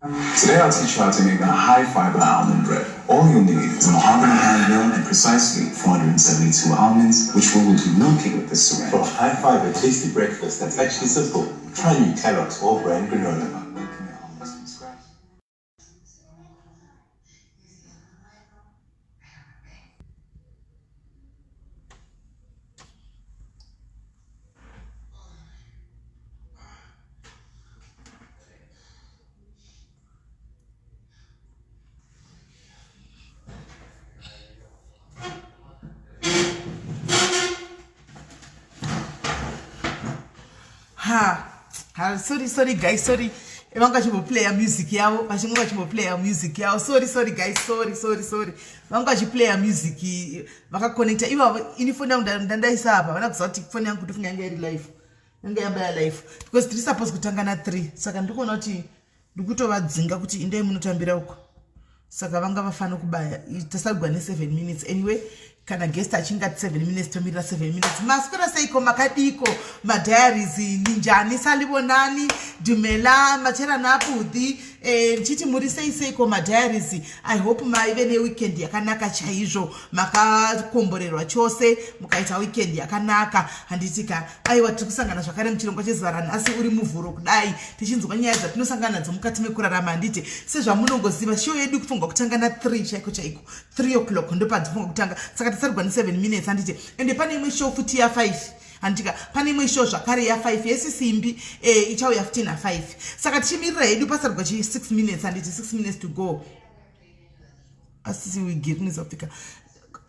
Today I'll teach you how to make a high-fiber almond bread. All you'll need is a mahogany hand mill and precisely 472 almonds, which we will be milking with this syringe. For a high-fiber, tasty breakfast that's actually simple, try new Kellogg's or brand granola. Sorry guys, sorry. Vanga play a music yao, play a music yao. Sorry guys, sorry. Vanga play a music, vaka connecta. Iwa inifoni yangu ndandaisa hapa. Wana kusauti phone yangu kutufunga yangu live. Yangu ya live. Because three supposed kutangana 3. Saka ndiko noti ndukuto vadzinga kuti inde munotambira uko. Saka vanga vafano kubaya. Itasagwa ne 7 minutes anyway. Kana guest achinga 7 minutes to mira 7 minutes. Maskora seiko makadiko madiaries ninjani salibonani dumela machera napudhi chiti muri seiko madiaries. I hope maivene weekend yakanaka chaizvo makakomborerwa chose mukaita weekend yakanaka handitika aiwa tikusangana zvakare muchirongwa chezara nhasi uri muvhuro kudai tichinzwa nyaya dzatinosangana nadzo mukati mekurarama handiti sezvamunongoziva show yedu kufunga kutanga na 3 chaiko 3 o'clock ndopadzifunga kutanga saka tisarigwa ni 7 minutes handiti ende pane imwe show futi ya 5 handika pane imwe show zvakare ya 5 yesisimbi ichauya futi na 5 saka tichimirira hedu pasarigwa chi 6 minutes handiti 6 minutes to go asisi wigiri nizofika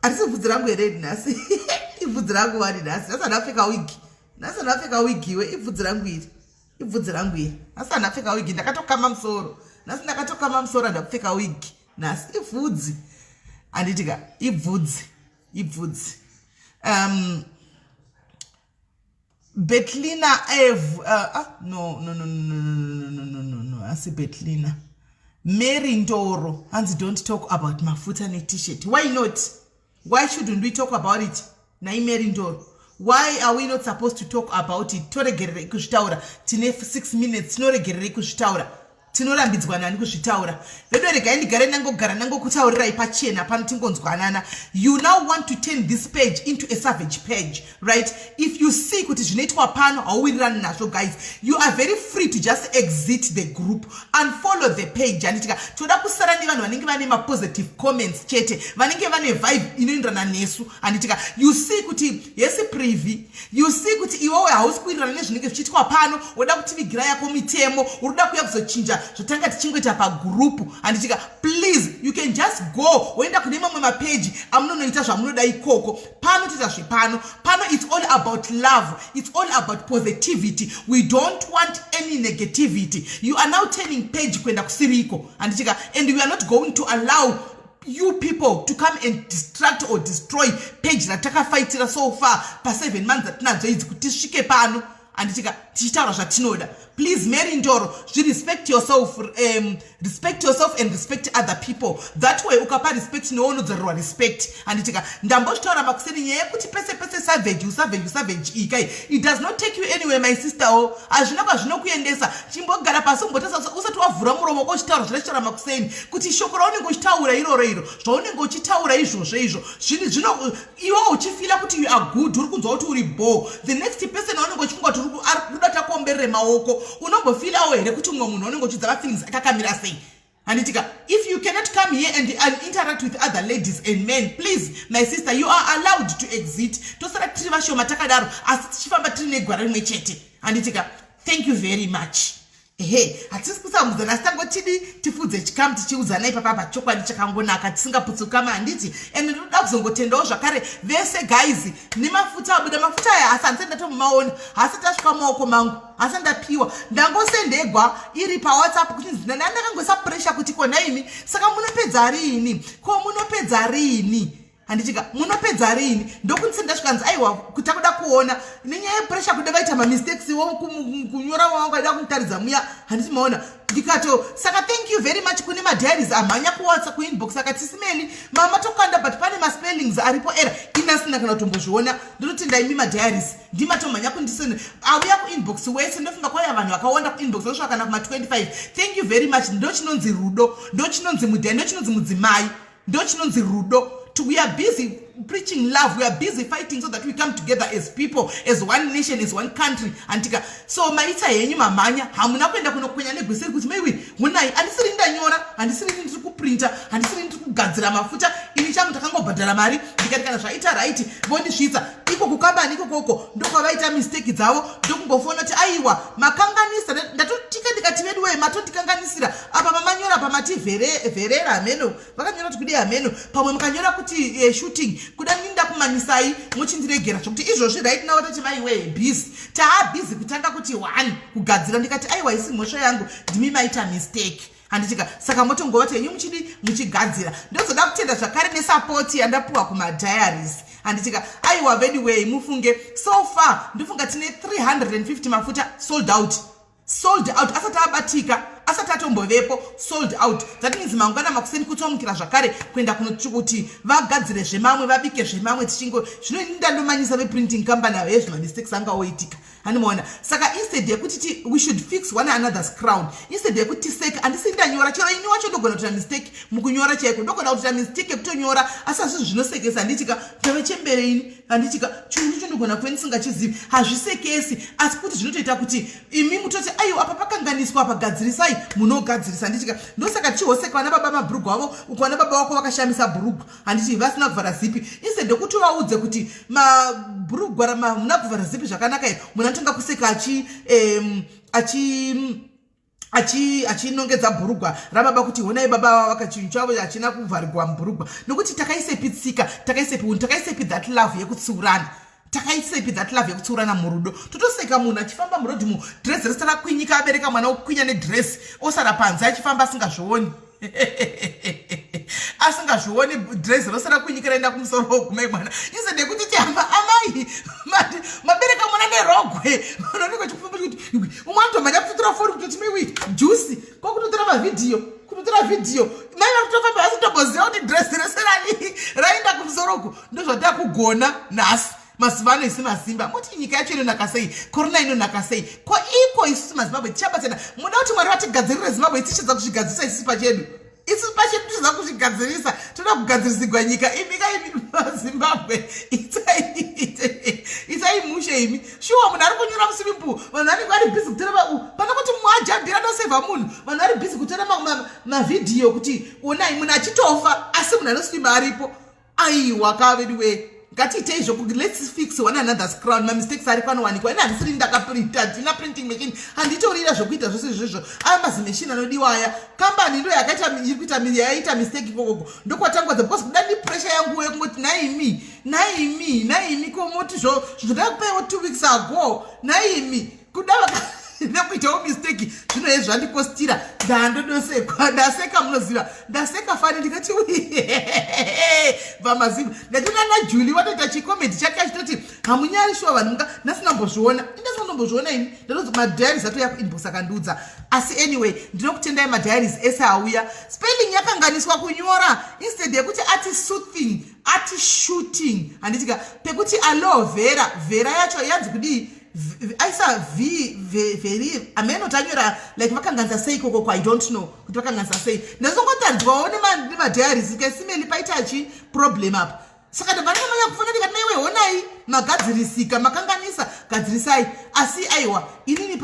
arisi bvudzi rangu here nhasi ibvudzi rangu wani nhasi nasi anapfeka wigi iwe ibvudzi rangu iri nasi anapfeka wigi ndakatokama musoro nasi ndakatokama musoro andakupfeka wigi nasi ibvudzi handitika ibvudzi Betlina no asi Betlina Mary Ndoro hanzi don't talk about mafuta ne t-shirt. Why not? Why shouldn't we talk about it? Na Mary Ndoro, why are we not supposed to talk about it? Toregerere kuzvitaura tine 6 minutes tinoregerere kuzvitaura tinorambidzwa nani kuzvitaura vedoregai ndigare nangogara nangokutaurirai pachena pano tingonzwanana. You now want to turn this page into a savage page, right? If you see kuti zvinoitwa pano hauwirirani nazvo guys, you are very free to just exit the group and follow the page. Anditika toda kusara nevanhu vanenge vane mapositive comments chete, vanenge vane vibe inoenderana nesu. Anditika you see kuti yesi privy, you see kuti iwewe hausi kuwirirana nezvinenge zvichiitwa pano, woda kutivigira yako mitemo, uruda kuya kuzochinja zvotanga tichingoita pagrupu. Anditika please you can just go woenda kune mamwe mapage amunonoita zvamunoda ikoko. Pano tita zvepano pano, it's all about love, it's all about positivity. We don't want any negativity. You are now turning page kwenda kusiriko. Anditika and we are not going to allow you people to come and distract or destroy page ratakafaitira so far pa 7 months atinadzo idzi kuti tisvike pano. Anditika tichitaura zvatinoda. Please Mary Ndoro, respect yourself and respect other people. That way ukapa respect no one zerwa respect. Anditika ndamboshtaura makuseni nyaya kuti pese savage ikai. It does not take you anywhere my sister. Azvina kwazvinokuendesa. Chimbogara pasi umbotesa usati wavhura muromo kochitaura zvinoshtaura makuseni kuti shoko raunenge uchitaura iroro zvaunenge uchitaura izvozvo zvino iwe uchifila kuti you are good uri kunzwa kuti uri bo. The next person aunenge uchifunga kuti ruda takomberere maoko unombofilawo here kuti mumwe munhu unenge uchidza feelings akakamira sei. Anditika if you cannot come here and interact with other ladies and men, please my sister you are allowed to exit. Tosara tiri vashoma takadaro asi tichifamba tiri negwara rimwe chete. Anditika thank you very much. Hatisi kusamudza nasi tangotidi tifudze chikamu tichiudzana ipapa pachokwadi chakangonaka tisingaputsukama handiti. And ndoda kuzongotendawo zvakare vese guys nemafuta abuda mafuta aya hasi handisati ndatomumaona hasi tasvika maoko mangu hasi ndapiwa ndangosendegwa iri pawhatsapp kuti ndakangoisa pressure kuti kona imi saka munopedza rini handichika munopedza rini ndokunise ndasvikanzi aiwa kuti akuda kuona nenyaya yepressure kuda vaita mamistakes wo kunyora wangu aida kumutaridza muya handiti maona ndikato saka thank you very much kune madiaries amhanya kuwatsa kuinbox akati simeli mama tokanda but pane maspellings aripo era inasina kana kutombozviona ndinoti ndaimi madiaries ndimatomhanya kundisina auya kuinbox wese ndofunga kwaya vanhu vakawanda kuinbox nosvika kana kuma25 thank you very much ndochinonzi rudo ndochinonzi mudhai ndochinonzi mudzimai ndochinonzi rudo. We are busy preaching love. We are busy fighting so that we come together as people, as one nation, as one country. Antika. So maita yenyu mamanya hamuna kwenda kunokwenya negweseri kuti meiwi munai andisiri ndanyora andisiri ndiri kuprinta andisiri ndiri kugadzira mafuta ini changu takangobhadhara mari ndikati kana zvaita right vondisvitsa iko kukambani ikokoko ndokwavaita mistake dzavo ndokungofona kuti aiwa makanganisa ndatotika ndikati vedu wee matondikanganisira apa mamanyora pamati vherera hameno vakanyora kuti kudei hameno pamwe mukanyora kuti shooting kuda ninda kumanisai muchindiregera zvokuti izvozvi right now toti maiwe busy taabusy kutanga kuti one kugadzira ndikati aiwa isi mhosva yangu ndimi maita mistake handichika saka motongovati henyu muchigadzira ndozoda kutenda zvakare nesapoti yandapuwa kumadiaries handichika aiwa anyway mufunge so far ndofunga tine 350 mafuta sold out asati abatika asati atombovepo sold out that means mangwana makuseni kutomukira zvakare kuenda kunotukuti vagadzire zvemamwe vabike zvemamwe tichingo zvinondandomanyisa veprinting company avo yezvimamistakes angaoitika handimaona saka instead yekuti we should fix one another's crown instead yekuti tiseka handisi ndanyora chero ini wacho ndogona kuita mistake mukunyora chaiko ndogona kuita mistake yekutonyora asi hazvo zvinosekesa handichika tove chembereini handichika chinhu icho ndogona kuve ndisingachizivi hazvisekesi asi kuti zvinotoita kuti imi mutoti aiwa apa pakanganiswa pagadzirisai munogadzirisa handichika ndosaka tichihoseka vana baba mabhurugu avo ukaona baba wako vakashamisa bhurugu handiti vasina kuvhara zipi instead yekuti vaudze kuti mabhurugu muna kuvhara zipi zvakanaka here munatonga kuseka achinongedza bhurugwa rababa kuti honai baba waka chinhu chavo hachina kuvharigwa mubhurugwa nokuti takaisepi tsika takaisepi unhu takaisepi that love yekutsiurana takaisepi that love yekutsiurana murudo totoseka munhu achifamba murodhi mu dress rese rakwinyika abereka mwana wokwinya nedress osara panze achifamba asingazvioni asingazvioni dress rose rakwinyika raenda kumusoro wogumai mwana instead yekuti tiamba amai mabereka mwana nerogwe unonika chikufamba kuti umwe anotomhanya kutotora foni kutoti meiwi juicy kwakutotora mavidhiyo kutotora vidhiyo mai vakutofamba vasitoboziva kuti dress rese raenda kumusoroku ndozvata kugona nhasi mazuva ano isi mazimba muti nyika yacho inonaka sei korona inonaka sei ko iko isusu mazimbabwe tichabatana muda kuti mwari vatigadzirire zimbabwe tichidza kuzvigadzirisa isi pachedu isi pachedu tichidza kuzvigadzirisa toda kugadzirisigwa nyika imika imi mazimbabwe itsai mushe imi shuwa munhu ari kunyora musivimpu vanhu vanenge vari bhizi kutora pana kuti mwajambira nosevha munhu vanhu vari bhizi kutora mavidhiyo kuti onai munhu achitofa asi munhu anosvimba aripo aiwa kavediwe ngatiite izvo kuti let's fix one another's crown mamistakes ari panowanikwa ine handisiri ndakaprinta ndina printing machine handitorira zvokuita zvose izvozvo aya mazimeshini anodiwa aya kambani ndo yaita mistake ikokoko ndokwatangodza because kuda ndi pressure yangu yekungoti naimi komoti zvondakupaiwo 2 weeks ago naimi kuda nekuitawo mistake zvino yezvandikostira ndandodosekwa ndaseka munoziva ndaseka fani ndikati vamaziva ndatona najuli watoita chikomedi chake achitoti hamunyari shuwa vanhu munga ndasinambozviona indasinambozviona ini ndatozi madiaries atoya kuinbox akandiudza asi anyway ndinokutendai madiaries ese auya spelling yakanganiswa kunyora instead yekuti ati soothing ati shooting handitika pekuti aloe vera yacho yanzi kudii aisa veri ameno tanyora like vakanganisa sei kokoko I don't know kuti vakanganisa sei ndazongotanzwawo nemadiaries kesimeli paita achi problem apa saka ndabvanamanya kufuna ndikati naiwe honai magadzirisika makanganisa gadzirisai asi aiwa inini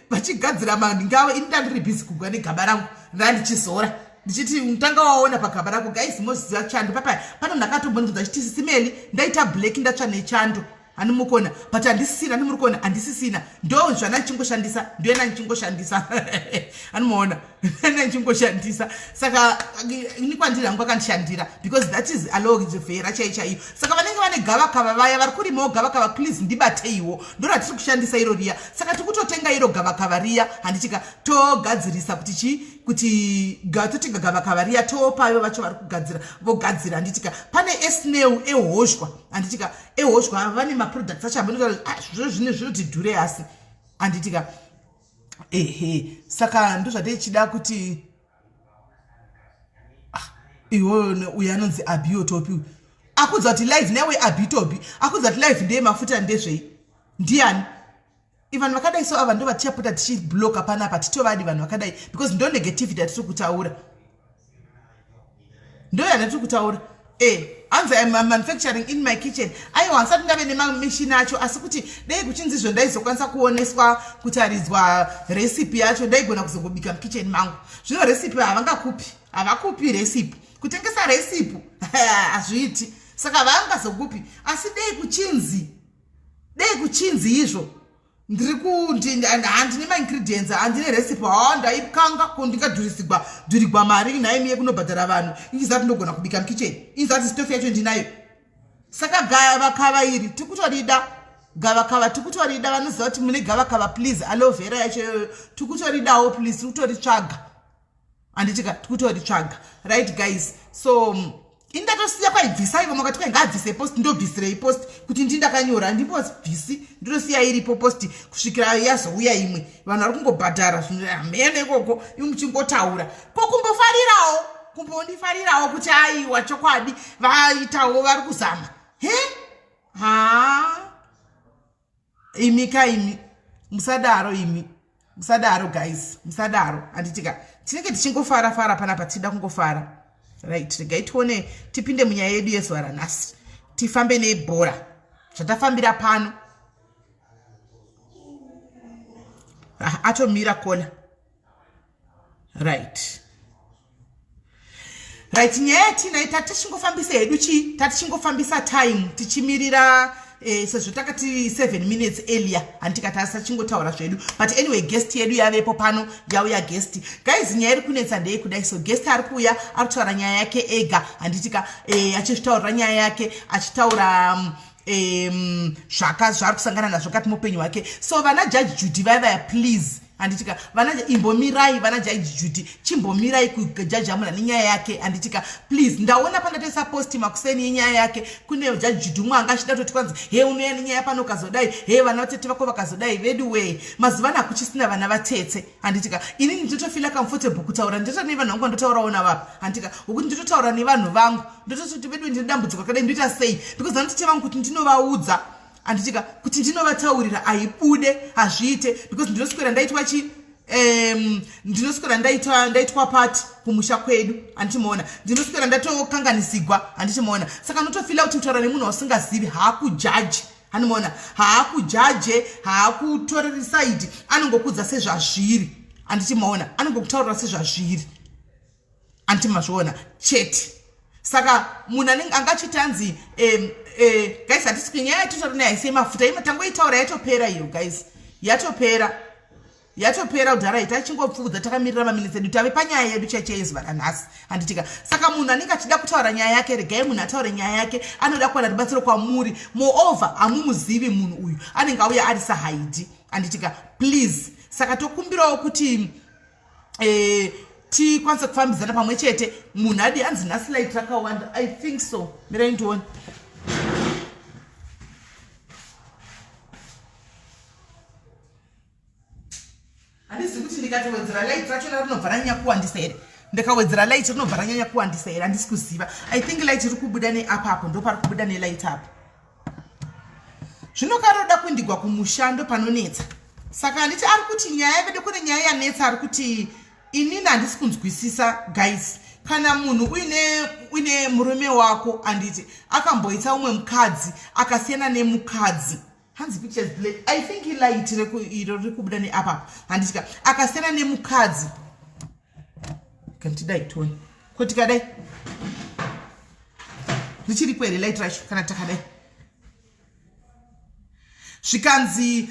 pachigadzira mandingawe ini ndandiri bhizi kugwa negaba rangu ndandichizora ndichiti mutanga waona pagaba rako guys moziva chando papaya pano ndakatombonzwa chiti simeli ndaita black ndatsva nechando hanimukona but handisisina hanimurikona handisisina ndo zvanachingoshandisa ndoena nichingoshandisa hanimuona nichingoshandisa saka ini kwandiri hangu akandishandira because that is alogvera chaichaiyo saka vanenge vane gavakava vaya vari kurimawo gavakava please ndibateiwo ndora tiri kushandisa iro riya saka tikutotenga iro gavakava riya handichika togadzirisa kuti kuti gatotenga gavakava riya topayo vacho vari kugadzira vogadzira handitika pane esneu ehoshwa handitika ehoshwa vane maproducts acho ambinotaura zviro zvine zvinoti dhure asi handitika saka ndozvateichida kuti iwoyo uyo anonzi abiotopi akudza kuti live newe abitopi akudza kuti live ndeye mafuta ndezvei ndiani vanhu vakadai so ava ndo vatichapota tichibloka panapa titovadi vanhu vakadai because ndo negativity atiri kutaura ndo yanatiri kutaura hanzi I'm manufacturing in my kitchen aiwa hansati ndave nemamishini acho asi kuti dai kuchinzizvo ndaizokwanisa kuoneswa kutaridzwa recipe yacho ndaigona kuzongobika mukitchen mangu zvino recipe havakupi recipe kutengesa recipe hazviiti saka vaangazokupi asi dai kuchinzi izvo handine maingredients handine recipe ndaikanga kundingadhurigwa mari naimiye kunobhadhara vanhu ichizati ndogona kubika mukitchen izati stofu yacho ndinayo saka gavakava iri tikutorida gavakava tikutorida vanoziva kuti mune gavakava please aloe vera yacho tikutoridawo please tikutoritsvaga handitika tikutoritsvaga right guys so indatosiya kwaibvisa ivo makati kwaingabvise post ndobvisirei post kuti ndindakanyora ndimbobvisi ndotosiya iripo post kusvikira yazouya imwe vanhu vari kungobhadhara mhene ikoko imuchingotaura kokumbofarirawo kumbondifarirawo kuti aiwa chokwadi vaitawo vari kuzama imi kaimi musadaro guys musadaro handitika tinenge tichingofara panapa tida kungofara right regai tione tipinde munyaya yedu yezuva ranhasi tifambe nebhora zvatafambira pano atomira kola right nyaya yatinai tatichingofambisa hedu tatichingofambisa time tichimirira sezvo takati 7 minutes earlier handika tasachingotaura zvedu but anyway guest yedu yavepo pano yauya guest guys nyaya iri kunetsa ndei kudai so guest ari kuuya ari kutaura nyaya yake ega handitika achitaura nyaya yake achitaura zvaari kusangana nazvo kati mupenyu wake so vana judge Judy vaya please handitika vana imbomirai vana judge Judy chimbomirai kujaji amuna nenyaya yake handitika please ndaona pandatoisa posti makuseni yenyaya yake kune judge Judy umwe anga achida kuti kwanzi unoya nenyaya pano ukazodai vana vatete vako vakazodai veduway mazuvano hakuchisina vana vatete handitika inini ndotofila comfortable kutaura ndotone vanhu vangu vandotaurawo navapa handitika ukuti ndototaura nevanhu vangu ndototi vedu ndine dambudziko kadai ndoita sei because vanotete vangu kuti ndinovaudza handitika kuti ndinovataurira aibude hazviite because ndinoswera ndaitwa ndinoswera ndaitwa pati kumusha kwedu handitimaona ndinoswera ndatokanganisigwa handitimaona saka notofila kuti kutaura nemunhu wasingazivi haakujaji handimaona haakujaje haakutoreri saidi anongokudza sezvazviri handitimaona anongokutaurira sezvazviri handitimazviona chete saka munhu anenge angachitanzi guys hatisi nyaya yatotaura haisei mafuta imatangoitaura yatopera iyo guys yatopera kudhara itachingopfudza takamirira maminitsi edu tave panyaya yedu chaiche yezuva ranhasi handitika saka munhu anenge achida kutaura nyaya yake regai munhu ataure nyaya yake anoda kuwana rubatsiro kwamuri moreover hamumuzivi munhu uyu anenge auya ari sahaidi handitika please saka tokumbirawo kuti tikwanise kufambidzana pamwe chete munhu adi hanzi nhasi light rakawanda I think so mirai ndione handisi kuti ndikatowedzera light rachona rinobva ranyanya kuwandisa here ndikawedzera light rinobva ranyanya kuwandisa here handisi kuziva I think light iri kubuda neapapo ndo pari kubuda nelight apo zvino karoda kundigwa kumushando panonetsa saka handiti ari kuti nyaya vedu kune nyaya yanetsa ari kuti inini handisi kunzwisisa guys kana munhu uine murume wako handiti akamboita umwe mukadzi akasiyana nemukadzi hanzi pictures black I think light iro riri kubuda neapa handitika akasiyana nemukadzi kantidai toni kuti kadai richiripo here light racho kana takadai zvikanzi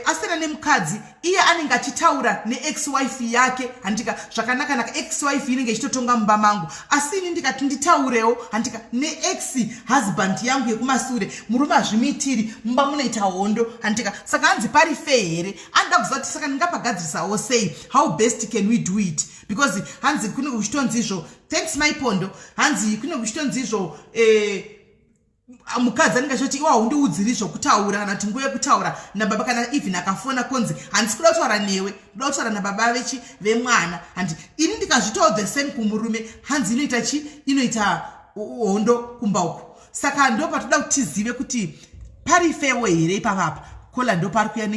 asiyana nemukadzi iye anenge achitaura neex-wife yake handika zvakanaka ex-wife inenge ichitotonga mumba mangu asi ini ndikati nditaurewo handika neex-husband yangu yekumasure murume hazvimitiri mumba munoita hondo handika saka hanzi pari fair here anoda kuziva kuti saka ndingapagadzirisawo sei how best can we do it because hanzi kune kuchitonzi izvo thanks my pondo hanzi kune kuchitonzi izvo mukadzi anenge achiti iwa haundiudziri zvokutaura kana kuti nguva yekutaura nababa kana even akafona konzi handisi kuda kutaura newe kuda kutaura nababa vemwana handi ini ndikazvitawo the same kumurume hanzi inoita inoita hondo kumba uku saka ndo patoda kuti tizive kuti pari fewo here ipapapa kola ndo pari kuya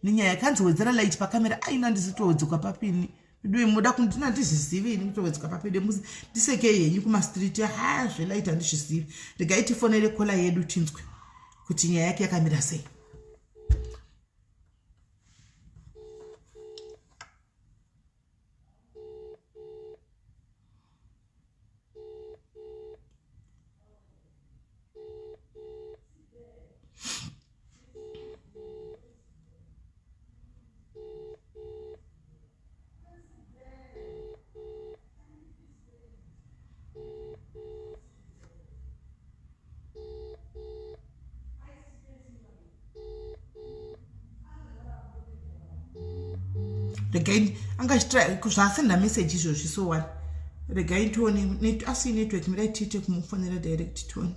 nenyaya yakanziwedzera light pakamera aina ndizitowedzoka papini ndiwe muda kundina ndizvizive ini kutowedzoka papede ndiseke henyu kumastreet zvelight handizvizivi regai tifonere kola yedu tinzwe kuti nyaya yake yakamira sei. Regai angachitry kuzvasenda message izvozvi so one regai tione asi network mirai tiite kumufonera direct tione.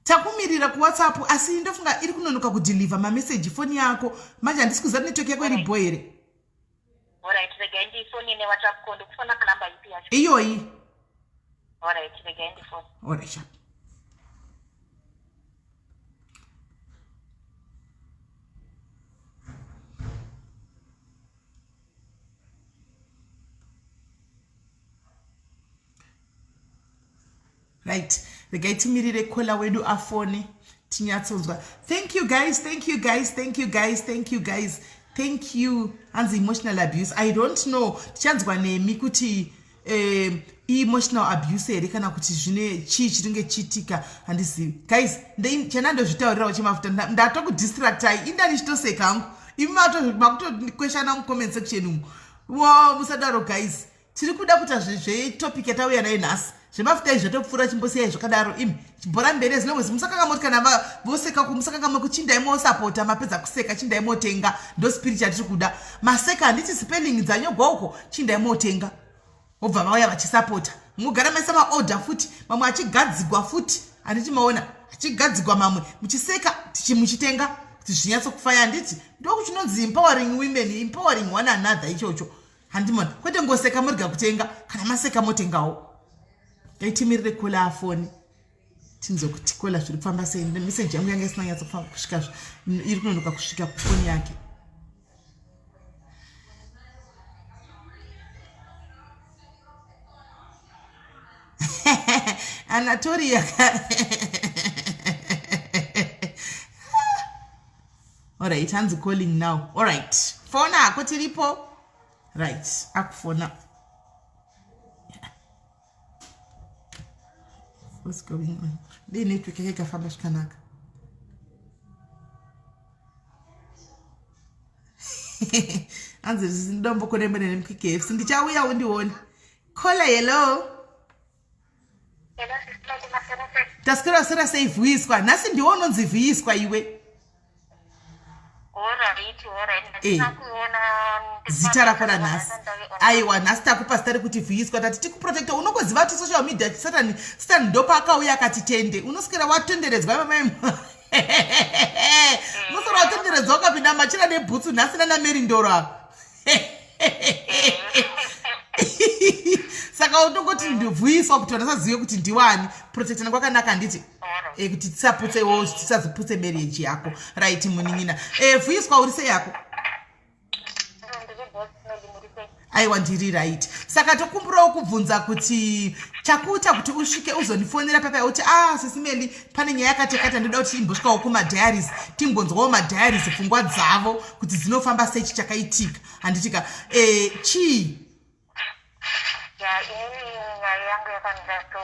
Takumirira kuWhatsApp asi ndofunga iri kunonoka kudeliver mamessage phone yako manje handisi kuziva network yako iri boyere. Alright, regai ndifoni ne WhatsApp kondo kufona kalamba ipi yacho. Iyoyi. Alright, regai ndifoni. Alright, sharp. Right, regai timirire kola wedu afone tinyatsonzwa. Thank you guys, thank you guys, thank you guys, thank you guys, thank you. Hanzi emotional abuse, I don't know tichanzwa nemi kuti emotional abuse here kana kuti zvine chiringe chitika handisi guys chanando zvitaurira uchimafuta ndatokudistractai indani chitoseka hangu imi makutokweshana mucomment section umu wow musadaro guys tiri kuda kuita zvetopic yatauya nayo nhasi zvemafuta izvo topfuura chimbosiyai zvakadaro imi chibhora mberi zvinongozi musakanga moti kana voseka musakanga mokuchindai mosapota mapedza kuseka chindai motenga ndo spirit yatiri kuda maseka handiti spelling dzanyogwa uko chindai motenga obva vauya vachisapota mugara maisa maorder futi mamwe achigadzigwa futi handiti maona achigadzigwa mamwe muchiseka muchitenga kuti zvinyatsokufaya handiti ndokuchinonzi empowering women empowering one another ichocho handimona kwete ngoseka muriga kutenga kana maseka motengawo gaitimirire kola afoni tinzokuti kola zviri kufamba sei message yangu yanga isina nyatsokufamba kusvika iri kunonoka kusvika kufoni yake. Anatolia. Alright, hands calling now. Alright. Phone ako tiripo. Right. Akufona. What's going on? The network yake famba shikanaka. Anzi ndombo kurembere nemkike. Sindichauya undione. Call hello. Taskira sira sei Vuyiswa nasi ndiwo unonzi Vuyiswa iwe. Alright. Zita rakona nasi aiwa nasi takupa stari kuti Vuyiswa tati tikuprotecta unongoziva kuti social media satani ndopa akauya akatitende unosikira watenderedzwa mamai musoro watenderedzwa ukapinda machira nebhutsu nasi nana Mary Ndoro saka unongoti ndivuyiswa kuti wanasazive kuti ndiwani protectana kwakanaka handiti kuti tisaputsewo tisazoputse marriage yako right munin'ina Vuyiswa uri sei yako aiwa ndiri right saka tokumburawo kubvunza kuti chakuita kuti usvike uzondifonera papa uti SIS MELLY pane nyaya yakatekata ndoda kuti imbosvikawo kumadiaries timbonzwawo madiaries pfungwa dzavo kuti dzinofamba sei chakaitika handitika chii ya inini nyaya yangu yakamira so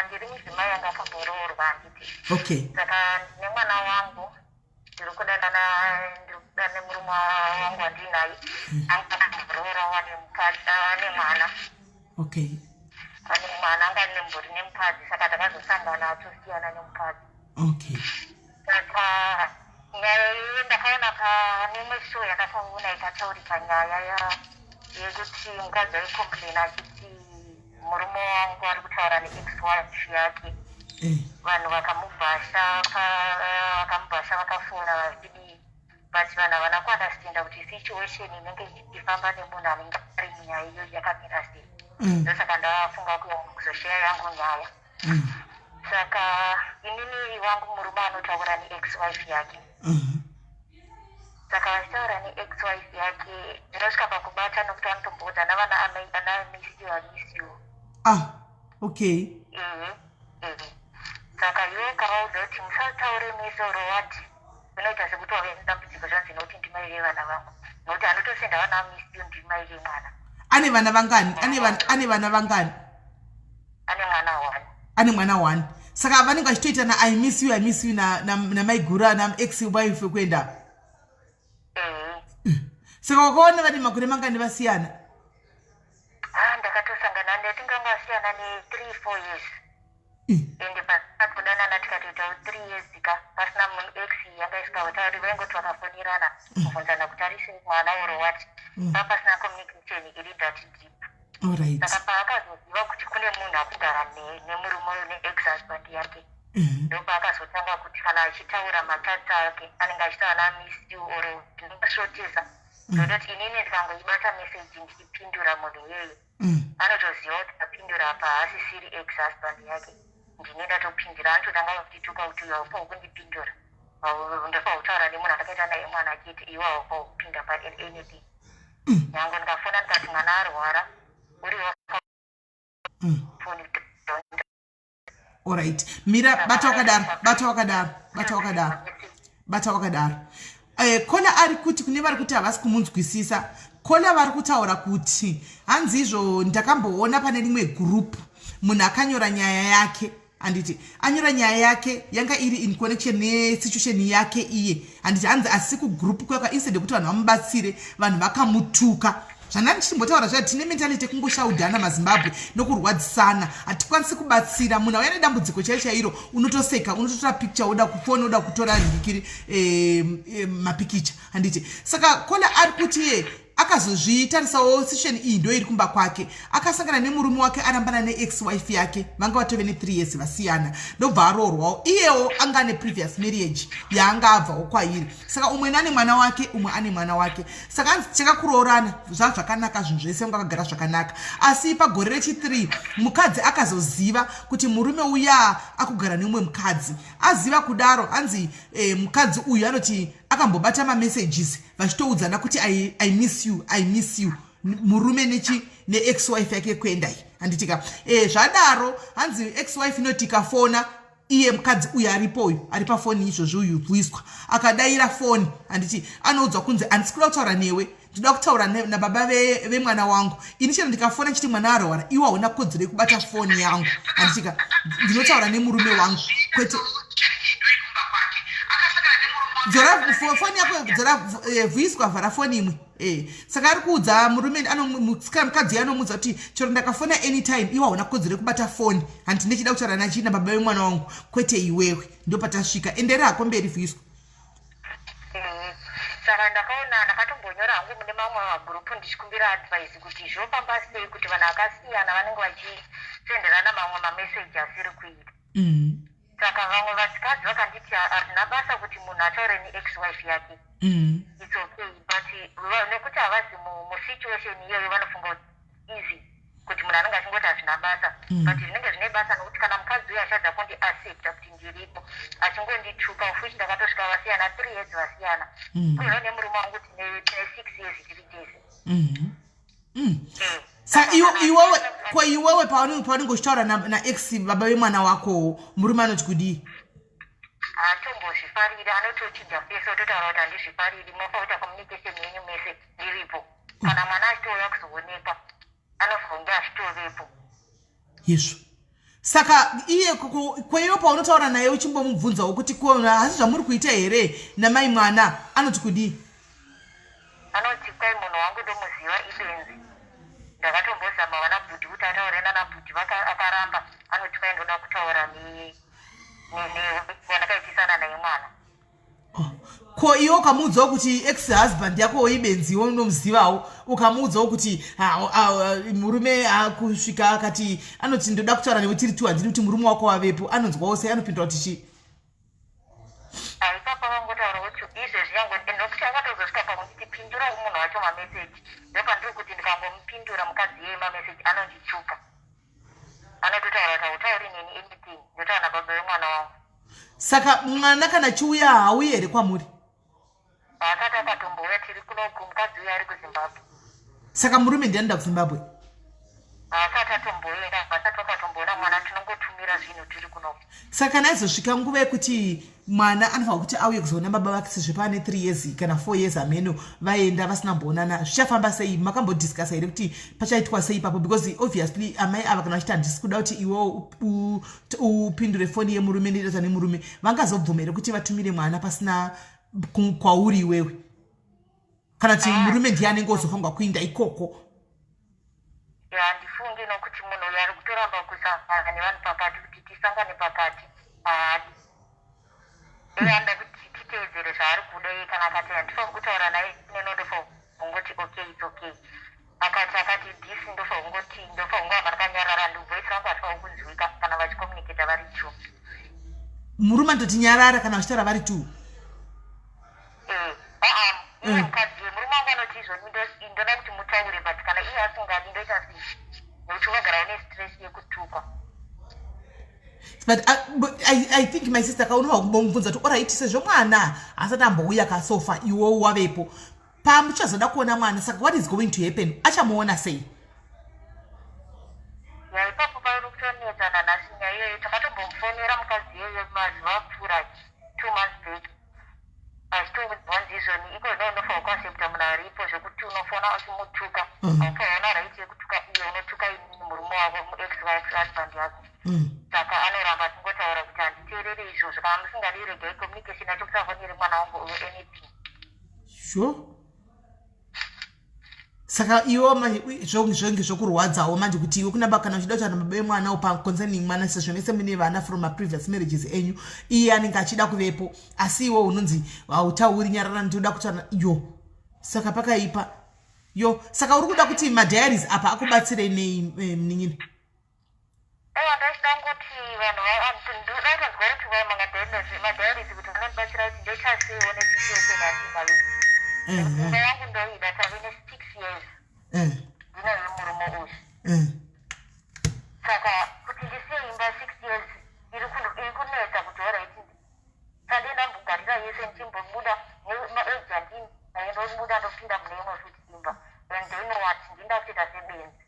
ndiri mudzimai yanga akamboroorwa handiti. Okay. Saka nemwana wangu ndiri kudanana nemurume wangu wandinaye anga akamboroora ane mwana. Okay. Ane mwana anga ane mburi nemukadzi saka takazosangana atosiyana nemukadzi. Okay. Saka nyaya iyi ndakaona pane show yakataura ikataurika nyaya yekuti mukadzi aikomplaina achiti murume wangu ari kutaura neex-wife yake. Vanhu vakamubhasha vakafona vachidii but vanhu havana kuandastenda kuti situation inenge ichifamba nemunhu anenge ari munyaya iyoyo yakamira sei. Ndosaka ndafunga kuzoshaya yangu nyaya. Saka inini wangu murume anotaura neex-wife yake. Saka vachitaura neex-wife yake ndinosvika pakubata nokuti vanotomboudza navana miss you. Okay. Saka iwe kavaudza kuti musataure misoro wati zvinoita sekuti wave nedambudziko zvanzi nokuti ndimaire vana vangu nokuti anotosenda vana miss you ndimaire mwana. Ane vana vangani? Ane vana vangani? Ane mwana one. Ane mwana one. Saka vanenge vachitoitana I miss you na maigura na ex-wife kwenda. Saka wakaona vane makore mangani vasiyana? Ndakatosangana netingangosiyana ne 3-4 years. Ende pakudanana tikatoita 3 years ka pasina munhu ex yanga isikatauri vaingoti vakafonirana kubvunzana kuti ari sei mwana oro wati papasina communication iri that deep. Alright. Saka paakazoziva kuti kune munhu akugara nemurume uyu neex-husband yake ndopaakazotanga kuti kana achitaura matsatsi ake anenge achitaura namiss you oro ndingasvotesa ndototi inini ndikangoibata meseji ndichipindura munhu iyeye anotoziva kuti apindura apa haasisiri ex-husband yake ndine ndatopindura anototanga kutituka kuti uyo haufa kundipindura ndofa kutaura nemunhu andakaita naye mwana achiti iwe haufa kupinda paanything. Nyange ndikafona ndikati mwana arwara uriwo Alright. Mira, bata wakadaro. Kola ari kuti kune vari kuti havasi kumunzwisisa. Kola vari kutaura kuti hanzi izvo ndakamboona pane rimwe group munhu akanyora nyaya yake handiti anyora nyaya yake yanga iri in connection nesituation yake iye handiti hanzi asi kugroup kwaka instead yekuti vanhu vamubatsire vanhu vakamutuka. Zvandani ndichimbotaura zvati tine mentality kungoshaudhana maZimbabwe nokurwadzisana hatikwanisi kubatsira munhu auya nedambudziko chairo unotoseka unototora picture oda kufona oda kutora mapikicha handiti. Saka Kola ari kuti ye akazozvitarisawo situation iyi ndo iri kumba kwake akasangana nemurume wake arambana neex-wife yake vanga vatove ne3 years vasiyana ndobva aroorwawo iyewo anga ane previous marriage yaanga abvawo kwairi. Saka umwe ane mwana wake umwe ane mwana wake. Saka anzi chakakuroorana zvakanaka zvinhu zvese vakagara zvakanaka asi pagore rechi3 mukadzi akazoziva kuti murume uya akugara nemumwe mukadzi aziva kudaro hanzi mukadzi uyu anoti akambobata mamessages vachitoudzana kuti I miss you murume neex-wife yake kwendai handitika zvadaro hanzi ex-wife inoti ikafona iye mukadzi uyu aripoyu ari pafoni izvozvo uyu Vuyiswa akadayira foni handiti anoudzwa kunzi handisi kuda kutaura newe ndinoda kutaura nababa vemwana wangu ini chero ndikafona chiti mwana arwara iwe hauna kodzero yekubata foni yangu handitika ndinotaura nemurume wangu kwete foni yako dzora Vuyiswa vhara foni imwe saka ari kuudza murume mukadzi anomudza kuti chero ndakafona anytime iwe hauna kodzero yekubata foni handiti ndechida kutaura nachina baba vemwana wangu kwete iwewe ndopatasvika endera hako mberi Vuyiswa. Saka ndakatombonyora hangu mune mamwe magrupu ndichikumbira advice kuti zvofamba sei kuti vanhu vakasiyana vanenge vachitenderana mamwe mameseji asiri kuita. Saka vamwe vadzikadzi vakanditi hatina basa kuti munhu ataure neex-wife yake. It's okay but nekuti havasi musituation iyoyo vanofunga kuti easy kuti munhu anenge achingoti hazvina basa but zvinenge zvine basa nokuti kana mukadzi uyo achadza kundi accepta kuti ndiripo achingondituka ufuchi ndakatosvika vasiyana 3 years vasiyana kuno nemurume wangu tine 6 years tiri tese. Sa iwewe paunenge uchitaura naex baba vemwana wako murume anoti kudii? Hatombozvifariri anotochinja pese ototaura kuti handizvifariri mofakuita communication yenyu mese ndiripo kana mwana achitouya kuzoonekwa anozonge achitovepo izvo saka iye kweyo paunotaura naye uchimbomubvunzawo kuti kuona hasi zvamuri kuita here namai mwana anoti kudii anoti kwai munhu wangu ndomuziva ibenzi ndakatombozama vana bhudhi kuti ataure nana bhudhi akaramba anoti kwai ndoda kutaura vandakaitisana naye mwana ko iwe ukamuudzawo kuti ex husband yako ibenzi unomuzivawo ukamuudzawo kuti murume akusvika akati anoti ndoda kutaura newe tiri 2 handidi kuti murume wako wavepo anonzwawo sei anopindura kuti chii ipapo vangotaura kuti izvezvi yangu nokuti akatozosvika pamunditipindura munhu wacho mameseji ndopandiri kuti ndikangomupindura mukadzi yeye mameseji anonditsvuka anototaura kuti hautauri neni anything ndotaura baba vemwana wangu saka mwana kana chiuya hauyi here kwamuri asati akatombouya tiri kunoku mukadzi uya ari kuzimbabwe saka murume ndianoda kuzimbabwe asati atomboenda asati akatomboona mwana tinongotumira zvinhu tiri kunoku saka kana aizosvika nguva yekuti mwana anofanira kuti auye kuzoona baba vake sezvo pane 3 years kana 4 years ameno vaenda vasina mboonana zvichafamba sei makambodiscasa here kuti pachaitwa sei ipapo because obviously amai ava kana vachiti handisi kuda kuti iwo upindure foni yemurume nedata nemurume vangazobvuma here kuti vatumire mwana pasina kwauri iwewe kana kuti murume ndiye anenge ozofanirwa kuinda ikoko handifungi nokuti munhu uyo ari kutoramba kusangana nevanhu pakati kuti tisangane pakati haadi anoda kuti titeedzere zvaari kuda iye kana akati handifaniri kutaura naye nenondofa ungoti okay its okay akati dhisi ndofa ungoti ndofa ungamba rakanyarara ndibvoisi rangu hatifaniri kunzwika kana vachikomuniketa vari 2 murume andoti nyarara kana vachitaura vari 2 iye mukadzi murume wangu anoti izvoni ndoda kuti mutaure but kana iye asingadi ndoita sei nokuti unogara une stress yekutukwa but I think my sister kaunowa kumbomubvunza kuti oright sezvo mwana asati ambouya kasofa iwo wavepo pamuchazoda kuona mwana saka what is going to happen achamuona sei ipapo pauri kutonetsana nhasi nyaya iyoyo takatombomufonera mukadzi iyoyo mazuva apfuura 2 months back achitongonzi izvoni iko nonofanira kuaccepta munhu aripo zvekuti unofona uchimutuka aupaona right yekutuka iye unotuka inini murume wako muex husband yako saka anoramba tingotaura kuti handiteerere izvozvo kana musingadi regai communication acho musafonere mwana wangu uyo anything sure saka iwo zvonge zvokurwadzawo manje kuti iwe kunaba kana uchida kuti baba vemwana upa concerning mwana sezvo mese mune vana from a previous marriages enyu iye anenge achida kuvepo asi iwo unonzi hautauri nyarara ndinoda kutaura yo saka pakaipa yo saka uri kuda kuti madiaries apa akubatsirei nemuningini ndachida ngoti vanhu ndaitonzwa kuti madiaries kuti vanondibatsira kuti ndochaseiwo nesituation handinayo imba yangu ndoida tave ne6 years ndinayo murume uyu saka kuti ndisiye imba 6 years iri kunetsa kuti oraiti sandinambogarira yese ndichimbobuda nemaage andini naindobuda ndopinda mune imwe futi imba and then what ndinda kuita sebenzi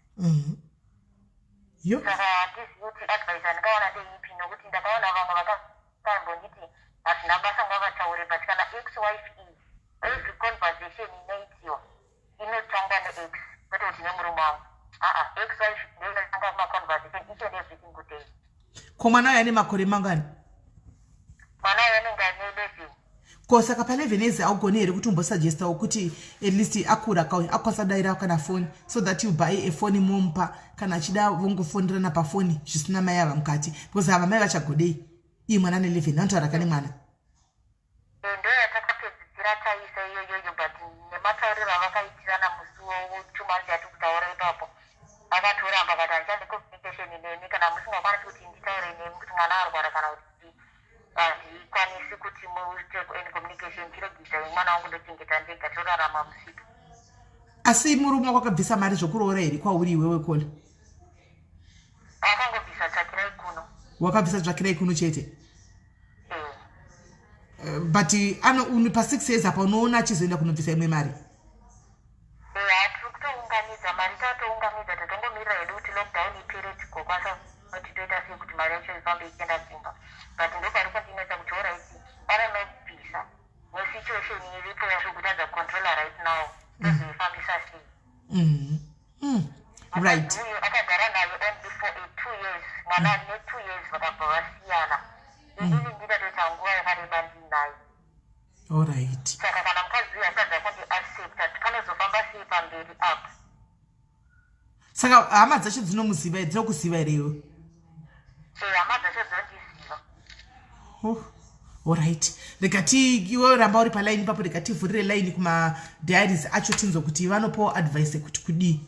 saka handizivi kuti advice andikaona ndeipi nokuti ndakaona vamwe vakambonditi hazvina basa ngavataure but kana ex-wife iyi every conversation inoitiwa inotangwa neex kwete kuti nemurume wangu ex-wife ndoinotanga kumaconversation each and everything good day ko mwana uyo ane makore mangani mwana uyo anenge ane 11 ko saka pa 11 ezi augoni here kuti umbosugestawo kuti at least akura akwanisa kudayira kana foni so that you buy a phone momupa kana achida vongofonderana pafoni zvisina mai ava mukati because ava mai vachagodei iye mwana ane 11 anotaura kane mwana ndoyatakapedzisira taisa iyoyoyo but nematauriro avakaitirana musi wotumanzi ati kutaura ipapo akatoramba kati handichandi communication nemi kana musingakwanisi kuti nditaure nemi kuti mwana arwara kana kuti handikwanisi kuti muite any communication chiregisa mwana wangu ndochengeta ndega torarama musika asi murume wako akabvisa mari zvokuroora here kwauri iwewe kole akangobvisa tsvakirai kuno wakabvisa tsvakirai kuno chete but pa 6 years apa unoona achizoenda kunobvisa imwe mari hatiri kutounganidza mari tatounganidza tatongomirira hedu kuti lockdown ipere tikokwanisa kuti toita sei kuti mari yacho ifambe ichienda kumba but ndopari kondinetsa kuti oraiti anonobvisa nesituation iripo yazvokutadza controller right now tozoifambisa sei right uyu akagara nayo only for 2 years it. Saka kana mukadzi akadza kuti accept panozofamba sei pamberi apo. Saka hama dzacho dzinomuziva dzinokuziva irewe. Hama dzacho dzinondiziva. Alright. Rekati iwe ramba uri paline papo rekati vhurire line kuma diaries acho tinzo kuti vanopawo advice kuti kudi.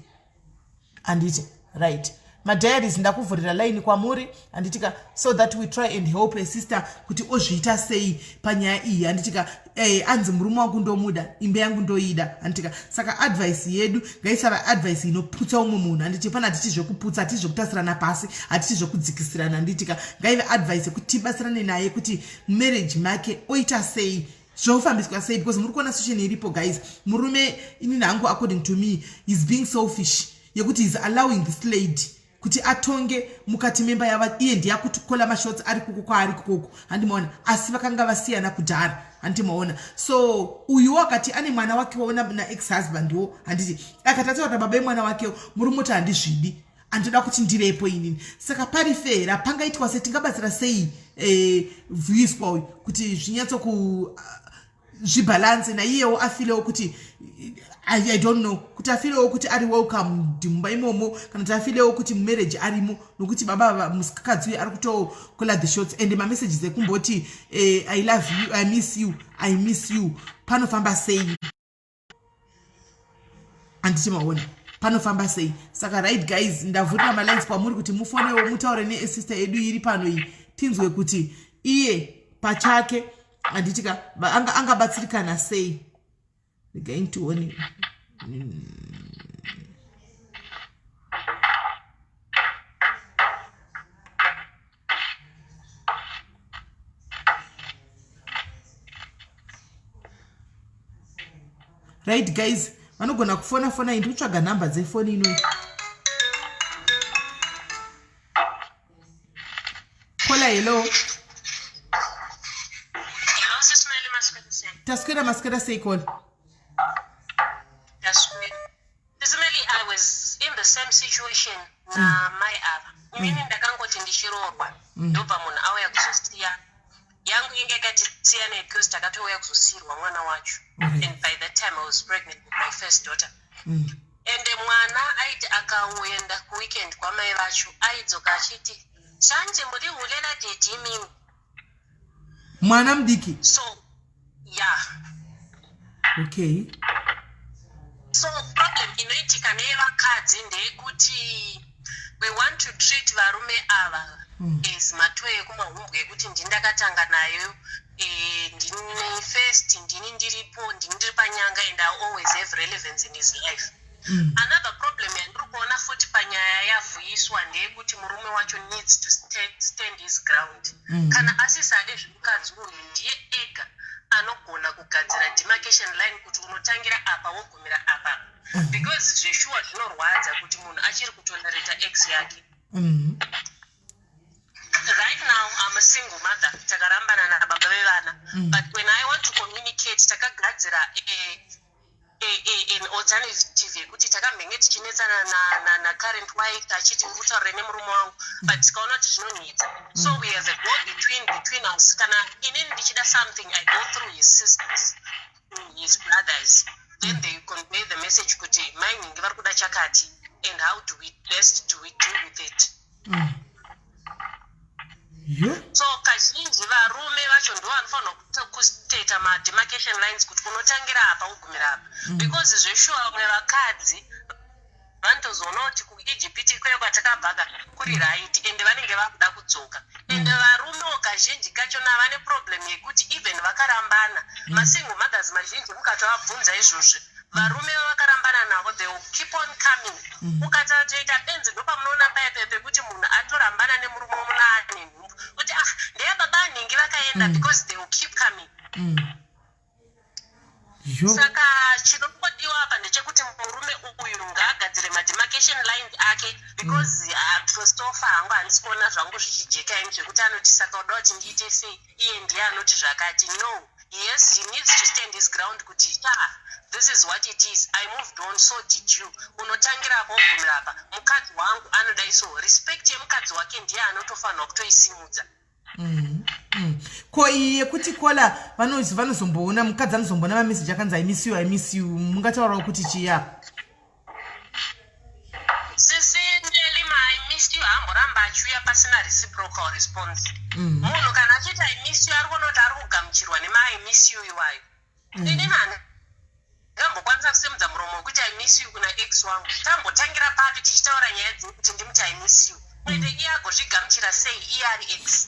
Anditi right. Ma diaries ndakuvhurira line kwamuri anditika so that we try and help a sister kuti ozviita sei panyaya iyi anditika anzi murume wangu ndomuda imbe yangu ndoida anditika saka advice yedu ngaisava advice inoputsa umwe munhu anditi pana atiti zvekuputsa atiti zvekutasirana pasi atiti zvekudzikisirana anditika ngaive advice kuti tibasirane naye kuti marriage make oita sei zvofambiswa sei because muri kuona situation iripo guys murume inini hangu according to me is being selfish yekuti is allowing this lady kuti atonge mukati memba yava iye ndiye akutokola mashots ari kuko kwaari kuko handimaona asi vakanga vasiyana kudhara handimaona so uyu wakati ane mwana wake waona na ex husband wo handiti akatataura kuti baba mwana wake muri mota handizvidi andoda kuti ndirepo inini saka pari fera pangaitwa setingabatsira sei Vuyiswa uyu kuti zvinyatso ku zvibalance na iyewo afilewo kuti I don't know kuti afilewo kuti ari welcome mumba imomo kana kuti afilewo kuti marriage arimo nokuti baba musikakadzi ari kutokola the shots and my messages ekumboti I love you I miss you panofamba sei anditi maona panofamba sei saka right guys ndavhurira malines kwamuri kuti mufonewo mutaure ne-sister edu iri pano iyi tinzwe kuti iye pachake anditika angabatsirikana sei going to one right guys vanogona kufona indi utsvaga nhamba dzefoni ino kola hello taswera maskera sei kola I was in the same situation na my other. Mimi ndakangoti ndishirorwa ndobva munhu auya kuzosiya yangu inge yakatitsiya because takatouya kuzosirwa mwana wacho and by that time I was pregnant with my first daughter and mwana aiti akaenda kuweekend kwamai vacho aidzoka achiti shanje muri hulela deti imimi mwana mudiki so yeah okay so problem inoitika nevakadzi ndeyekuti we want to treat varume ava as matoe ekumahumbwe ekuti ndini ndakatanga nayo ndini first ndini ndiripo ndini ndiri panyanga and I always have relevance in his life another problem yandiri kuona futi panyaya yavuyiswa ndeyekuti murume wacho needs to stand his ground kana asisade zvemukadzi uyu ndiye ega anogona kugadzira demarcation line kuti unotangira apa wogumira apa because zveshuwa zvinorwadza kuti munhu achiri kutolereta ex yake right now I'm a single mother takarambana nababa vevana but when I want to communicate takagadzira an alternative yekuti takamhenge tichinetsana na current wife achiti mutaurire nemurume wangu but tikaona kuti zvinonetsa so we have a go between us kana inini ndichida something I go through his sisters his brothers then they convey the message kuti mainingi vari kuda chakati and how do we best do we deal with it so kazhinji varume vacho ndo vanofanira kusteta mademarcation lines kuti unotangira apa ugumira apa because zveshuwa vamwe vakadzi vanotozoona kuti kuEgpt kweyo kwatakabvaga kuri right and vanenge vakuda kudzoka and varumewo kazhinji kachona vane problem yekuti even vakarambana masingle mothers mazhinji mukatovabvunza izvozvo varume vakarambana navo they will keep on coming ukatatoita benzi ndopamunoona paipe pekuti munhu atorambana nemurume munane nhumbu kuti ndeya baba ningi vakaenda because they will keep coming saka chinongodiwa apa ndechekuti murume uyu ngaagadzire mademarcation lines ake because first of hangu handisi kuona zvangu zvichijeka ini zvekuti anoti saka uda kuti ndiite sei iye ndiye anoti zvakati no yes he needs to stand his ground kuti this is what it is I moved on so did you unotangira apa ugumira apa mukadzi wangu anoda iso respect yemukadzi wake ndiye anotofanira kutoisimudza ko iye kuti kola vanozomboona mukadzi anozomboona mameseji akanzi I miss you mungataurawo kuti chiya sisi ndeli I miss you hamboramba achiuya pasina reciprocal response munhu kana achiti I miss you ari kuona kuti ari kugamuchirwa nema I miss you iwayo ini mani ngambokwanisa kusemudza muromo wekuti I miss you kuna ex wangu tambotangira papi tichitaura nyaya dzekuti ndimuti I miss you kwete iye agozvigamuchira sei iye ari ex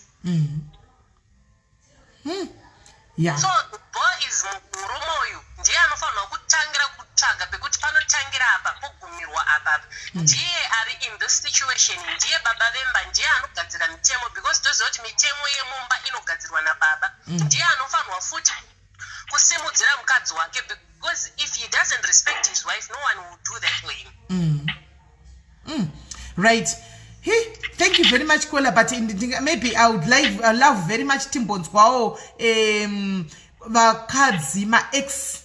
yeah. So the boy is murume uyu ndiye anofanirwa kutangira kutsvaga pekuti panotangira apa pogumirwa apapa ndiye ari in this situation ndiye baba vemba ndiye anogadzira mitemo because toziva kuti mitemo yemumba inogadzirwa nababa ndiye anofanirwa futi kusimudzira mukadzi wake because if he doesn't respect his wife no one will do that for him. Right. Hey, thank you very much, Kola. But maybe I would love very much timbonzwawo vakadzi ma ex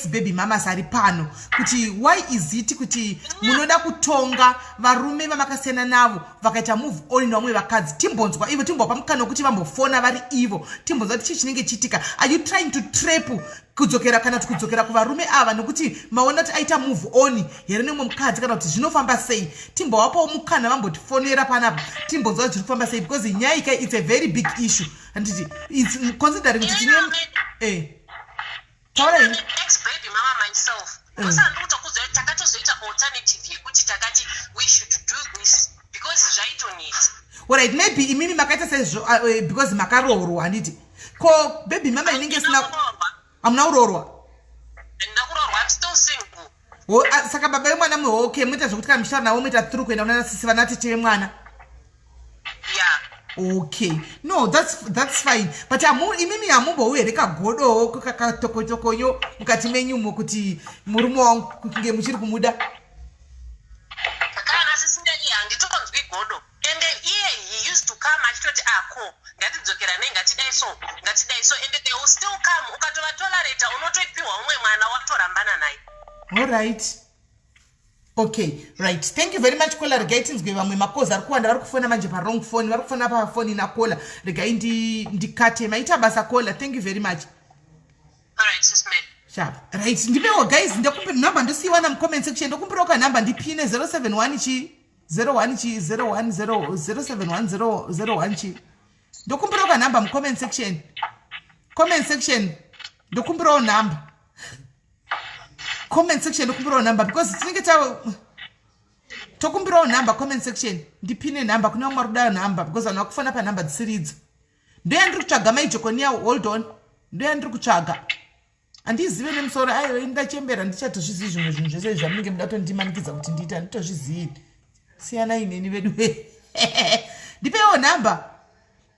baby mamas ari pano kuti why is it kuti munoda kutonga varume vamakasiyana navo vakaita move on nevamwe vakadzi timbonzwa ivo timbopa mukana wekuti vambofona vari ivo timbonzwa kuti chii chinenge chiitika are you trying to trap kudzokera kana kuti kudzokera kuvarume ava nokuti maona kuti aita move on here nemwe mukadzi kana kuti zvinofamba sei timbowapawo mukana vambotifonera panapa timbonzwa kuti zviri kufamba sei because nyaya ika it's a very big issue handiti it's considering kuti tine Even ex-baby mama myself, because I don't know takatozoita alternative yekuti takati we should do this because zvaito need. Alright, maybe imimi makaita sezvo because makarorwa handiti. Ko baby mama inenge sina amuna urorwa. Ndakurorwa, I'm still single. Oh, saka baba yemwana mwe okay, muita zvokuti kana mishana nawo muita through kuenda una sisi vana tete vemwana. Yeah. Okay, no, that's fine. But imimi amumbo uye rekagodo kakatokotokonyo mukati menyumo kuti murume wangu kunge muchiri kumuda. Kana sisindali handitokonzwi godo. And then he used to come achitoti ako ngatidzokera nei ngatidai so and they will still come ukatova tolerate unotoipiwa umwe mwana watorambana naye. All right. Okay, right. Thank you very much, Kola. Regai tinzwe vamwe makoza ari kuwanda vari kufona manje pa wrong phone, vari kufona pa phone na Kola. Regai ndikate maita basa Kola. Thank you very much. All right, sis man. Sharp. Right. Ndipewo guys, ndakumbira number ndosiwa na comment section. Ndakumbira ka number ndipine 071 chi 01 chi 010 071001 chi. Ndakumbira ka number mu comment section. Comment section. Ndakumbira number. Comment section dokumbirawo number because tinenge tokumbirawo number comment section ndipine number kuna vamwe rudayo number because vanhu vakufona pa number dzisiridzo ndoya ndiri kutsvaga maijokoniya hold on ndoya ndiri kutsvaga handizive nemusoro aiwe ndachembera ndichatozvizivi zvimwe zvinhu zvese zvamunenge muda kutondimanikiza kuti ndiita handitozvizivi siyanai neni vedu ndipewo number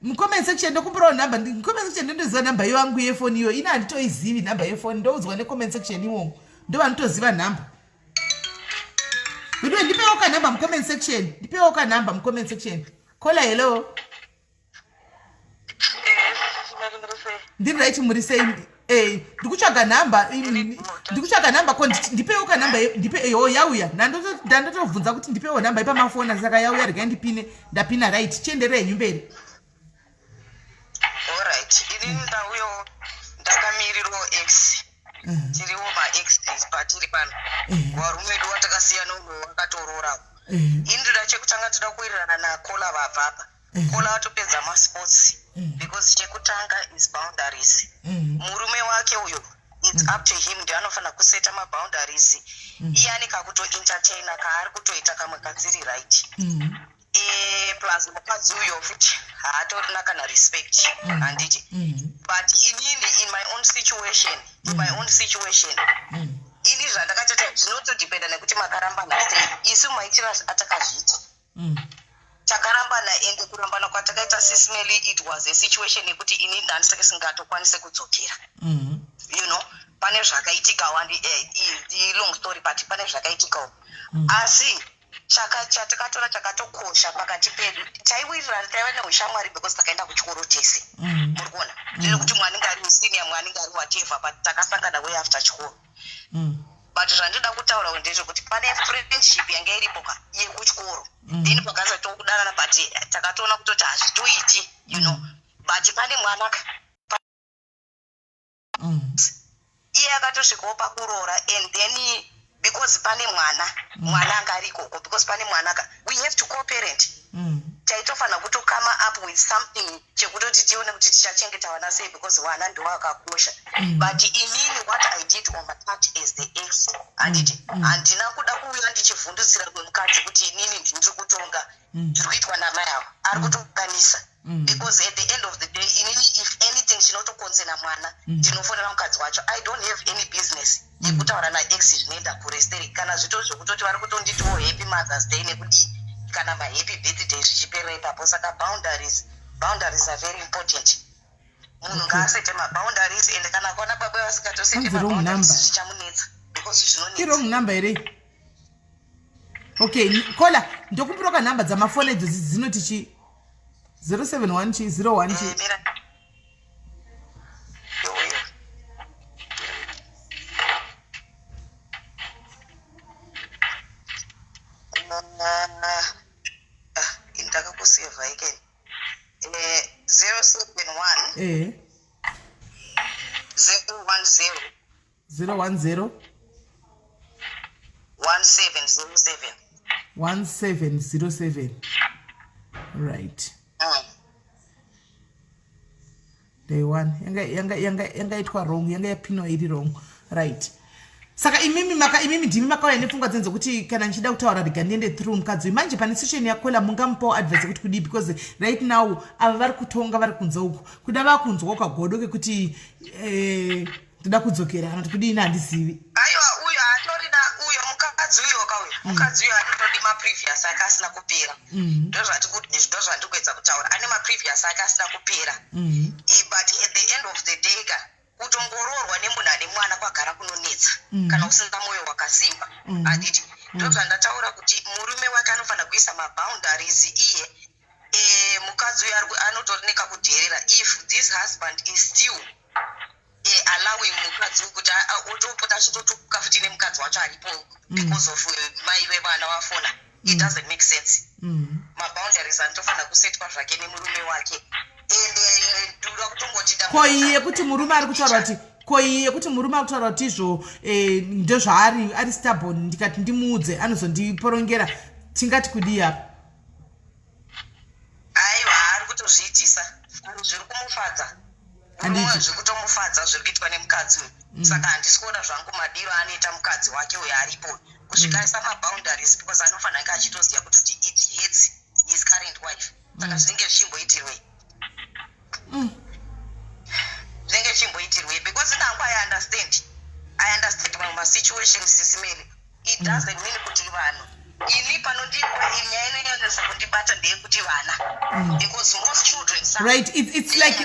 mucomment section ndokumbirawo number mucomment section ndondoziva number yangu yefoni iyo ina handitoizivi number yefoni ndoudzwa necomment section imomo ndo vanotoziva nhamba vidwe ndipewo ka number mucomment section ndipewo ka number mucomment section kola hello ndiri right muri sei ndikutsvaga number ko ndipewo ka number ndipewo yauya ndandotovhunza kuti ndipewo number ipamafoni saka yauya regai ndipine ndapina right chienderei nyumberi all right ini ndauyo ndakamirirwo x tiriwo ma-exes patiri pano varume wedu watakasiyana umwe wakatororawo ini ndoda chekutanga toda kuwirirana nakola vabva apa kola watopedza masports because chekutanga is boundaries murume wake uyo it's up to him ndi anofanira kuseta maboundaries iye ane kakutoentertaina kaari kutoita kamwe kadziri right plus mukadzi uyo futi haatorina kana respect handiti but inini in my own situation ini zvandakatota zvinotodhipenda nekuti makarambana sei isu maitira atakazviita takarambana ende kurambana kwatakaita SIS MELLY it was a situation yekuti ini ndandisake singatokwanise kudzokera you know pane zvakaitika wandi long story but pane zvakaitikawo asi chatakatora chakatokosha pakati pedu taiwirirana taiva neushamwari because takaenda kuchikoro tese muri kuona ndiri kuti mwanenge ari musenior mwanenge ari whatever but takasangana way after chikoro but zvandinoda kutaura ndezvekuti pane friendship yanga iripo yekuchikoro then pakaza tokudanana but takatoona kutoti hazvitoiti you know but pane mwana iye akatosvikawo pakuroora and then because pane mwana anga ari ikoko because pane mwana we have to cooperate taitofana kutokama up with something chekutoti tione kuti tichachengeta vana sei because vana ndo vakakosha but inini what I did on my part as the ex anditi handina kuda kuuya ndichivhundutsira kwemukadzi kuti inini ndiri kutonga zviri kuitwa namai avo ari kutokanisa because at the end of the day inini if anything chinotokonzera mwana ndinofonera mukadzi wacho I don't have any business yekutaura naex zvinoenda kuresteri kana zvito zvekutoti vari kutonditiwo happy mothers day nekudii kana mahappy birthday zvichiperera ipapo saka boundaries are very important munhu ngaasete maboundaries and kana kona baba vasikatosete maboundaries zvichamunetsa because zvinonetsa wrong number ere okay kola ndokupiroka nhamba dzamafoni edzo dzinoti chi 071 chi 01 chi ndakakuseva ikeni 071 010 1707 right day one yanga itwa wrong yanga yapinwa iri wrong right saka imimi ndimi makauya nepfungwa dzenzo kuti kana nchida kutaura rega ndiende through mukadzi manje pane situation yakola mungamupawo advice kuti kudii because right now ava vari kutonga vari kunze uku kuda vakunzwa kagodo kekuti toda kudzokera kana kuti kudii handizivi aiwa uyo atorina uyo mukadzi uyo wakauya mukadzi uyo anotodi maprevious ake asina kupera ndo zvandikuedza kutaura ane maprevious ake asina kupera but at the end of the day kutongororwa nemunhu ane mwana kwagara kunonetsa kana usina mwoyo wakasimba anditi ndo zvandataura kuti murume wake anofanira kuisa maboundaries iye mukadzi uyo anotooneka kudherera if this husband is still allowing mukadzi kuti otopota achitotuka futi nemukadzi wacho aripo because of mai vevana vafona it doesn't make sense maboundaries anotofanira kusetwa zvake nemurume wake ndura kutongotida koiye kuti murume ari kutaura kuti izvo ndozvaari ari stubborn ndikati ndimuudze anozondiporongera tingati kudii apa aiwa ari kutozviitisa zviri kumufadza zviri kutomufadza zviri kuitwa nemukadzi uyu saka handisi kuona zvangu madiro anoita mukadzi wake uyo aripo kusvikaisa maboundaries because anofanira kunge achitoziva kuti it hates his current wife saka zvinenge zvichimboitirwei zvinenge zvichimboitirwei because nangu I understand masituations sisimeli it doesn't mean kuti vanhu ini panondipa inyaya inonyanyisa kundibata ndeyekuti vana because most children right it's like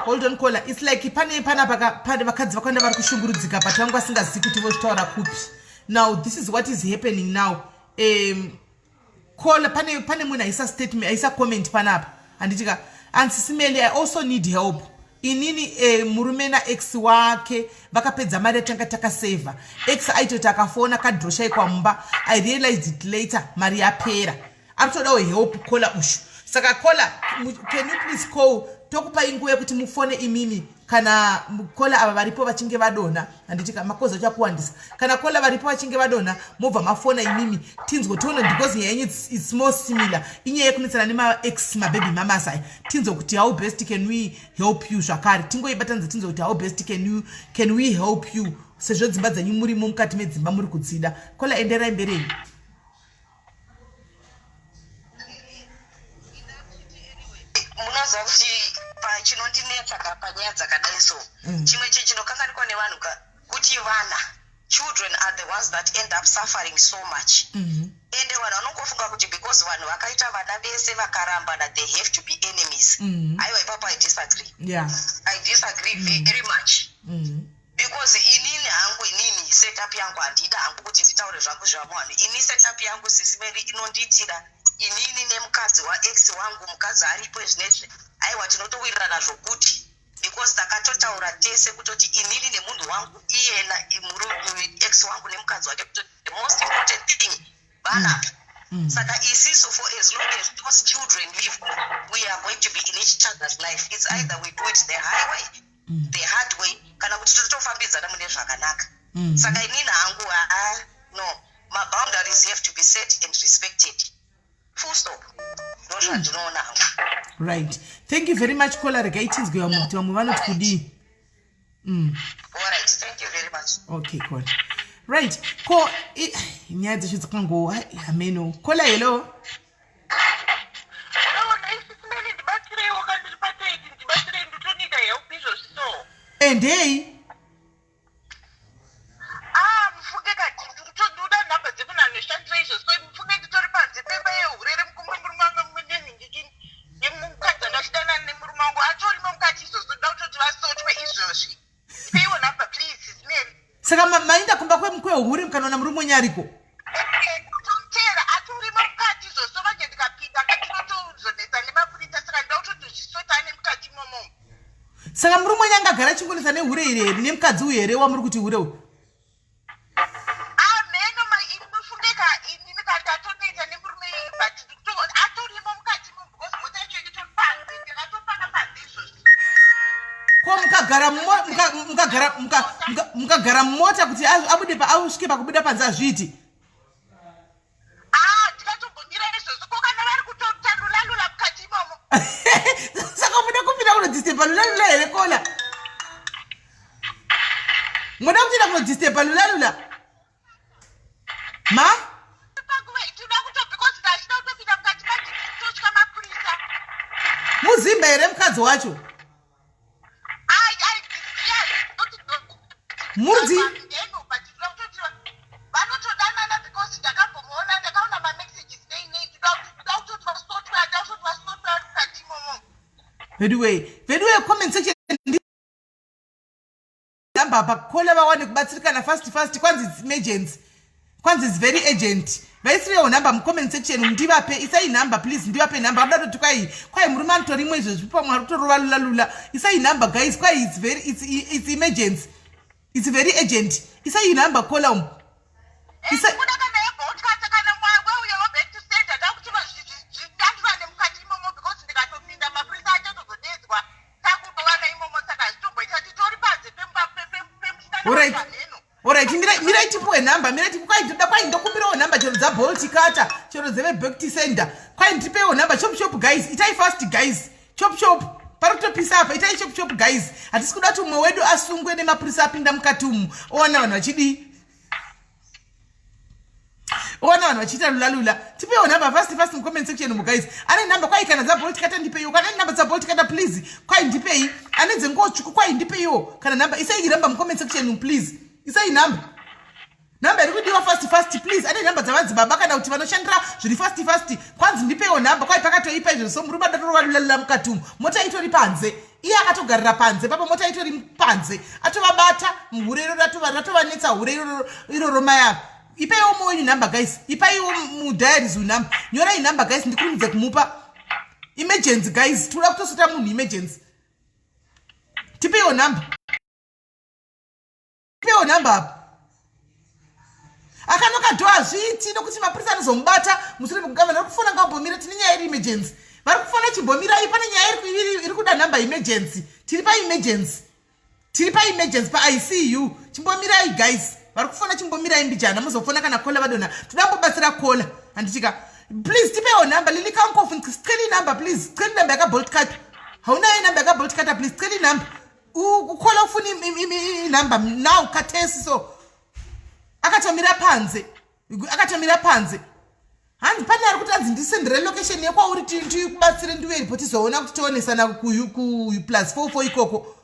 hold on caller it's like pane vakadzi vakawanda vari kushungurudzika but vangu vasingazivi kuti vozvitaura kupi now this is what is happening now caller pane munhu aisa statement aisa comment panapa handitika and sisimeli I also need help inini murume naex wake vakapedza mari yatanga takaseva ex aitoti akafona kadhiroshaikwa mumba I realized it later mari yapera ari kutodawo help kola ushu saka kola can you please call tokupai nguva yekuti mufone imimi kana kola ava varipo vachinge vadonha handitika makoza achakuwandisa kana kola varipo vachinge vadonha mobva mafona imimi tinzwe toona because nyaya yenyu it's more similar inyaya yekunetsana nemaex mababy mamas aya tinzwe kuti how best can we help you zvakare tingoibatanidza tinzwe kuti how best can we help you sezvo dzimba dzenyu murimo mukati medzimba muri kudzida kola enderai mberei munoziva kuti pachinondinetsa panyaya dzakadai so chimwe chinokanganikwa nevanhu kuti vana children are the ones that end up suffering so much ende vanhu vanongofunga kuti because vanhu vakaita vana vese vakarambana they have to be enemies aiwa ipapo I disagree very much because inini hangu setup yangu handida hangu kuti nditaure zvangu zvavanhu ini setup yangu sisimeri inondiitira inini nemukadzi waex wangu mukadzi aripo zvinezvi aiwa tinotowirirana zvokuti because takatotaura tese kutoti inini nemunhu wangu iyena ex wangu nemukadzi wake kutoti the most important thing vanapa Saka isiso for as long as those children live, we are going to be in each other's life. It's either we do it the highway, the hard way, kana kuti totofambidzana mune zvakanaka. Saka inini hangu no, my boundaries have to be set and respected. Full stop. Right. Thank you very much, caller. All right. Thank you very much. Okay, cool. Right. Ko nyazi chitsango ameno. Caller, hello. And hey. Saka mainda kumba kwe mkwe uhuri mkanona mrumo nyariko. Saka mrumo nyanga gara chingoni sane hure ire ne mkadzi uyere wa muri kuti hure. Mukagara mota kuti abude pa ausvike pakubuda panze azviti. Saka muda kupinda kunodisturba lulalula here kola. Muda kupinda kunodisturba lulalula. Ma? Muzimba here mukadzi wacho. Mudzi Anyway, comment section number bakola bawane kubatsirikana fast kwanzi it's emergency. Kwanzi it's very urgent. Vaisire number mu comment section ndivape isai number please ndivape number abado tukai kwai muruma ntori mwezo zvipo mwarutorwa lula isai number guys kwai it's emergency. It's very urgent. Isa you number call him. Isa Alright, mira tipo a number, mira tipo quite ndokupira number chero za Bolt kata, chero zeve back sender. Quite ndipe number chop guys. Itai fast guys. Chop. Paruto pisapa itai chop guys. Atisikuda tu mwedo asungwe ne mapurisa apinda mukatumu. Ona vachidi. Ona vachita lulalula. Tipe number fast in comment section mu guys. Ane number kwa ikana za Bolt kata ndipe yo. Kana number za Bolt kata please. Kwa ndipe yi. Ane zengo chuku kwa ndipe yo. Kana number isa yi number mu comment section please. Isa yi number. Number ikudiwa fast please. Ane number za vanzi babaka na uti vanoshandira zviri fast. Kwanzi ndipe yo number kwa ipakato ipa izvo so muruba datorwa lulalula mukatumu. Mota itori panze. Iye akatogarira panze papa mota itori panze atovabata muhurero ratovanetsa hurero iroro maya ipaiwo muwenyu number guys ipaiwo mudiaries number nyorai number guys ndikurumidze kumupa emergency guys toda kutosota munhu emergency tipeiwo number apa akanokadho hazviiti nokuti mapurisa anozomubata mushure mekugavana rikufona ngambomira tine nyaya iri emergency vari kufona chimbomirai pane nyaya iri kuda number emergency tiri pa emergency pa ICU chimbomirai guys vari kufona chimbomirai mbijana muzofona kana kola vadona tudambobatsira kola handitika please tipewo number lilikankofu ndiceli number please celi number yaka Bolt card haunayo number yaka Bolt card please celi number ukola ufuni number now katesi so akatomira panze hanzi pane ari kuti anzi ndisendere location yekwauri tikubatsire ndiwe report zoona kuti tionesana ku +44 ikoko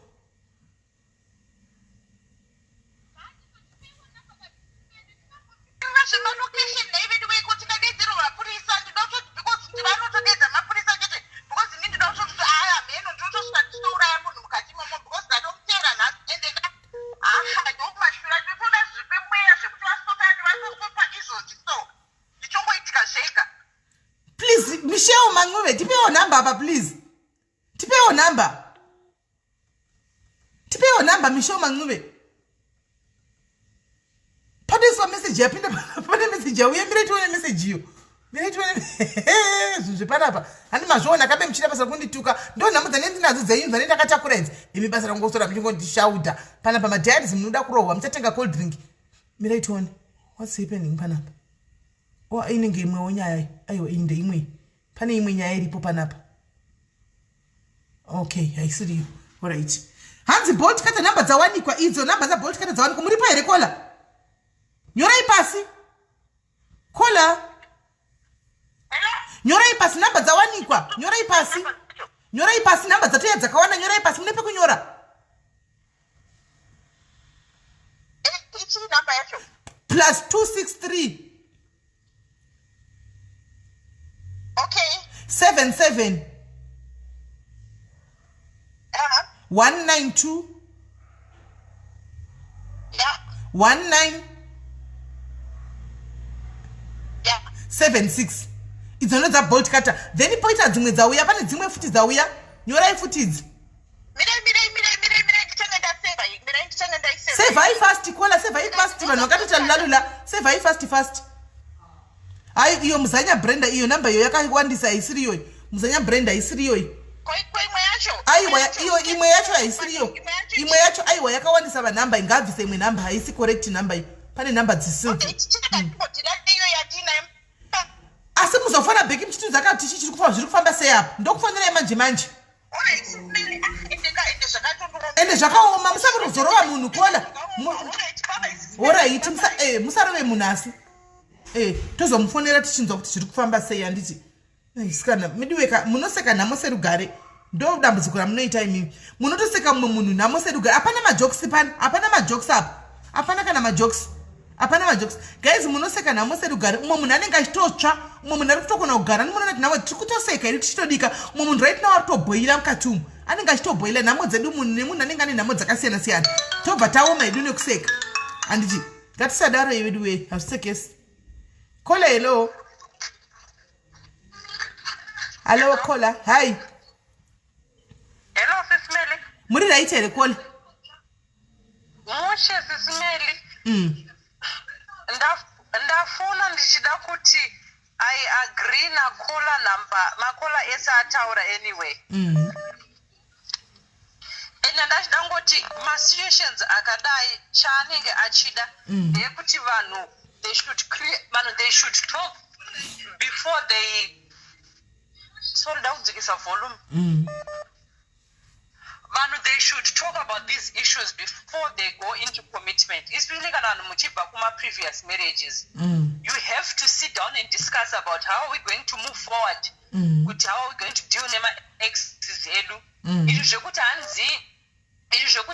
please Michelle Mangwe tipewo number apa please tipewo number Michelle Mangwe padeswa message yapinda pane message yauye mire tione message iyo zvipanapa handi mazviona kabe muchida basa kundituka ndo nhamo dzanenzi nadzo dzenyu dzanei ndakatakura idzi imi basa rangosora muchingondishauta panapa madhiaris munoda kurohwa muchatenga cold drink mirai tione what's happening panapa inenge imwewo nyaya aiwa iyi ndeimwe pane imwe nyaya iripo panapa okay haisiriyo alright hanzi bolt kata namba dzawanikwa idzo namba dzabolt kata dzawanikwa muripo here kola nyorai pasi kola nyorai pasi namba dzawanikwa nyorai pasi namba dzatoya dzakawana nyorai pasi mune pekunyora plus 263 Okay. 77 192 Yeah. 19 Yeah. 76 idzo dza bolt cutter then poita dzimwe dzauya pane dzimwe futi dzauya nyorai futi idzi save hai fast kola save hai fast vanhu vakatota lulalula save hai fast ai iyo muzanya brenda iyo namba iyo yakawandisa haisiriyo muzanya brenda haisiriyo aiwa iyo imwe yacho haisiriyo imwe yacho aiwa yakawandisa vanhamba ingabvisa imwe namba haisi correct namba iyi pane namba dzisiri asi muzofana bheki mchitu dzakati chiri kufamba sei apa ndokufanira manje ende zvakaoma musakuzorova munhu kola oraiti musarove munhu asi tozomufonera tichinzwa kuti zviri kufamba sei handiti sikana midiweka munoseka nhamo serugare ndo dambudziko ramunoita imimi munotoseka mumwe munhu nhamo serugare hapana majoksi pana hapana majoksi apa hapana kana majoksi hapana majoksi guys munoseka nhamo serugare umwe munhu anenge achitotsva umwe munhu ari kutokona kugara ndimunona kuti nhamo tiri kutoseka iri tichitodika umwe munhu right now ari kutobhoira mukati umu anenge achitobhoira nhamo dzedu munhu nemunhu anenge ane nhamo dzakasiyana siyana tobva taoma hedu nekuseka handiti ngatisadaro yeweduwe hazvisekesi kola hello hello kola hi Hello, Sis Melly. muri right here kola Mushe, Sis Melly. Ndafuna ndichida kuti I agree na kola number makola esa ataura anyway. Ena ndachida ngoti ma situations akadai chanenge achida ndekuti vanhu they should talk before they ndaudzikisa volume. Vanhu they should talk about these issues before they go into commitment. Especially kana vanhu muchibva kuma previous marriages. You have to sit down and discuss about how are we going to move forward. Kuti how are we going to deal nema exes edu. Izvo zvekuti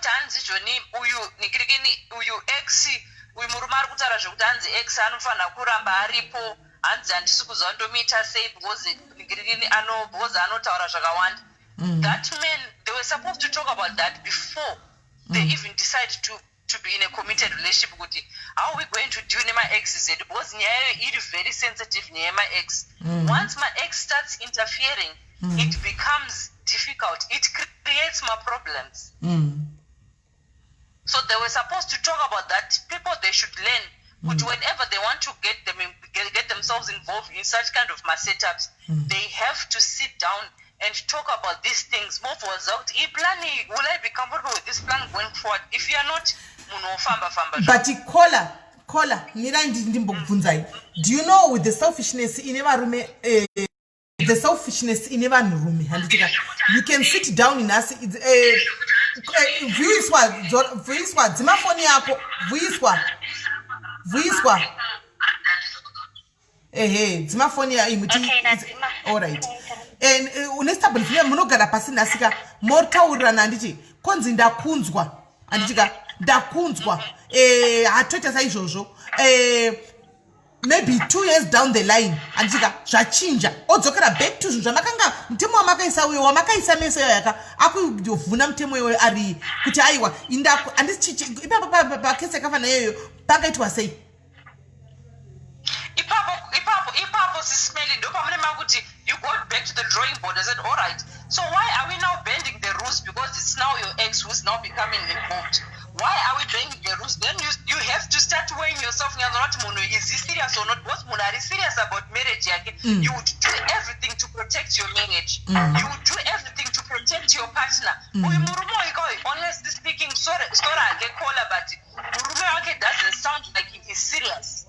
hanzi zvoni uyu nikirikini uyu ex uyu murume ari kutaura zvekuti hanzi ex anofanira kuramba aripo hanzi handisi kuzondomuita sei because anotaura zvakawanda. That man, they were supposed to talk about that before they even decide to be in a committed relationship. How are we going to do my exes? Because it is very sensitive near my ex. Once my ex starts interfering, it becomes difficult. It creates more problems. So they were supposed to talk about that. People, they should learn. But whenever they want to get themselves involved in such kind of setups, they have to sit down and talk about these things. More for out. Will I be comfortable with this plan going forward? If you are not, but kola nira ndimbobvunzai. Do you know with the selfishness in evarume the selfishness in evanhurume handitika you can sit down in us Vuyiswa dzima phone yako Vuyiswa dzima phone ya imuti all right and unestable file munogara pasi nasika mortaurirana handiti konzi ndakunzwa handitika ndakunzwa hatoita saizvozvo maybe 2 years down the line handitika zvachinja odzokera back to zvinhu zvamakanga mutemo wamakaisa uyo wamakaisa meso yaka akuvhuna mutemo iwoyo ari kuti aiwa pakesi yakafana iyoyo pakaitwa sei ipapo sismeli ndopamune makuti you go back to the drawing board and said all right, so why are we now bending the rules because it's now your ex who's now becoming involved? Why are we bending the rules? Then you have to start weighing yourself. Is he serious or not? Because when are serious about marriage, you would do everything to protect your marriage. You would do everything to protect your partner. Honestly speaking, sorry, I get caller, but Murume doesn't sound like he's serious.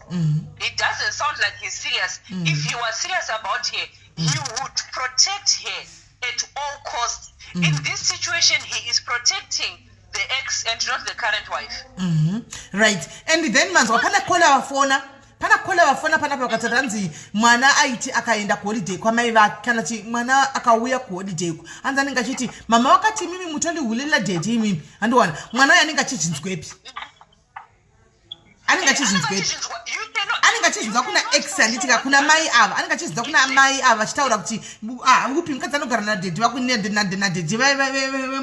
It doesn't sound like he's serious. If he was serious about her, he would protect her at all costs. In this situation, he is protecting the ex and not the current wife. Right. And then manzo pana kola wafona pana pakataranzi mwana aiti akaenda ku holiday kwa mai vake kana chi mwana akauya ku holiday anza ninga chiti mama wakati mimi mutondi hulela date mimi andiwana mwana yaninga chichinzwepi aninga chichinzwa kuna ex anditika kuna mai ava aninga chichinzwa kuna mai ava chitaura kuti upi mukadzi anogara na date wako na date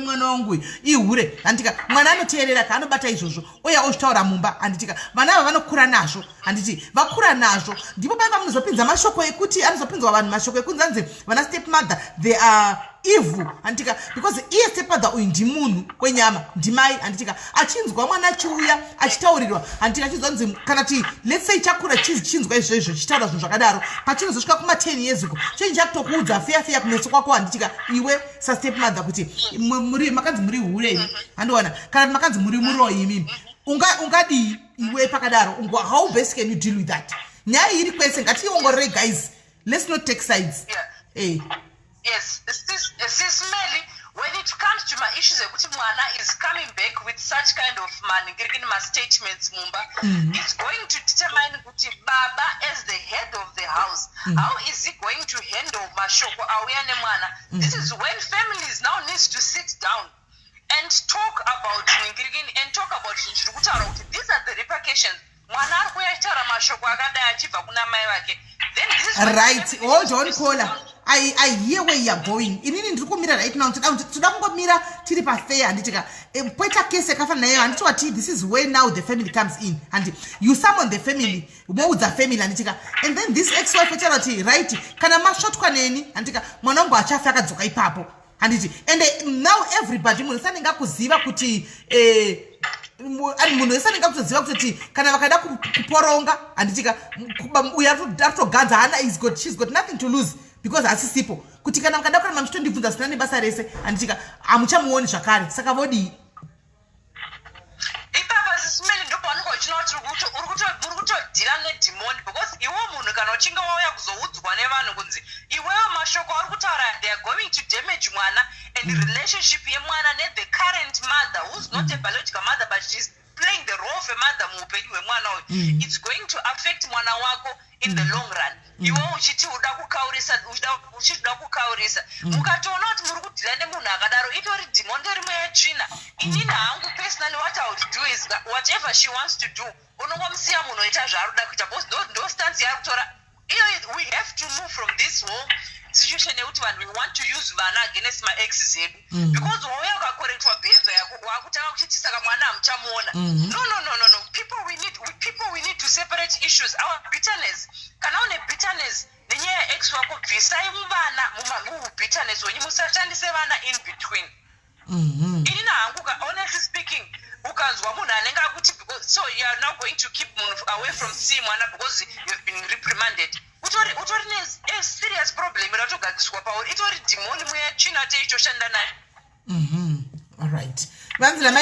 mwana wangu ihure anditika mwana anoteerera kaanobata izvozvo oya ozvitaura mumba anditika vana ava vanokura nazvo anditi vakura nazvo ndipo baba munozopinza mashoko ekuti anozopinzwa vanhu mashoko ekunzi anzi vana step mother they are evil anditika because iye step mother uyu ndimunhu wenyama ndimai anditika achinzwa mwana achiuya achitaurirwa anditika chizonzi kana ti let's say chakura chinzwa izvozvo chitaura zvinhu zvakadaro pachinozosvika kuma 10 years ago chinhu chakutokuudza feya kumeso kwako anditika iwe sa step mother kuti makanzi muri hure andiwana kana makanzi muri muroyi mimi ungadi iwe pakadaro how best can you deal with that nyaya iri kwese ngationgorere guys, let's not take sides. Yes, SIS MELLY, when it comes to my issues mwana is coming back with such kind of statements mumba, it's going to determine baba as the head of the house, how is he going to handle mashoko awuyane mwana. This is when families now needs to sit down and talk about these are the repercussions. Right, hold on, caller. I hear where you're going. Inini ndirikumira right now. Tudangomira tiri pa fair anditika. Poita case kafa nayo anditwa this is where now the family comes in and you summon the family. What the family anditika. And then this ex-wife charity, right? Kana mashot kwa neni anditika mwanangu achafa akadzoka ipapo. And now everybody munosaninga kuziva kuti ari munhu wese anenge kutoziva kuti kana vakada kuporonga anditika uya atoganza hana she's got nothing to lose because asisipo kuti kana vakada kana mamchitondibvunza zvisina nebasa rese anditika hamuchamuoni zvakare saka vodii ipapa SIS MELLY ndopaunenge uchinoti uri kutodhira nedhimoni because iwe munhu kana uchinge wauya kuzoudzwa nevanhu kunzi iwewo mashoko ari kutaura they are going to damage mwana and relationship yemwana the current mother who's not a biological mother but she's playing the role of a mother muupenyu hwemwana uyu, it's going to affect mwana wako in the long run. Iwe uchiti uda kukaurisa mukatoona kuti muri kudhira nemunhu akadaro itori dhimondo rimwe yetsvina. Inini hangu personally what I would do is whatever she wants to do unongomusiya munhu oita zvaaroda kuita because ndo stance yaari kutora. We have to move from this whole situation yekuti vanhu we want to use vana against my exes edu because wauya ukakorektwa behavior yako wakutanga kuchiti saka mwana hamuchamuona. No. People we need to separate issues. Our bitterness, kana une bitterness nenyaya ex wako bvisai muvana bitterness wenyu musashandise vana in between. Inina hangu honestly speaking ukazwa munhu anenge akuti so you are now going to keep munhu away from seeing mwana because you have been reprimanded. Utori a serious problem iratogagiswa pauri itori dhimoni mweyatsvina teichoshanda nayo. All right. Vanzila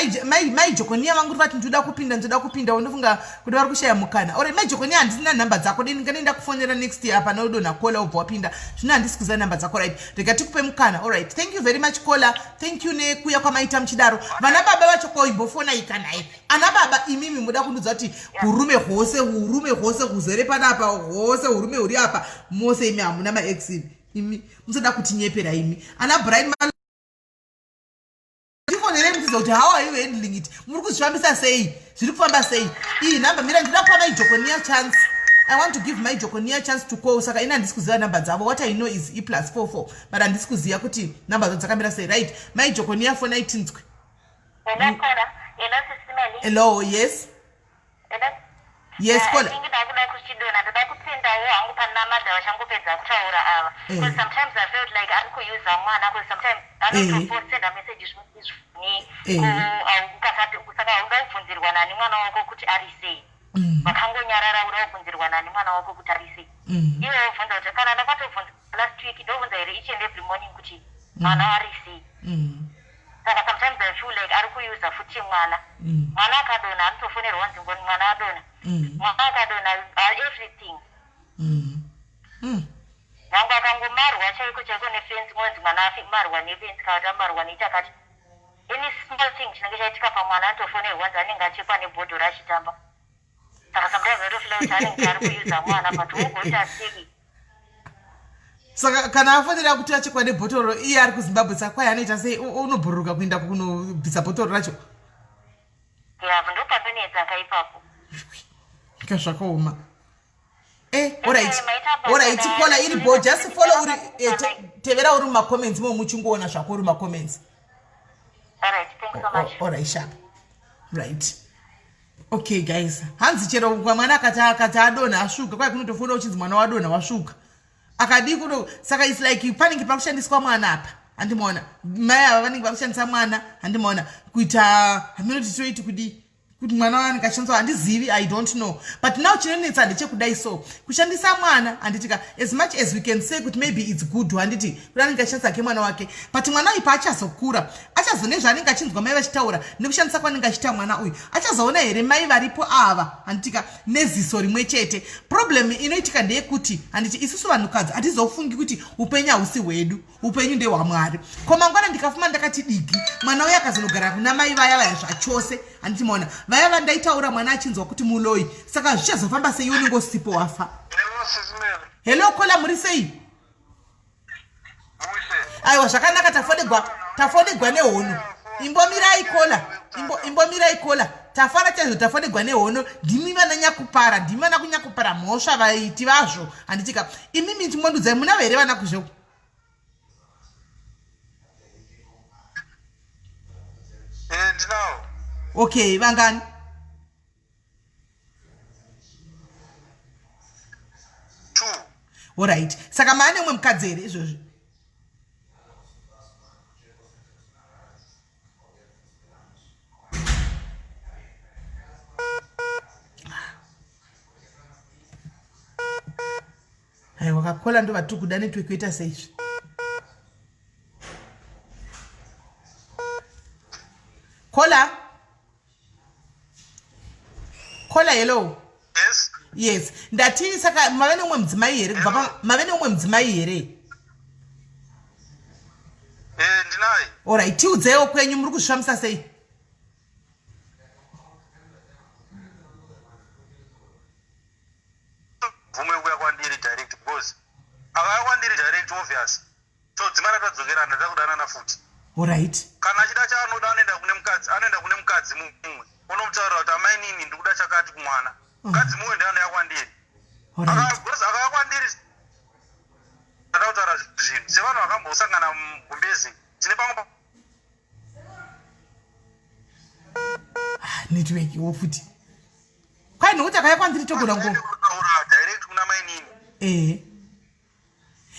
maijokonia vangu vati ndoda kupinda unofunga kuti vari kushaya mukana. All right, maijokonia handisina namba dzako deni nganaenda kufonera next year apa naudona caller ubva wapinda. Zvino handisi kuziva namba dzako right. Rega tikupe mukana. All right. Thank you very much caller. Thank you nekuya kwamaita muchidaro. Vana baba vacho koimbofona ikanaye. Ana baba imimi muda kundudza kuti hurume hwose huzere panapa hwose hurume huri apa mose imi hamuna ma-ex imi musoda kutinyepera imi. Ana Brian how are you handling it? Muri kuzvifambisa sei? Zviri kufamba sei? Iyi namba mira ndinoda kupa maijokonia chance. I want to give maijokonia chance to call. Saka ina handisi kuziva namba dzavo. What I know is E+44. But handisi kuziva kuti namba dzo dzakamira sei. Right? Maijokonia for 19th. Hello, SIS MELLY. Hello, yes. Yes, Kola. Ndinga kuchidona ndoda kutsendawo hangu pana madha vachangopedza kutaura ava. Because sometimes I felt like ari kuyuza mwana because sometimes anotosenda message saka haungabvunzirwa nani mwana wako kuti ari sei. Vakangonyarara uda kubvunzirwa nani mwana wako kuti ari sei. Iwe wobvunza kuti kana ndakatobvunza last week ndobvunza here each and every morning kuti mwana ari sei. Saka sometimes I feel like ari kuyuza futi mwana. Mwana akadona anotofonerwa nzi ngoni mwana adona. Mwana akadona everything. Nangu akangomarwa chaiko nefensi mwenzi mwana amarwa nefensi kana amarwa nechakati. Any small thing chinenge chaitika pamwana anotofonerwa nzi anenge achekwa nebhodhoro achitamba. Saka sometimes I feel like anenge ari kuyuza mwana but wogoita aseki. Saka kana afonera kuti achekwa nebhotoro iye ari kuZimbabwe saka kwai anoita sei unobhururuka kuenda kunobvisa bhotoro racho. Ndopatonedza kaipapo. Kazvakaoma. Alright, Kola iri bo just follow uri tevera uri mumacomments muchungoona zvako uri mumacomments. Alright, thanks so much. Alright, sharp. Right. Okay guys, hanzi chero mwana akati adona asvuka kwai kunotofuna uchinzi mwana wadona wasvuka. Akadi kuno saka it's like panenge pakushandiswa mwana apa. Andimona mai ava vanenge vakushandisa mwana andimona kuita haminoti toiti kuti mwana wangu akashandiswa handizivi, I don't know, but now chinonetsa ndechekudai so kushandisa mwana anditika as much as we can say kuti maybe it's good handiti kuti anenge achishandisa ke mwana wake but mwana ipa achazokura achazone zvaanenge achinzwa mai vachitaura nekushandisa kwanenge achiita mwana uyu achazoona here mai varipo ava handitika neziso rimwe chete. Problem inoitika ndeyekuti handiti isusu vanhukadzi hatizofungi kuti upenyu hausi hwedu, upenyu ndehwaMwari. Ko mangwana ndikafuma ndakati digi mwana uyu akazonogara kuna mai vaya zvachose handiti mona vaya vandaitaura mwana achinzwa kuti muloi saka zvichazofamba sei unongosipo wafa. Hello Kola muri sei? Aiwa zvakanaka tafonegwa nehono. Imbomirai Kola. Imbomirai Kola. Tafara chaizvo tafonegwa nehono ndimi vananyakupara ndimi vana kunyakupara mhosva vaiti vazvo handitika imimi ndimondudza muna here vana kuzvo. Okay, vangani? Alright. Saka maane umwe mukadzi here izvozvo? Hai wakakola ndo vatiri kuda network yoita seizvi. Kola hello. Yes. Yes. Ndati saka mavene umwe mudzimai here kubva mavene umwe mudzimai here? Ndinaye. Alright, tiudzewo kwenyu muri kuzvifambisa sei? Vume kuya kwandiri direct because akaya kwandiri direct obvious. So dzimara tadzokera ndada kudanana futi. Alright. Kana achida chaanoda anoenda kune mukadzi mumwe. Unomutaurira kuti amai nini ndikuda chakati kumwana. Mukadzi mumwe ndiye anouya kwandiri. Akaya kwandiri ndada kutaura zvinhu sevanhu vakambosangana mugumbezi tine pamwe network wofuti kwai nokuti akaya kwandiri togona ngo direct kuna mai nini.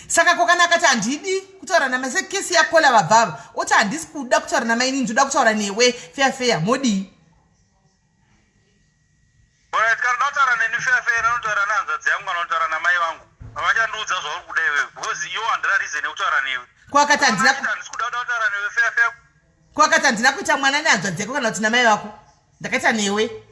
Saka kokana akati handidi kutaura namai sekesi yakola vabvava oti handisi kuda kutaura namai nini ndoda kutaura newe feya modi. Alright, kana ndataura neni feya nanotaura nehanzvadzi yangu kana kutaura namai vangu havachandiudza zvauri kuda iwewe because iwo handina reason yekutaura newe. Kwakati handina ndisikuda kutaura newe feya. Kwakati handina kuita mwana nehanzvadzi yako kana kuti namai vako ndakaita newe.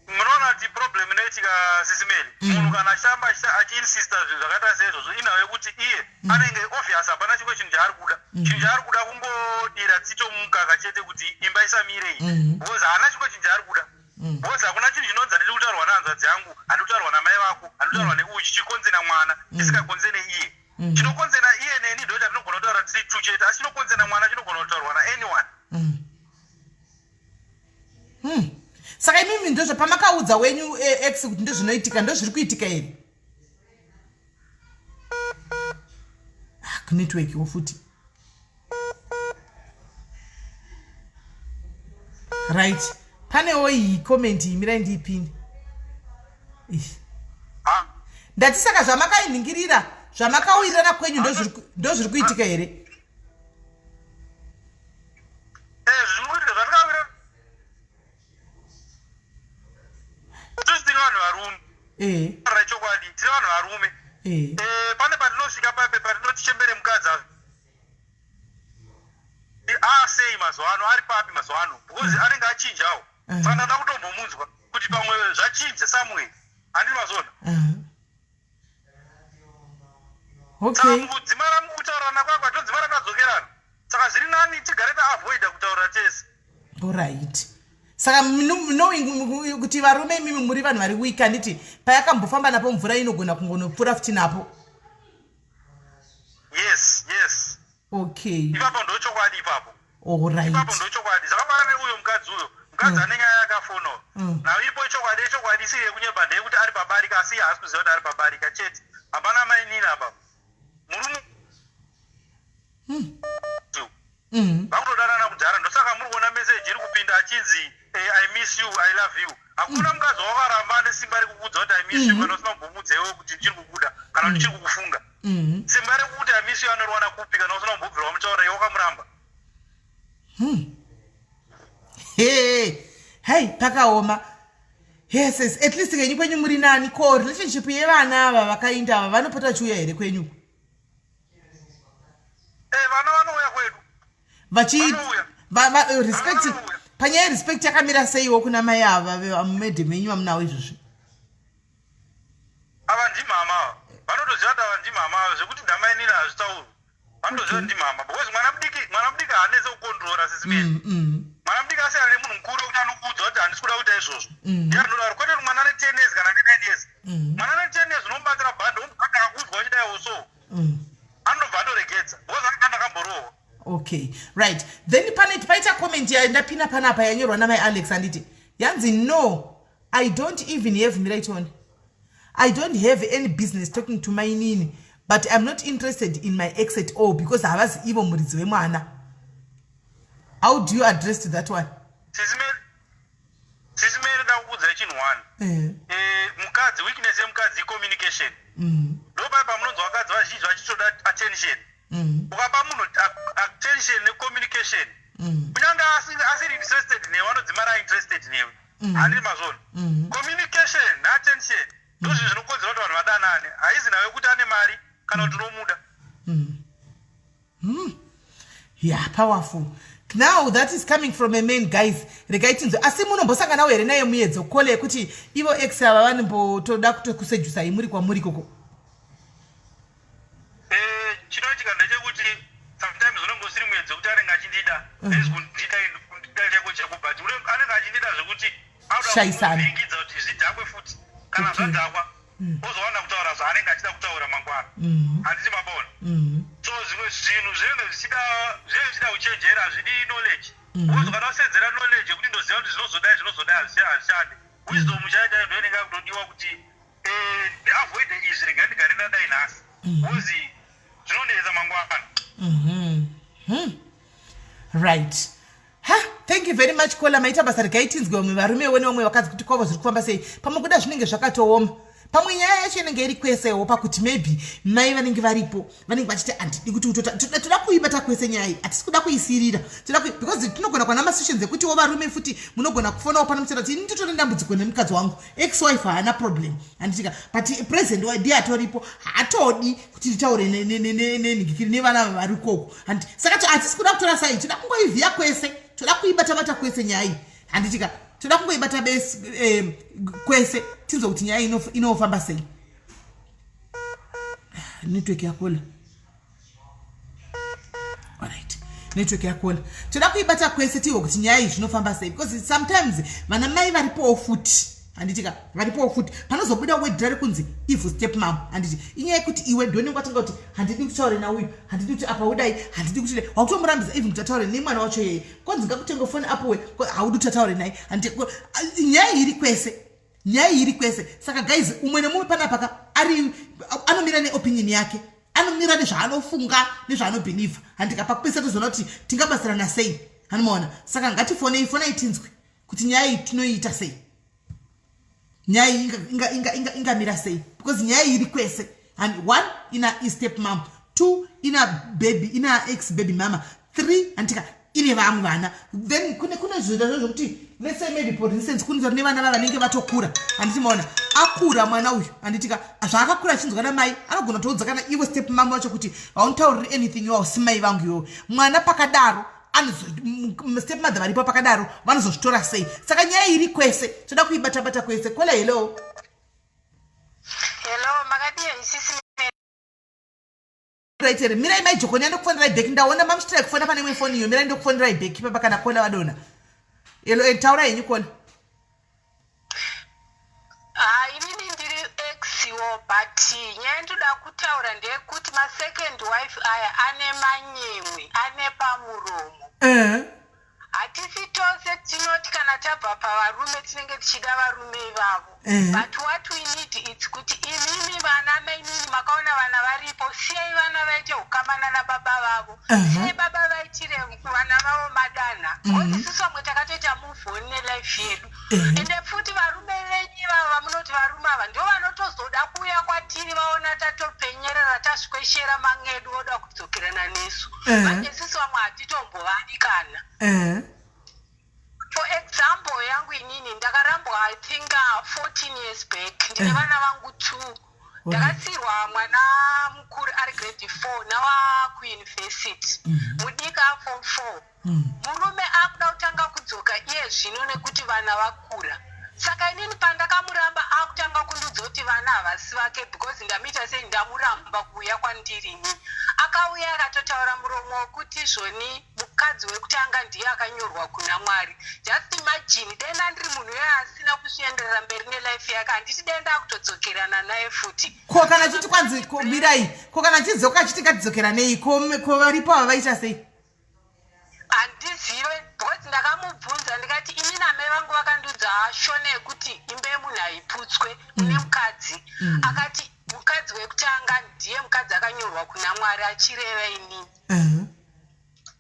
Munoona kuti problem inoitika SIS MELLY munhu kana achitamba achiinsista zvinhu zvakaita seizvozvo inayo yekuti iye anenge obvious hapana chimwe chinhu chaari kuda. Chinhu chaari kuda kungodira tsito mumukaka chete kuti imba isamirei because haana chimwe chinhu chaari kuda because hakuna chinhu chinonzi handidi kutaurwa nehanzvadzi yangu handidi kutaurwa namai vako handidi kutaurwa neuyu chichikonzena mwana chisingakonzene iye. Chinokonzena iye neni ndo chatinogona kutaura tiri tu chete asi chinokonzena mwana chinogona kutaurwa naanyone. Saka imimi ndozvo pamakaudza wenyu ex kuti ndozvinoitika ndozviri kuitika here? Network wofuti right panewo iyi comment imira ndipini ndati saka zvamakainingirira zvamakawirirana kwenyu ndozviri kuitika here zvinoitika zvatakawira tiri vanhu varume rachokwadi tiri vanhu varume pane patinosvika patinoti chembere mukadzi asei mazuva ano ari papi mazuva ano because anenge achinjawo saka ndada kutombomunzwa kuti pamwe zvachinja samwe handiri mazona saka mukudzimara mukutaurana kwakwa todzimara tadzokerana saka zviri nani tigare taavoida kutaura tese oright saka knowing kuti varume imimi muri vanhu vari wika nditi payakambofamba napo mvura inogona kungonopfuura futi napo yes okay ipapo ndochokwadi ipapo oright ipapo ndochokwadi zvakafanana neuyo mukadzi ane nyaya yakafonawo nayo iripo chokwadi isiye kunyeba ndeyekuti ari pabarika asi haasi kuziva kuti ari pabarika chete hapana mainini apa murume vakutodanana kudhara ndosaka muri kuona meseji iri kupinda achinzi I miss you, I love you. Hakuna mkazi wakaramba nesimba rekukudza kuti I miss you kana usina kumbomudzewo kuti ndichiri kukuda kana kuti ndichiri kukufunga. Simba rekuti I miss you anorwana kupi kana usina kumbobvira mutaura iwe wakamuramba. Hey, pakaoma. Yes, at least kenyu kwenyu muri nani ko relationship yevana ava vakainda ava vanopota chuya here kwenyu. Vana vanouya kwedu. Respect. Panyaya respect yakamira seiwo kuna mai ava mumedhe menyu vamunawo izvozvi. Ava ndimama. Vanotoziva kuti ava ndimama zvekuti ndamainira hazvitaurwi. Vanotoziva kuti ndimama because mwana mudiki haanese kukontrora sesimeni. Mwana mudiki asiyana nemunhu mukuru kuti anokuudza kuti handisi kuda kuita izvozvo. Ndiye rinodaro kwete kuti mwana ane 10 years kana ane 9 years. Mwana ane 10 years unomubatsira bhadho akakuudzwa uchidaiwo so. Anobva atoregedza because akanga akamborohwa. Okay, right. Then paita comment ndapina panapa yanyorwa namai Alex anditi yanzi no, I don't even have Miraiton. I don't have any business talking to my nini, but I'm not interested in my ex at all because I was even muridzi wemwana. How do you address to that one? Sisimere ndakudza chinhu one. Mukadzi weakness yemukadzi communication. Ndopa pamunonzwa vakadzi vazhinji vachitoda attention. Ukapa munhu attention necommunication. Kunyange asiri interested newe vanodzimara interested newe. Handiri mazvona. Communication neattention ndozvo zvinokonzera kuti vanhu vadanane. Haizi nawe kuti ane mari kana kuti unomuda. Yeah, powerful. Now that is coming from a man, guys. Regaitinzo asi munombosanganawo here naye muyedzo kole kuti ivo ex ava vanombotoda kutokusejusai muri kwamuri koko. Chinoitika ndechekuti sometimes unenge usiri muyedzo kuti anenge achindida ezikundida chako chako but anenge achindida zvekuti audakuviringidza kuti zvidhakwe futi kana zvadhakwa ozowana kutaura zvaanenge achida kutaura mangwana handiti mabona so zvimwe zvinhu zvinenge zvichida kuchenjera hazvidi knowledge because kana usedzera knowledge yekuti ndoziva kuti zvinozodai hazvishande wisdom chaichaio ndo inenge yakutodiwa kuti avoid izvi rega ndigare nadai nhasi because zvinonetsa mangwana. Right. Thank you very much kola maita basa regaitinzwe varume wene vakadzi kuti kwavo zviri kufamba sei pamwe kuda zvinenge zvakatooma pamwe nyaya yacho inenge iri kwesewo pakuti maybe mai vanenge varipo vanenge vachiti handidi kuti toda kuibata kwese nyaya iyi hatisi kuda kuisirira because tinogona kuwana masessions ekuti varume futi munogona kufonawo pano muchira kuti nditore ndambudziko nemukadzi wangu ex wife haana problem handitika but present ndiye atoripo haatodi kuti nditaure nenhikikiri nevana vari koko saka hatisi kuda kutora sai toda kungoivhiya kwese toda kuibata kwese nyaya iyi handitika toda kungoibata kwese tinzwa kuti nyaya inofamba sei. Network yakola. Alright. Network yakola. Toda kuibata kwese tiwo kuti nyaya zvinofamba sei because sometimes vana mai varipo futi handitika varipo futi panozobuda wedhari kunzi if step mom handiti inyaya yekuti iwe ndoni kwatanga kuti handidi kutaura nauyu handidi kuti apa udai handidi kuti wakutomurambidza even kuti ataure nemwana wacho yeye konzi ngakutenga foni apo we haudi kuti ataure naye handiti nyaya iri kwese saka guys umwe nemumwe panapa anomira neopinion yake anomira nezvaanofunga nezvaanobhelievha handika pakupesa tozoona kuti tingabatsirana sei hanomaona saka ngatifonei tinzwe kuti nyaya iyi tinoita sei, nyaya iyi ingamira sei, because nyaya iri kwese. And 1 ina step mom, 2 ina baby, ina ex baby mama, 3 antika ine vamwe vana. Then kuna zvinhu zvokuti let's say maybe for instance kunzwa ne vana vanenge vatokura, handiti maona akura mwana uyu, handitika zvaakakura achinzwa namai anogona kutoudza kana ivo step mama wacho kuti hauntauriri anything iwawo simai vangu iwo. Mwana pakadaro step mother varipo pakadaro vanozozvitora sei? Saka nyaya iri kwese toda kuibata kwese. Kola hello makadiya isisi right here. Mirai mai jokoni andokufonera ibheki, ndaona mamusitira kufona pane imwe foni iyo. Mirai ndokufonera ibheki papa kana kola vadona. Hello taura yenyu kola. inini ndiri exiwo but nyaya ndoda kutaura ndeyekuti masecond wife aya ane manyemwe, ane pamuromo. Hatisi tose tinoti kana tabva pavarume tinenge tichida varume ivavo. But what we need is kuti imimi vana mainini makaona vana varipo, siyai vana vaite ukamana nababa vavo, siyai baba vaitire vana vavo madana. Isusu vamwe takatoita move on nelife yedu. Ende futi varume venyu vavo vamunoti varume ava ndo vanotozoda kuuya kwatiri vaona tatopenyerera tasweshera mangedu voda kudzokerana nesu. But isusu vamwe hatitombovani kana. For example yangu inini ndakarambwa I think 14 years back ndine vana vangu 2. Ndakasirwa mwana mukuru ari grade 4 nawa kuuniversity, mudika form 4. Murume akuda kutanga kudzoka iye zvino nekuti vana vakura. Saka inini pandakamuramba akutanga kundudza kuti vana havasi vake because ndamuita sei ndamuramba kuuya kwandiri ini. Akauya akatotaura muromo wekuti zvoni mukadzi wekutanga ndiye akanyorwa kuna Mwari. Just imagine denda ndiri munhu uye asina kuzvienderera mberi nelife yake, handiti denda kutodzokerana naye futi. Ko kana chiti kwanzi mirai, ko kana chidzoka chiti kadzokera nei, ko varipo vaita sei? Handizive because ndakamubvunza ndikati ini namai vangu vakandudza shone yekuti imba yemunhu haiputswe mune mukadzi. Akati mukadzi wekutanga ndiye mukadzi akanyorwa kuna Mwari achireva inini.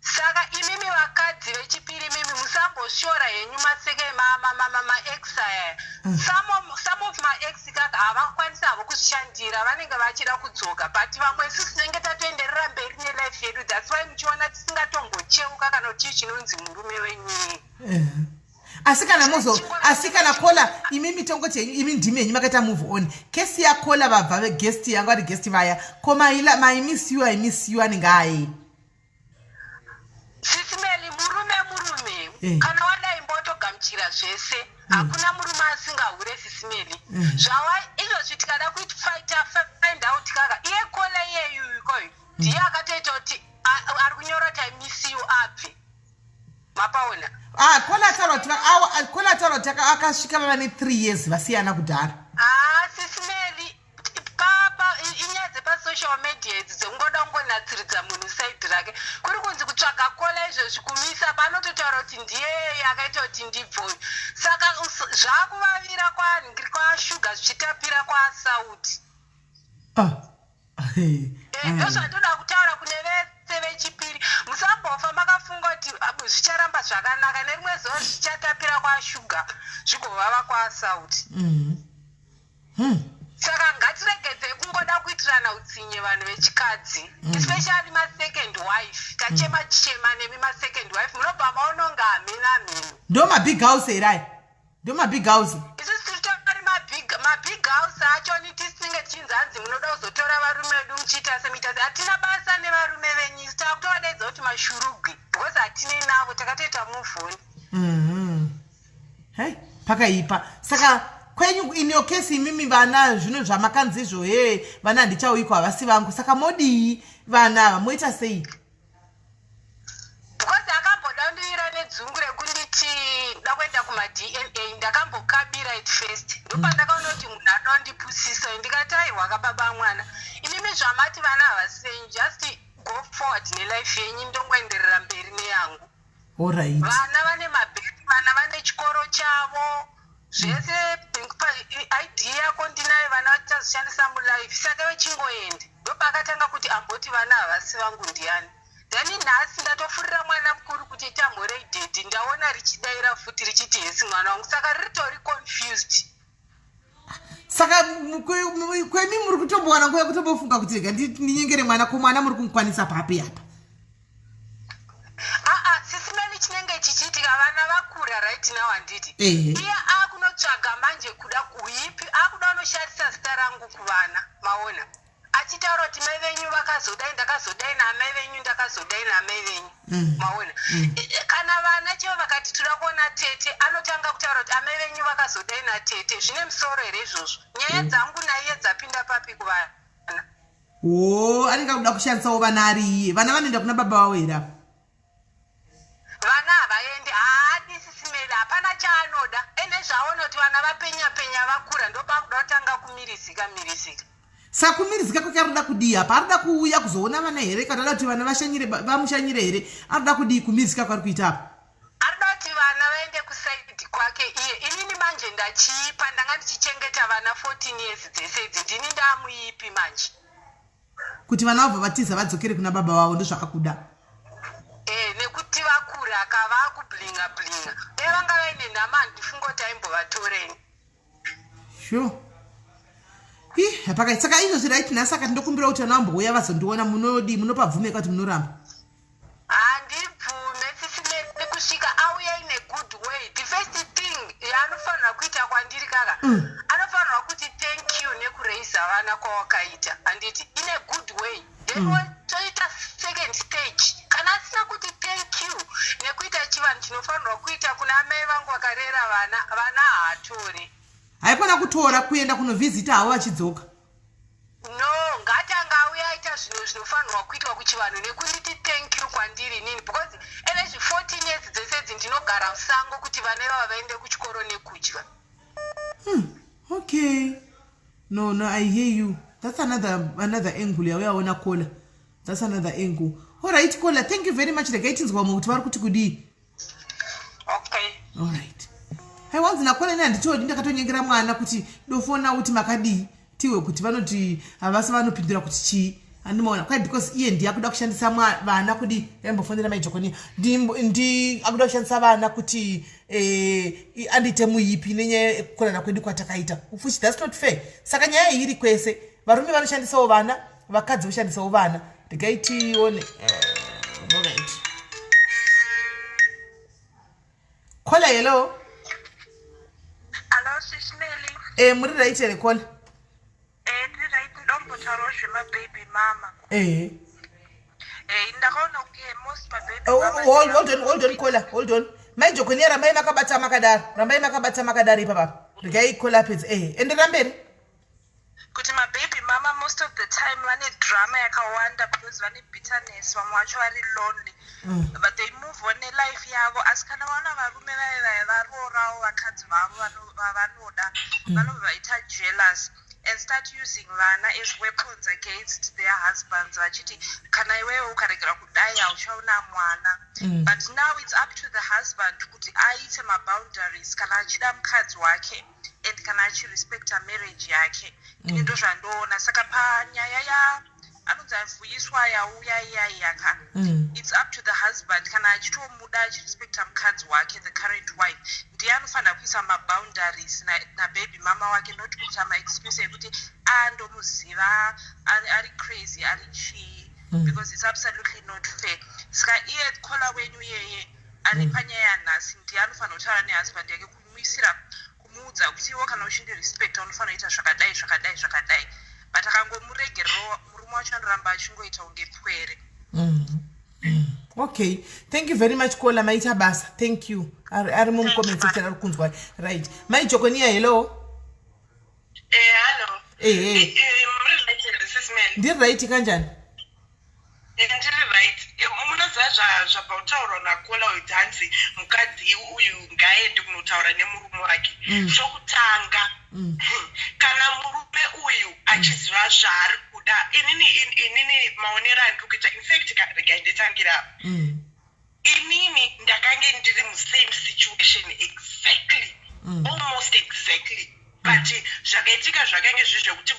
Saka imimi vakadzi vechipiri mimi musamboshora henyu maseke ma-ex aya. Some of my ex kaka havakwanisa havo kuzvishandira, vanenge vachida kudzoka, but vamwe isusu tinenge tatoenderera mberi nelife yedu. That's why muchiona tisingatombocheuka kana kuti chinonzi murume wenyu. Asi kana kola imimi tongoti yenyu imi ndimi yenyu makaita move on. Kesi ya kola vabva veguest yangu ari guest vaya, koma ila I miss you anenge aye. Sisi Melly murume kana wadai mbotogamuchira zvese hakuna murume asingahure Sisi Melly. Zvava izvozvi tikada kuita find out kaka iye kola iyeyu ikoyo ndiye akatoita kuti ari kunyora kuti I miss you abve. Mapaona kola taura taka akasvika vava ne 3 years vasiyana kudhara. Sisi Melly papa inyaya dzepasocial media idzi dzekungoda kungonatsiridza munhu saidi rake kuri kunzi kutsvaga kola izvozvi kumisa panototaura kuti ndiye akaita kuti ndibvoyi. Saka zvakuvavira kwashuga zvichitapira kwaasauti. Ndozvatoda kutaura kune vese vechipiri, musambofa makafunga kuti zvicharamba zvakanaka, nerimwe zuva zvichatapira kwashuga zvigovava kwaasauti. Saka ngatiregedze kungoda kuitirana utsinye vanhu vechikadzi, especially ma-second wife. Tachema nemi ma-second wife munobva maononga hamina. Ndo mabig house erai, ndo mabig house. Isusu tiritori mabig house acho tisinge tichinzi hanzi munoda kuzotora varume vedu muchiita semitazi. Hatina basa nevarume venyu, isi takutovadaidza kuti mashurugwi because hatinei navo, takatoita move on. Hey, pakaipa. Saka kwenyu in your case imimi vana zvino zvamakanzi izvo vana handichauiko havasi vangu, saka modii vana moita sei? Because akamboda ndoira nedzungu rekunditi ndakuenda kuma-DNA ndakambokabira it first. Ndopandakaona kuti munhu adondipusisa ndikati aiwa kababa mwana imimi zvamati vana havasi venyu, just go forward nelife yenyu ndongoenderera mberi neyangu. Alright. Vana vane mabheki, vana vane chikoro chavo zvese idea yako ndinayo vana vachazoshandisa mulife, saka vechingoende ndopakatanga kuti amboti vana havasi vangu ndiani. then nhasi ndatofurira mwana mukuru kuti tambore idhedhi ndaona richidaira futi richiti hesi mwana wangu saka ritori confused. Saka kwemi muri kutombowana nguva kutombofunga kuti rega ndinyengere mwana ko mwana muri kumukwanisa papi apa. Sisi MELLY chinenge chichiitika vana vakura right now handiti. Iye akunotsvaga manje kuda kuipi akuda unoshandisa zita rangu kuvana maona. Achitaura kuti mai venyu vakazodai ndakazodai namai venyu ndakazodai namai venyu maona. Kana vana chaivo vakati toda kuona tete anotanga kutaura kuti amai venyu vakazodai natete zvine musoro here izvozvo. Nyaya dzangu naiye dzapinda papi kuvana. Anenge akuda kushandisawo vana ari iye. Vana vanoenda kuna baba vavo here apa. Vana havaendi haadi Sisi MELLY hapana chaanoda ene zvaona kuti vana vapenya vakura ndopakuda kutanga kumirizika. Saka kumirizika kwake arida kudii apa? Arida kuuya kuzoona vana here kana kuti vana vamushanyire here? Arida kudii kumirizika kwari kuita apa? Arida kuti vana vaende kusaidi kwake iye. Inini manje ndachiipa ndanga ndichichengeta vana 14 years dzese idzi ndini ndamuipi manje. Kuti vana vabva vatiza vadzokere kuna baba vavo ndozvakakuda. Nekuti vakura akava kublinga. Vanga vaine nhama ndifungoti aimbovatoreni. Sure. Hapakaita saka izvozvi raiti nhasi akati ndokumbira kuti vana vambouya vazondiona munopa bvume kuti munoramba. Handibvume Sisi MELLY kusvika auya ine good way. The first thing yaanofanira kuita kwandiri kaka anofanirwa kuti thank you nekureisa vana kwawakaita handiti in a good way. Then toita second stage kana asina kuti thank you nekuita chivanhu chinofanirwa kuita kuna amai vangu vakarera vana haatori. Haikona kutora kuenda kunovhizita havo vachidzoka. No, ngatanga auya aita zvinhu zvinofanirwa kuitwa kuchivanhu nekunditi thank you kwandiri nini because ene 14 years dzese idzi ndinogara musango kuti vana ivava vaende kuchikoro nekudya. Okay. No, I hear you. That's another angle yawaona Kola. That's another angle. All right, Kola, thank you very much. Regaitinzwa kuti vari kuti kudii. Okay. All right. Wanzi nakola ina nditodi ndakatonyengera mwana kuti dofona kuti makadii tiwe kuti vanoti havasi vanopindura kuti chii andimoona kwai because iye ndiye akuda kushandisa vana kudi yambofondera maijokoni ndi akuda kushandisa vana kuti andite muipi nenye kukorana kwedu kwatakaita ufuchi that's not fair. Saka nyaya iri kwese varume vanoshandisawo vana vakadzi voshandisawo vana ndigaitione alright. Kola hello. Hello, Sisi MELLY. Muri right here, call. Ndiri right ndombotaurawo zvemababy mama. Ndakaona kuti most mababy mama. Hold on, Kola, hold on. Maijokoni rambai makabata makadari papa. Regai Kola pets. Ende rambeni. Kuti mababy mama most of the time vane drama yakawanda because vane bitterness vamwe vacho vari lonely. But they move on life yavo asi kana vana varume vaya varorawo vakadzi vavo vavanoda vanobva vaita jealous and start using vana as weapons against their husbands vachiti kana iwewe ukaregera kudai hauchaona mwana. But now it's up to the husband kuti aite maboundaries kana achida mukadzi wake and kana achirespecta marriage yake. Ini ndo zvandoona saka panyaya anonzi Vuyiswa yauya iyayaka it's up to the husband kana achitomuda achirespecta mukadzi wake the current wife ndiye anofanira kuisa maboundaries nababy mama wake not kuita maexcuse ekuti ndomuziva ari crazy ari chii because it's absolutely not fair. Saka iye Kola wenyu yeye ari panyaya nhasi ndiye anofanira kutaura nehusband yake kumuisira kumuudza kuti iwo kana uchindirespecta unofanira kuita zvakadai but akangomuregererawo murume wacho anoramba achingoita unge pwere. Okay, thank you very much Kola maita basa. Thank you. Ari mumucomment section ari kunzwa. Right. Maijokoni hello. Hello. Muri ndiri right kanjani? Ndiri right. Munoziva zvapautaurwa naKola kuti hanzi mukadzi uyu ngaende kunotaura nemurume wake. Zvokutanga kana murume uyu achiziva zvaari kuda inini maonero andiri kuita in fact rega ndetangira inini ndakange ndiri musame situation exactly almost exactly but zvakaitika zvakange zvizvo kuti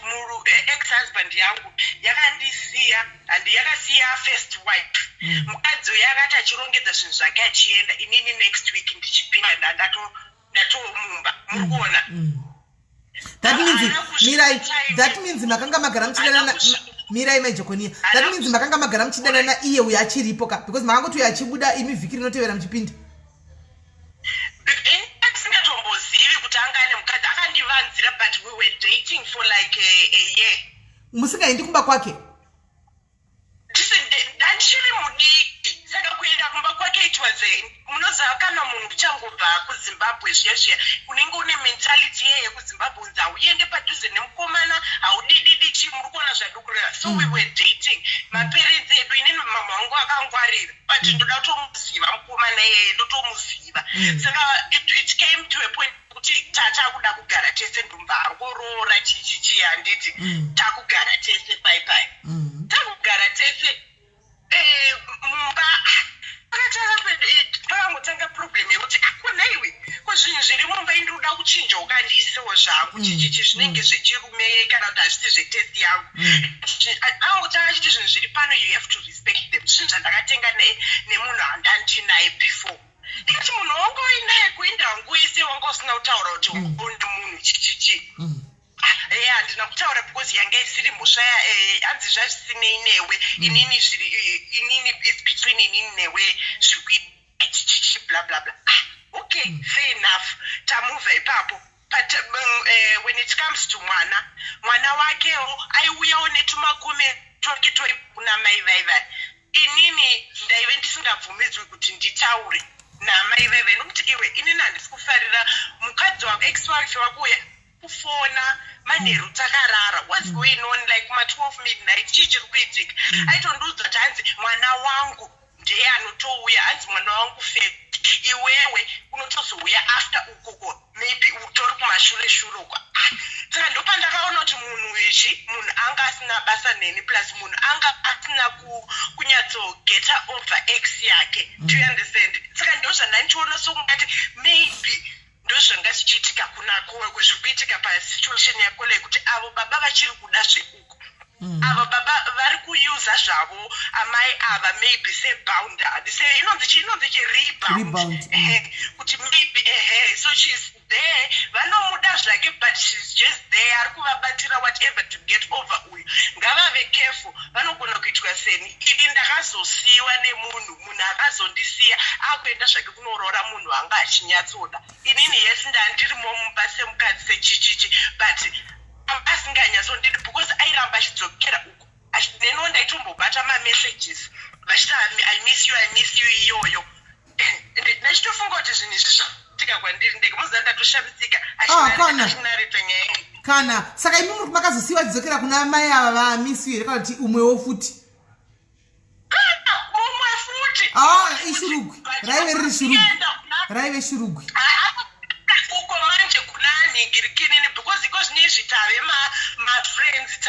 ex husband yangu yakandisiya and yakasiya first wife mukadzi uyu akati achirongedza zvinhu zvake achienda inini next week ndichipinda ndatomumba muri kuona. That means makanga magara muchidanana Mirai Majokonia. That means makanga magara muchidanana iye uyu achiripo ka because makangoti uyu achibuda imi vhiki rinotevera muchipinda. Singatombozivi kuti anga ane mukadzi akandivanzira but we were dating for like a year. Musingaendi kumba kwake? Ndandichiri mudiki saka kuenda kumba kwake it was munoziva kana munhu uchangobva kuZimbabwe zviya unenge une mentality yekuZimbabwe unzi hauende padhuze nemukomana haudididi chi muri kuona zvadukurira. So we were dating. Maparents edu inini mama wangu akangwarira but ndoda kutomuziva mukomana iyeye ndotomuziva. Saka it came to a point kuti takuda kugara tese ndumba arikoroora chichichi handiti takugara tese bye takugara tese mumba pakangotanga problem yekuti akuna iwe kwazvinhu zviri mumba indoda kuchinja ukandiisewo zvangu chichichi zvinenge zvechirume kana kuti hazviti zvetesti yangu angotanga achiti zvinhu zviri pano you have to respect them zvinhu zvandakatenga nemunhu handandinaye before ndikati munhu wanga wainaye kuenda wangu wese wanga usina kutaura kuti une munhu chichichi handina kutaura because yanga isiri mhosva hanzi zvazvisinei newe inini is between inini newe zviri kuita chichichi bla bla bla. Okay, fair enough, tamuva ipapo. But when it comes to mwana wakewo aiuyawo netumakume twake tori kuna mai vaivai inini ndaive ndisingabvumidzwi kuti nditaure namai vaivai nokuti iwe inini handisi kufarira mukadzi wako ex-wife wako uya kufona manheru takarara what's going on like ma12 midnight chii chiri kuitika aitondiudza kuti hanzi mwana wangu ndiye anotouya hanzi mwana wangu iwewe unotozouya after ukoko maybe utori kumashure uko. Saka ndopandakaona kuti munhu munhu anga asina basa neni plus munhu anga asina kunyatsogeta over ex yake. Do you understand? Saka ndozvandandichiona sokungati maybe ndozvanga zvichiitika kunako zvikuitika pasituation yako le kuti avo baba vachiri kuda zveuko avo baba vari kuyuza zvavo amai ava maybe sebounder inonzi chirebound kuti maybe so she's there vanomuda zvake but she's just there ari kuvabatira whatever to get over uyu ngavave careful vanogona kuitwa seni ini ndakazosiyiwa nemunhu akazondisiya akuenda zvake kunoroora munhu anga achinyatsoda inini yesi ndandirimo mumba semukadzi sechichichi but asinganyatsondidi because airamba achidzokera uko neniwo ndaitombobata mamessages vachita I miss you iyoyo ndachitofunga kuti zvinhu izvi zvatika kwandiri ndege muziva ndatoshamitsika achinareta nyaya kana saka imi muri makazosiyiwa tidzokera kuna mai ava vamiss you here kana kuti umwewo futi mumwe futi ishurugwi raive shurugwi uko manje kunaningirikinini because zvinezvi tave mafriends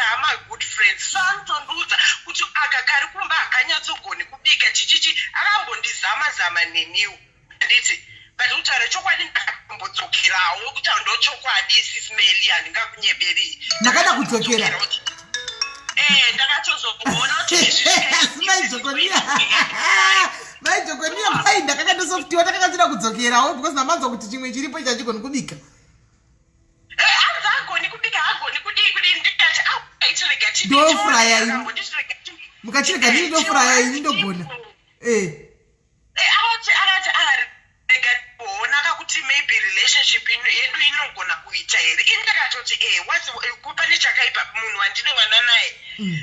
good friends so anotondiudza kuti akagari kumba akanyatsogone kubika chichichi akambondizama neniwo handiti but kutaura chokwadi ndakambodzokerawo kuti ndochokwadi SIS MELLY handingakunyeberi ndakada kudzokera ndakatozokuona kuti maijokonia mai ndakakandosofutiwa takakatira kudzokerawo because namanzwa kuti chimwe chiripo chachigoni kubika agoni kubika agoni kudii ndikati aitirega ndofraya ini mukachirega ndini ndofraya ini ndogona akati rega kuona kuti maybe relationship yedu inogona kuita here ini ndakatoti pane chakaipa munhu wandine mwana naye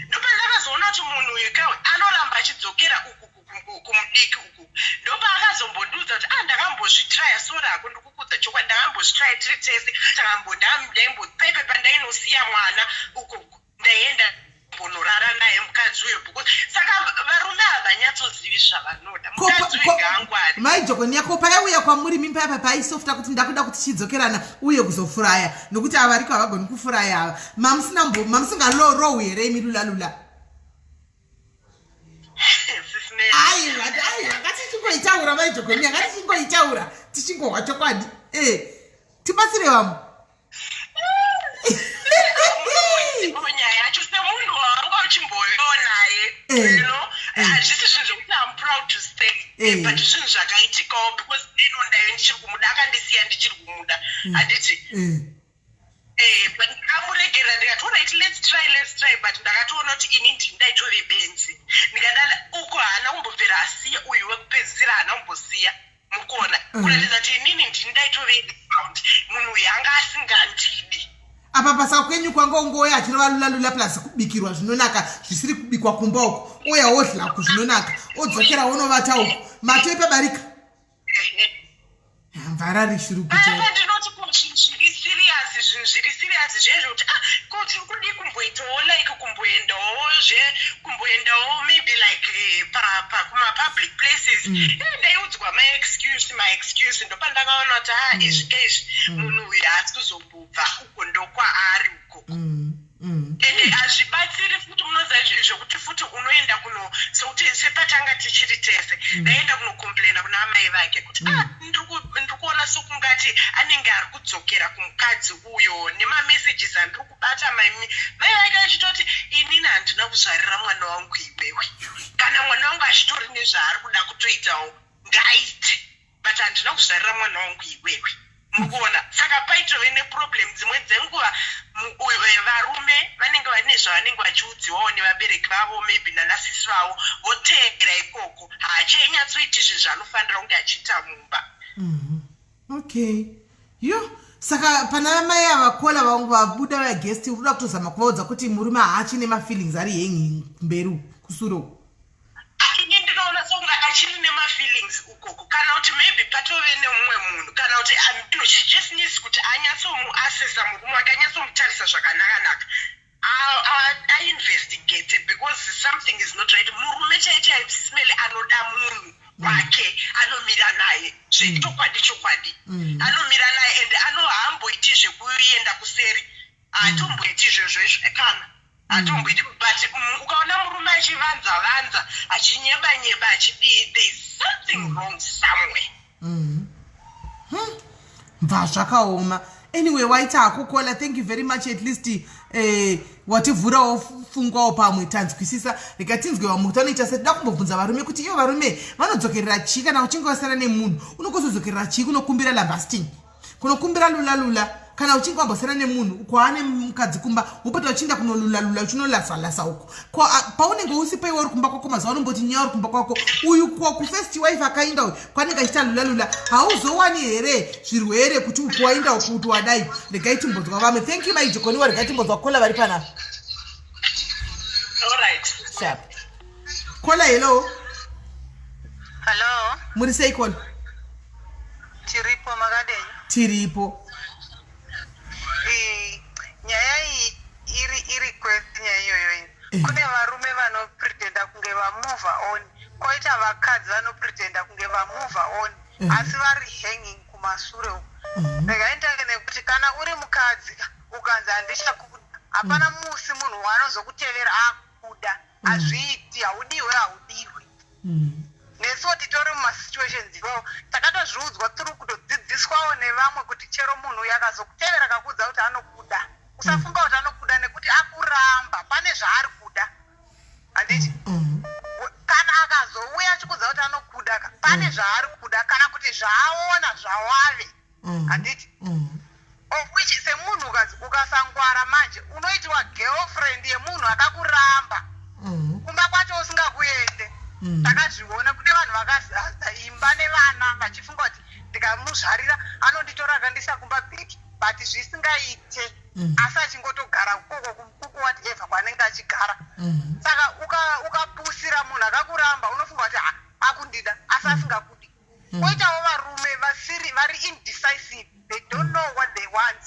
ndopandakazoona kuti munhu uyu kawe anoramba achidzokera uku kumudiki uku ndopaakazombondiudza kuti ndakambozvitraya sori ako ndikukudza chokwadi ndakambozvitraya tiri tese ndaimbopaipe pandainosiya mwana uko ndaienda mbonorara naye mukadzi uyo because saka varume havanyatsozivi zvavanoda mukadzi uyu ngaangwari maijokonia ko payauya kwamuri mimba yapa paisofta kuti ndakuda kuti chidzokerana uye kuzofuraya nokuti ava ariko havagoni kufuraya ava mamusingalow here imi lulalula ngatichingoitaura maijokonia ngatichingoitaura tichingohwa chokwadi tibatsire vamwe nyaya yacho semunhu wanga uchimboyonaye hazvisi zvinhu zvekuti I'm proud to stay but zvinhu zvakaitikawo because ndinondayo ndichiri kumuda akandisiya ndichiri kumuda handiti but ndikamuregera ndikati alright let's try but ndakatoona kuti ini ndindaitove benzi ndikadala uko haana kumbobvera asiya uyu wekupedzisira haana kumbosiya mukuona kuratidza kuti inini ndindaitove round munhu uyu anga asingandidi apa pasa kwenyu kwanga ungoya achinovalula plus kubikirwa zvinonaka zvisiri kubikwa kumba uko oya wodla kuzvinonaka odzokera wonovata uko mato epabarika mvara rishuru ndinoti zvinhu zviri serious zvezvo kuti tiri kudi kumboitawo like kumboendawo maybe like kuma-public places ndaiudzwa my excuse ndopandakaona kuti izvi munhu uyu haasi kuzobva uko ndokwaari uko ende hazvibatsiri futi munoziva zvokuti futi unoenda kuno sokuti sepatanga tichiri tese ndaenda kunokomplaina kuna amai vake kuti ndiri kuona sokungati anenge ari kudzokera kumukadzi uyo nemamessages andiri kubata mai vake achitoti inini handina kuzvarira mwana wangu iwewe kana mwana wangu achitori nezvaari kuda kutoitawo ngaite but handina kuzvarira mwana wangu iwewe mukuona saka paitove neproblem dzimwe dzenguva varume vanenge vane zvavanenge vachiudziwawo nevabereki vavo maybe nanasisi vavo voteera ikoko haachenyatsoiti zvinhu zvaanofanira kunge achiita mumba okay yo saka pana mai avakola vabuda vagest unoda kutozama kuvaudza kuti murume haachine mafeelings ari hengi mberi kusuro ini ndinoona songa achiri nemafeelings ukoko kana kuti maybe patove nemumwe munhu kana kuti she just needs kuti anyatsomuasesa murume wake anyatsomutarisa zvakanakanaka ainvestigate because something is not right murume chaicho smell anoda munhu wake anomira naye zvechokwadi anomira naye and anohamboiti zvekuenda kuseri hatomboiti izvozvo kana hatomboiti but ukaona murume achivanza achinyeba achidii there's something wrong somewhere mva zvakaoma anyway waita hakukola thank you very much at least wativhurawo fungwawo pamwe tanzwisisa rikatinzwewa muti anoita setoda kumbobvunza varume kuti ivo varume vanodzokerera chii kana uchinge wasara nemunhu unokuzodzokerera chii kunokumbira lambasting kunokumbira lulalula kana uchinge wambosara nemunhu kwaane mukadzi kumba wopota uchienda kunolulalula uchinolasalasa uko paunenge usipaiwa uri kumba kwako mazuva anomboti nyaya uri kumba kwako uyu kufirst wife akaenda uyu kwanenge achiita lulalula hauzowani here zvirwere kuti uko waenda uko kuti wadai regai timbodzwa vamwe thank you maijokoniwa regai timbodzwa kola vari panapa sharp kola hello muri sei kola tiripo makadenyi tiripo nyaya iyi iri kwenya iyoyo kune varume vanopretenda kunge vamove on koita vakadzi vanopretenda kunge vamove on asi vari hanging kumashure uko rekaindake nekuti kana uri mukadzi ukanzi handichakuda hapana musi munhu wanozokutevera akuda hazviiti haudiwe nesuwo titori mumasituations iwawo takatozviudzwa tiri kutodzidziswawo nevamwe kuti chero munhu yakazokutevera kakudza kuti anokuda usafunga kuti anokuda nekuti akuramba pane zvaari kuda handiti kana akazouya achikudza kuti anokuda pane zvaari kuda kana kuti zvaaona zvawave handiti which semunhu ukasangwara manje unoitiwa girlfriend yemunhu akakuramba kumba kwacho usingakuende takazviona kune vanhu vakazaza imba nevana vachifunga kuti ndikamuzvarira anonditora akandisa kumba bheki but zvisingaite asi achingotogara ukoko kumukuku whatever kwanenge achigara saka ukapusira munhu akakuramba unofunga kuti akundida asi asingakudi koitawo varume vari indecisive they don't know what they want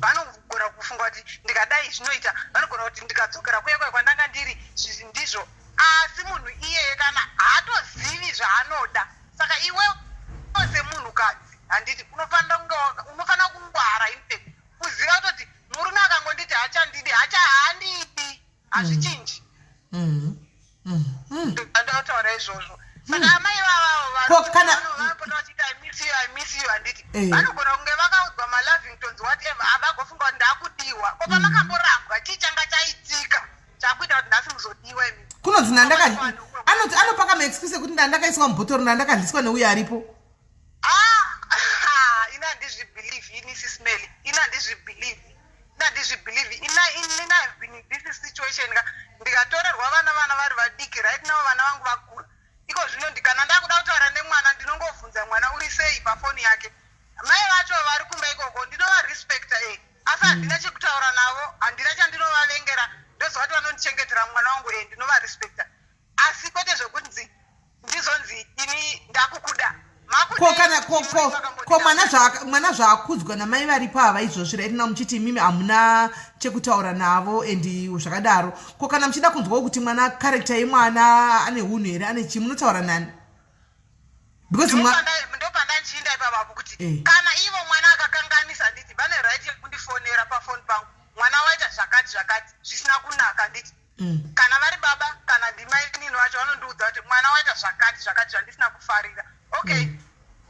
vanogona kufunga kuti ndikadai zvinoita vanogona kuti ndikadzokera kuye kwandanga ndiri zvizi ndizvo asi munhu iyeye kana haatozivi zvaanoda saka iwe semunhukadzi handiti unofanira kungwara infact kuziva kutoti murume akangonditi hachandidi haandidi hazvichinji ndotaura izvozvo saka amai vavavopota vachita I miss you handiti vanogona kunge vakaudzwa malavingtons whatever avagofunga kuti ndakudiwa ko pamakamborambwa chii changa chaitika chakuita kuti nhasi muzodiwa imi kunonzi nandakati anopaka maexcuse kuti ndandakaiswa mubhotoro ndandakadliswa neuyo aripo. Ina handizvibelieve ini SIS MELLY. Ina handizvibelieve. Ina have been in this situation. Ndikatorerwa vana vari vadiki right now vana vangu vakura. Iko zvino ndikana ndakuda kutaura nemwana ndinongovhunza mwana uri sei pafoni yake. Mai vacho vari kumba ikoko ndinovarespecta asi handina chekutaura navo, handina chandinovavengera, ndozvati vanondichengetera mwana wangu ndinovarespecta. Asi kwete zvokunzi ndizonzi ini ndakukuda. Ko mwana zvaakudzwa namai vari pava izvozvi raiti muchiti imimi hamuna chekutaura navo endi zvakadaro. Ko kana muchida kunzwawo kuti mwana karekta yemwana ane unhu here ane chi munotaura nani? Ndopandanchinda ipapapo kuti kana ivo mwana akakanganisa nditi vane right yekundifonera pafoni pangu, mwana waita zvakati zvisina kunaka nditi kana vari baba kana ndimai nini vacho vanondiudza kuti mwana waita zvakati zvandisina kufarira. Okay,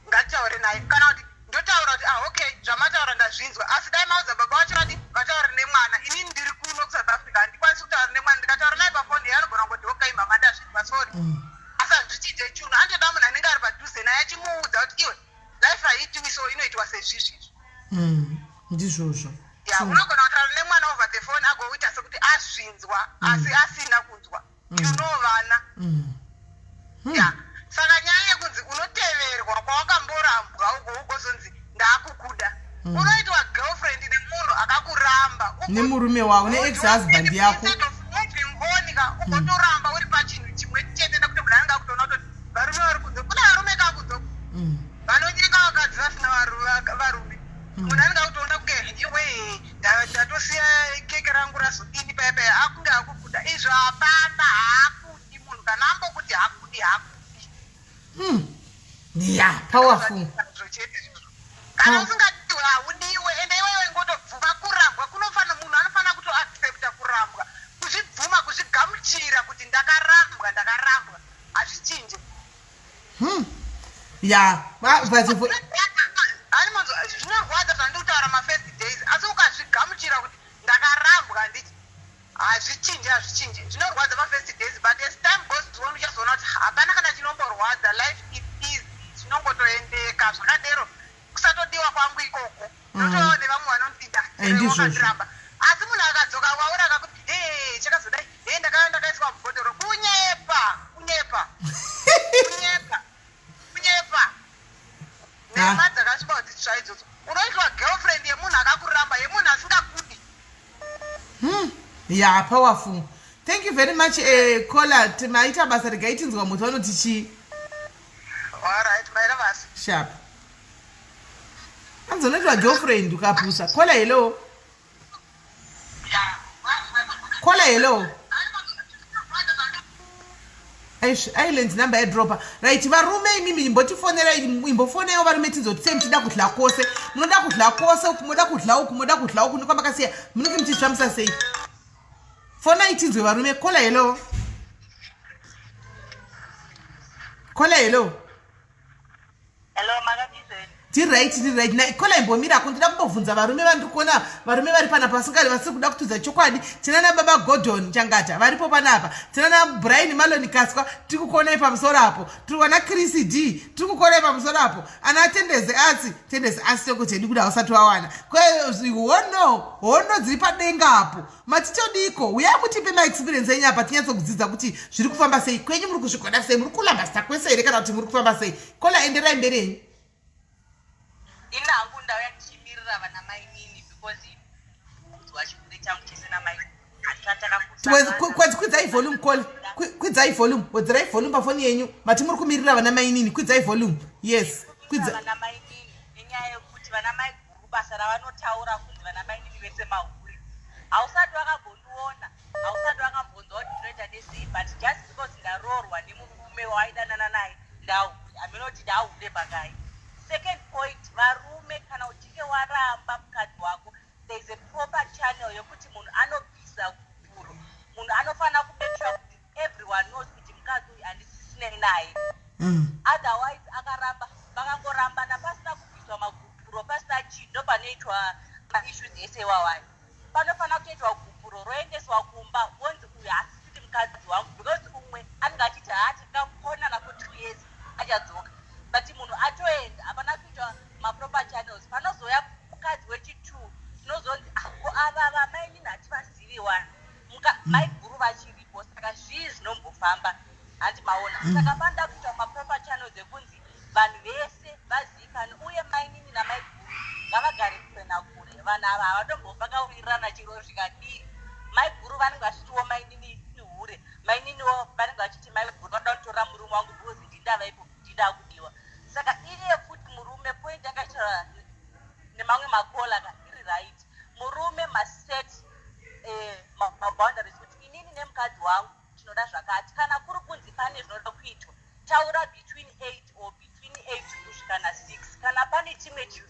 ngataure naye kana kuti ndotaura kuti okay zvamataura ndazvinzwa, asi dai maudza baba vacho vati vataura nemwana, inini ndiri kuno kuSouth Africa handikwanisi kutaura nemwana, ndikataura naye pafoni anogona kuti okay mama ndazvinzwa sorry. Asi hazvichiite chunhu, anotoda munhu anenge ari padhuze naye achimuudza kuti iwe life haitwi so inoitwa sezvizvizvi. Ndizvozvo. Unogona kutaura nemwana over the phone agoita sekuti azvinzwa asi asina kunzwa. Vana. Saka nyaya yekunzi unoteverwa kwawakamborambwa ugozonzi ndakukuda. Unoitwa girlfriend nemunhu akakuramba. Nemurume wawo ne-ex-husband yako. Ugotovonika ugotoramba uri pachinhu chimwe chete nekuti munhu anenge akutoona kuti varume vari kunze. Kuna varume kakudzo vanonyeka vakadzi vasina varume. Munhu anenge akutoona kunge iwe ndatosiya keke rangu razodini paya akunge akukuda. Izvo hapana, haakudi munhu kana ambokuti hakudi. Yeah, powerful. Kana usingati haudiwe ende iwewe ngotobvuma kurambwa, kunofanira munhu anofanira kutoaccepta kurambwa, kuzvibvuma kuzvigamuchira kuti ndakarambwa hazvichinje. Yeah, zvinorwadza zvandikutaura ma-first days, asi ukazvigamuchira kuti ndakarambwa nditi hazvichinje. Zvinorwadza ma-first days, but as time goes on uchazoona kuti hapana kana chinomborwadza, life is easy, zvinongotoendeka zvakadero. Kusatodiwa kwangu ikoko ndotoona nevamwe vanondida vakandiramba, asi munhu akadzoka wauraka kuti chakazodai ndakaiswa mubhotoro, kunyepa nema dzakasviba kuti zvaidzodzo unoitwa girlfriend yemunhu akakuramba, yemunhu asingakudi. Yeah, powerful. Thank you very much caller. Timaita basa rigaitinzwa muti vanoti chi? Alright, maira basa. Sharp. Anzonoitwa girlfriend ukapusa. Caller hello. Caller hello. Island number airdropper. Right, varume imimi imbotifonera imbofoneyo varume tizoti mtida kudla kwose. Munoda kudla kwose, munoda kudla uku ndokwamba kasiya. Munenge mchitsvamisa sei? Fona itinzwe varume. Caller hello. Caller hello. Hello, magabizweni. Tiri right. Na caller imbomira kundida kumbobvunza varume vandikuona varume vari pana pasingari vasiri kuda kutudza chokwadi. Tinana baba Gordon Changata varipo panapa. Tinana Brian Maloni Kaswa tiri kukuonai pamusoro apo. Tiri kuona Chris D tiri kukuonai pamusoro apo. Ana tendezi asi tokuti ndikuda usati wawana. Kwezi hono dziri padenga apo. Matitodiko uya mutipe ma experience yenyu apa tinyatsokudzidza kuti zviri kufamba sei kwenyu, muri kuzvigoda sei, muri kulamba sita kwese here kana kuti muri kufamba sei. Kola enderai mberi. Inangu ndauya ndichimirira vana mai nini because wachikure changu chisina mai kwidzai volume call, kwidzai volume, wedzai volume pafoni yenyu. Mati muri kumirira vana mai nini, kwidzai volume. Yes, kwidza vana mai nini nenyaya yekuti vana mai guru basa ravanotaura kunzi vana mai nini vese mahuri. Hausati wakambondiona, hausati wakambonzwa kuti ndinoita nesei, but just because ndaroorwa nemurume waidanana naye aminoti ndaude pakai. Second point, varume kana uchinge waramba mukadzi wako, there is a proper channel yokuti munhu anobvisa kupuro. Munhu anofanira kumekisha kuti everyone knows kuti mukadzi uyu handisisine naye. Otherwise akaramba vakangorambana pasina kubviswa magupuro, pasina chii, ndopanoitwa maissues ese iwawayo. Panofanira kutoitwa gupuro roendeswa kumba wonzi uyu hasisiri mukadzi wangu, because umwe anenge achiti ndakakonana for 2 years achadzoka but munhu atoenda hapana kuitwa maproper channels panozoya mukadzi wechi2 tinozonzi ko ava mainini hativazivi wani maiguru vachiripo saka zvii zvinombofamba handi maona saka panoda kuitwa maproper channels ekunzi vanhu vese vazivikane uye mainini namaiguru ngavagare kure nakure vanhu ava havatombobva kaurirana chiro zvikadii maiguru vanenge vachitiwo mainini hure maininiwo vanenge vachiti maiguru vanoda kutora murume wangu because ndindavaipo ndida kudiwa saka iri yekuti murume point yakaitaura nemamwe makola iri right murume maset maboundaries kuti inini nemukadzi wangu tinoda zvakati kana kuri kunzi pane zvinoda kuitwa taura between 8 or between 8 kusvika na6 kana pane chimwe chinhu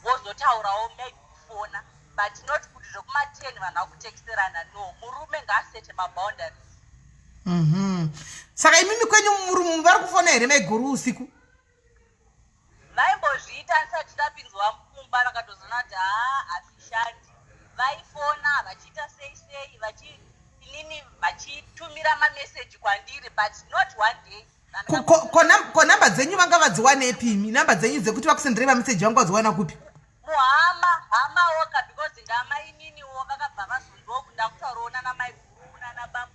wozotaurawo maybe kufona but not kuti zvokuma10 vanhu vakutekiserana no murume ngaasete maboundaries saka imimi kwenyu murume vari kufona here maiguru usiku vaimbozviita ndisati tapinzwa mumba vakatozona kuti hazvishandi vaifona vachiita sei inini vachitumira mameseji kwandiri but not one day ko namba dzenyu vanga vadziwane epimi namba dzenyu dzekuti vakusendere mameseji vanga vadziwana kupi muhama woka because ndamaininiwo vakabva vazonzwa kuti ndakutaurawo nanamaiguru nanabambu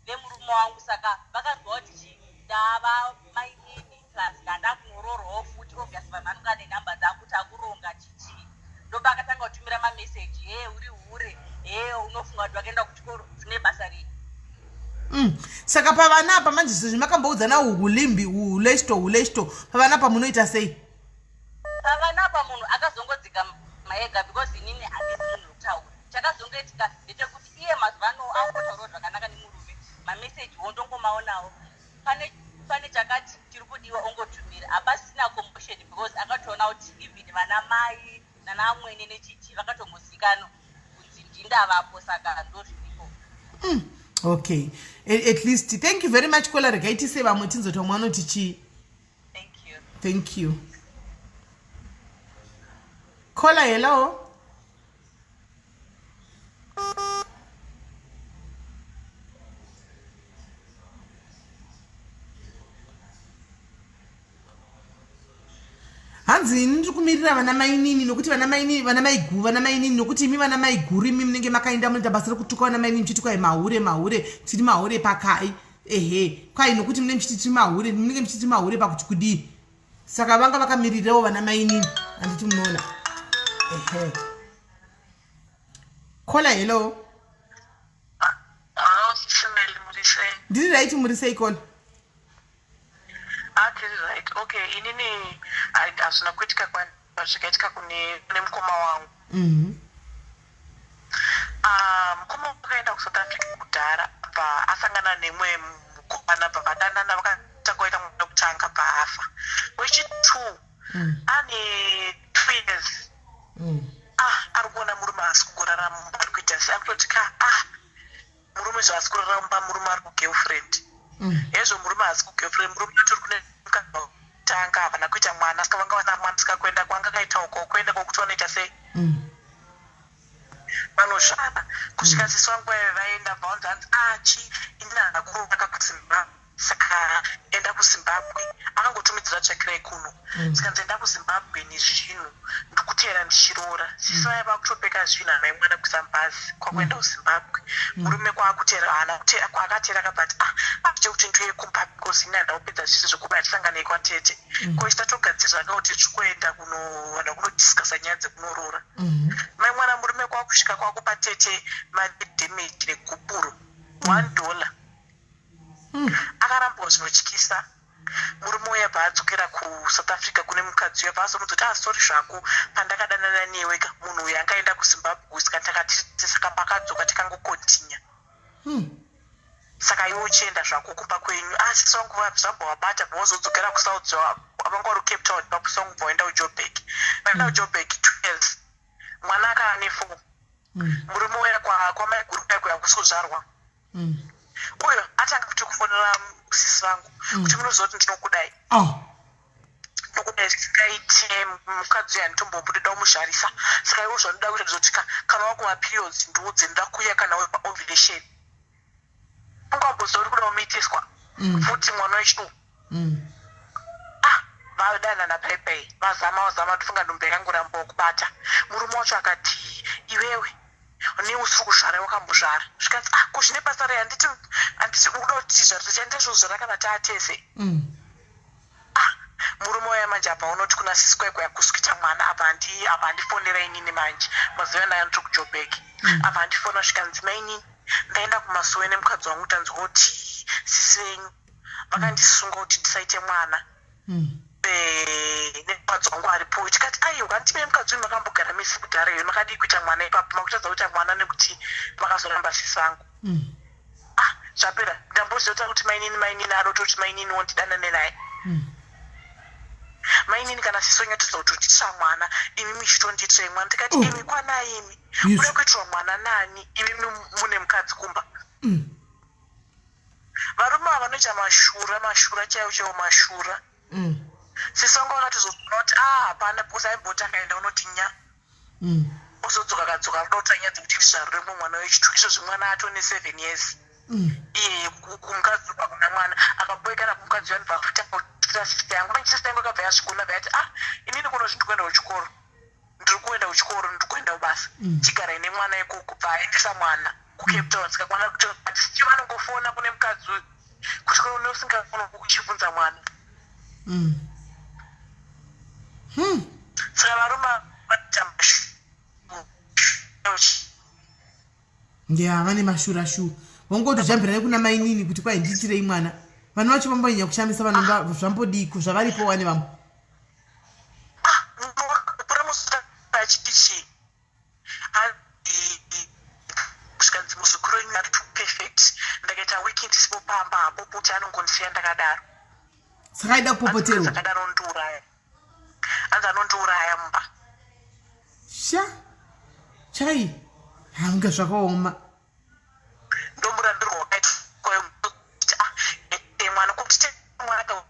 nemurume wangu saka vakazwa kuti ndava mainini plus ndandakunororawo futi obviously vanhu vanonga nenhamba dzangu kuti akuronga chichii ndoba akatanga kutumira mameseji uri hure unofunga kuti vakaenda kuchikoro zvine basa rei saka pavana apa manje zvizvi makamboudzana ulimbi uleshto pavana apa munoita sei pavana apa munhu akazongodzika maega because inini handisi munhu wekutaura chakazongoitika ndechekuti iye mazuva ano akungotaurawo zvakanaka nemurume mameseji wondongomaonawo pane chakati tiri kudiwa ongotumira hapasina commotion because akatoona kuti even vana mai nanamwene nechichi vakatongozikana kunzi ndindavapo saka ndozviripo okay at least thank you very much kola regaitise vamwe tinzoti vamwe vanoti chii thank you kola hello hanzi ndiri kumirira vana mainini nokuti vana mainini nokuti imi vana maiguru imi munenge makaenda munoita basa rekutuka vana mainini muchiti kwai mahure tiri mahure pakai kwai nokuti munenge muchiti tiri mahure munenge muchiti mahure pakuti kudii saka vanga vakamirirawo vana mainini handiti munoona kola hello ndiri raiti muri sei kola tiri right okay inini hazvina kuitika zvakaitika kune mukoma wangu mukoma wangu akaenda kuSouth Africa kudhara bva asangana nemwe mukomana bva vadanana vakatangoita mwana kutanga bva afa wechi2 ane 2 years ari kuona murume asi kugorarama mumba ari kuita sei akutoti murume zvaasi kurarama mumba murume ari kugirlfriend ezvo murume asi kugirlfriend murume atori kune tanga havana kuita mwana saka vanga vasina mwana saka kuenda kwanga kaita uko kuenda kokuti vanoita sei vanosvana kusvika sisi vangu vaenda bvaunzi hanzi inini hana kuronaka kuzimbabwe saka enda kuzimbabwe akangotumidzira tsvakirai kuno sikanzi enda kuzimbabwe nezvinhu ndikutera ndichiroora sisi vaiva kutopeka zvinhu hamai mwana kuisa mbhazi kwakuenda kuzimbabwe murume kwaakutera akatera akabati ache kuti ndiuye kumba because ini handa kupedza zvisi zvokuba tisanganei kwatete ko ichitatogadzirira akakuti tikuenda kunowana kunodhiskasa nyaya dzekunoroora mai mwana murume kwakusvika kwakupa tete madamage neguburo $1 akaramba zvinotyisa murume uya paadzokera kuSouth Africa kune mukadzi uya paazomudzoti sori zvako pandakadanana newe munhu uyu angaenda kuZimbabwe saka takati saka pakadzoka tikangokontinya saka iwe uchienda zvako kumba kwenyu sisi vangu zvabva wabata bvawozodzokera kuSouth vanga vari Cape Town papusa vangu bvawaenda kuJoburg vaenda kuJoburg 2 years mwana akaane 4 murume uya kwamaiguru kuya kusozvarwa uyo atanga kuti kufonera sisi vangu kuti munozoti ndinokudai nokudai sikaite mukadzi uya nditombobuda umuzharisa saka iwo zvanoda kuita ndizotika kana wakuva periods ndiudze ndoda kuya kana we paovulation ungambozori kuda umitiswa futi mwana wechidu vadana napepe vazama tifunga ndombe yakangoramba wokubata murume wacho akati iwewe neusiri kuzvara wakambozvara zvikanzi ko zvine basa rei handiti uda kuti zvatichandiita zvozvara kana taatese murume waya manje apa unoti kuna sisi kwaikwaya kusvika mwana apa handifonera inini manje mazuva anaya anoti kujobheki apa handifona zvikanzi mainini ndaenda kumasuwe nemukadzi wangu tanzwa kuti sisi venyu vakandisunga kuti ndisaite mwana nemukadzi wangu aripo tikati aiwa ndime mukadzi wenyu makambogara misi kudhara iyo makadii kuita mwana ipapo makutadza kuita mwana nekuti makazoramba sisi vangu zvapera ndambozota kuti mainini adototi mainini wondidana naye mainini kana sisonyatidza kuti nditira mwana imi michitondiitirai mwana tikati imi kwanai imi uda kuitirwa mwana nani imi mune mukadzi kumba varume ava vanoita mashura chaivo mashura sisongo vakatizozona kuti hapana usaimboti akaenda unoti nya uzodzoka kadzoka ruda nyadzi kuti zvizvaruremo mwana wechitu izvozvi mwana atone 7 years iye kumukadzi uba kuna mwana akaboekana kumukadzi wani vakuta yangu manchista yangu akabva yasvikuna vayati inini kunozvi ndikuenda kuchikoro ndiri kuenda kubasa chigara ine mwana ikoko bva aendesa mwana kucape town saka mwana kuti vanongofona kune mukadzi uyu kuti kune usingafona kuchibvunza mwana saka varume vanoita ndia vane mashurashura vangotojambirane kuna mainini kuti kwai ndiitirei mwana vanhu vacho vambonyanya kushambisa vanhu zvambodiko zvavaripo wane vamwe achitichi zvikanzi muzukuru wenyu ari perfect ndakaita wiki ndisipo pamba hapo kuti anongondisiya ndakadaro saka aida kupopoterwa saka anondiuraya anzi anondiuraya mumba sha chai hanga zvakaoma ndomurandirwa wakaita mwana kuti mwana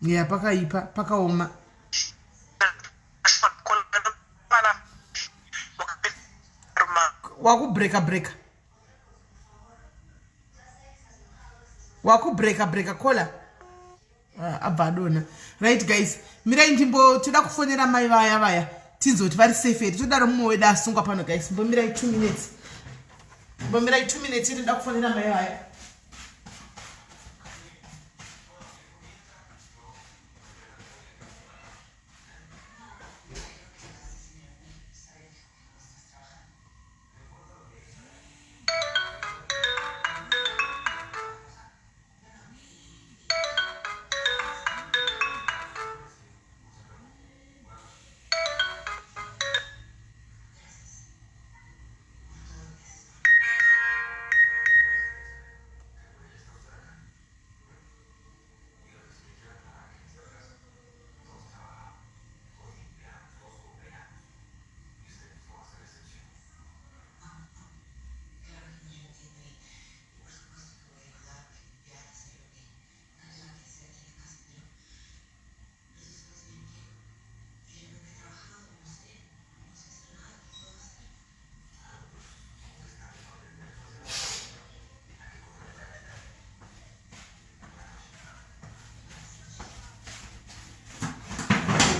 ya pakaipa pakaoma wakubreka kola abva adona. Right guys, mirai ndimbo toda kufonera mai vaya tinzoti vari safe here. Todaro mumwe wedu asungwa pano guys. Mbomirai 2 minutes. Mbomirai 2 minutes toda kufonera mai vaya.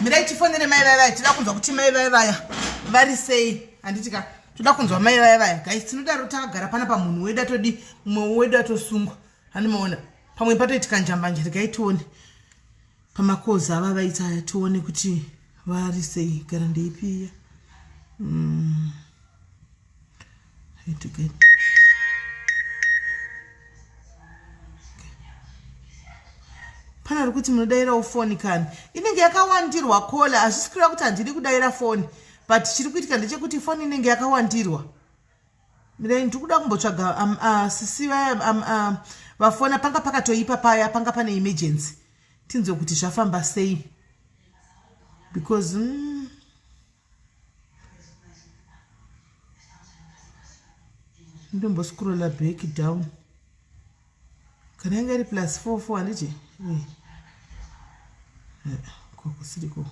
Mirai tifonere mai vaya tida kunzwa kuti mai vaya vari sei handitika toda kunzwa mai vaya guys tinodaro takagara pana pamunhu wedu atodi mumwe wedu atosungwa hanimaona pamwe patoitika njambanje regai tione pamakoza ava vaita aya tione kuti vari sei gara ndeipiya pana kuti munodaira foni kani inenge yakawandirwa kola azvisikira kuti handiri kudaira foni but chiri kuitika ndechekuti foni inenge yakawandirwa. Mirai ndikuda kumbotsvaga sisi vaya vafona panga pakatoipa paya panga pane emergency tinzwe kuti zvafamba sei because ndomboscrolla back down kana yanga iri +44 handiti kokusiriko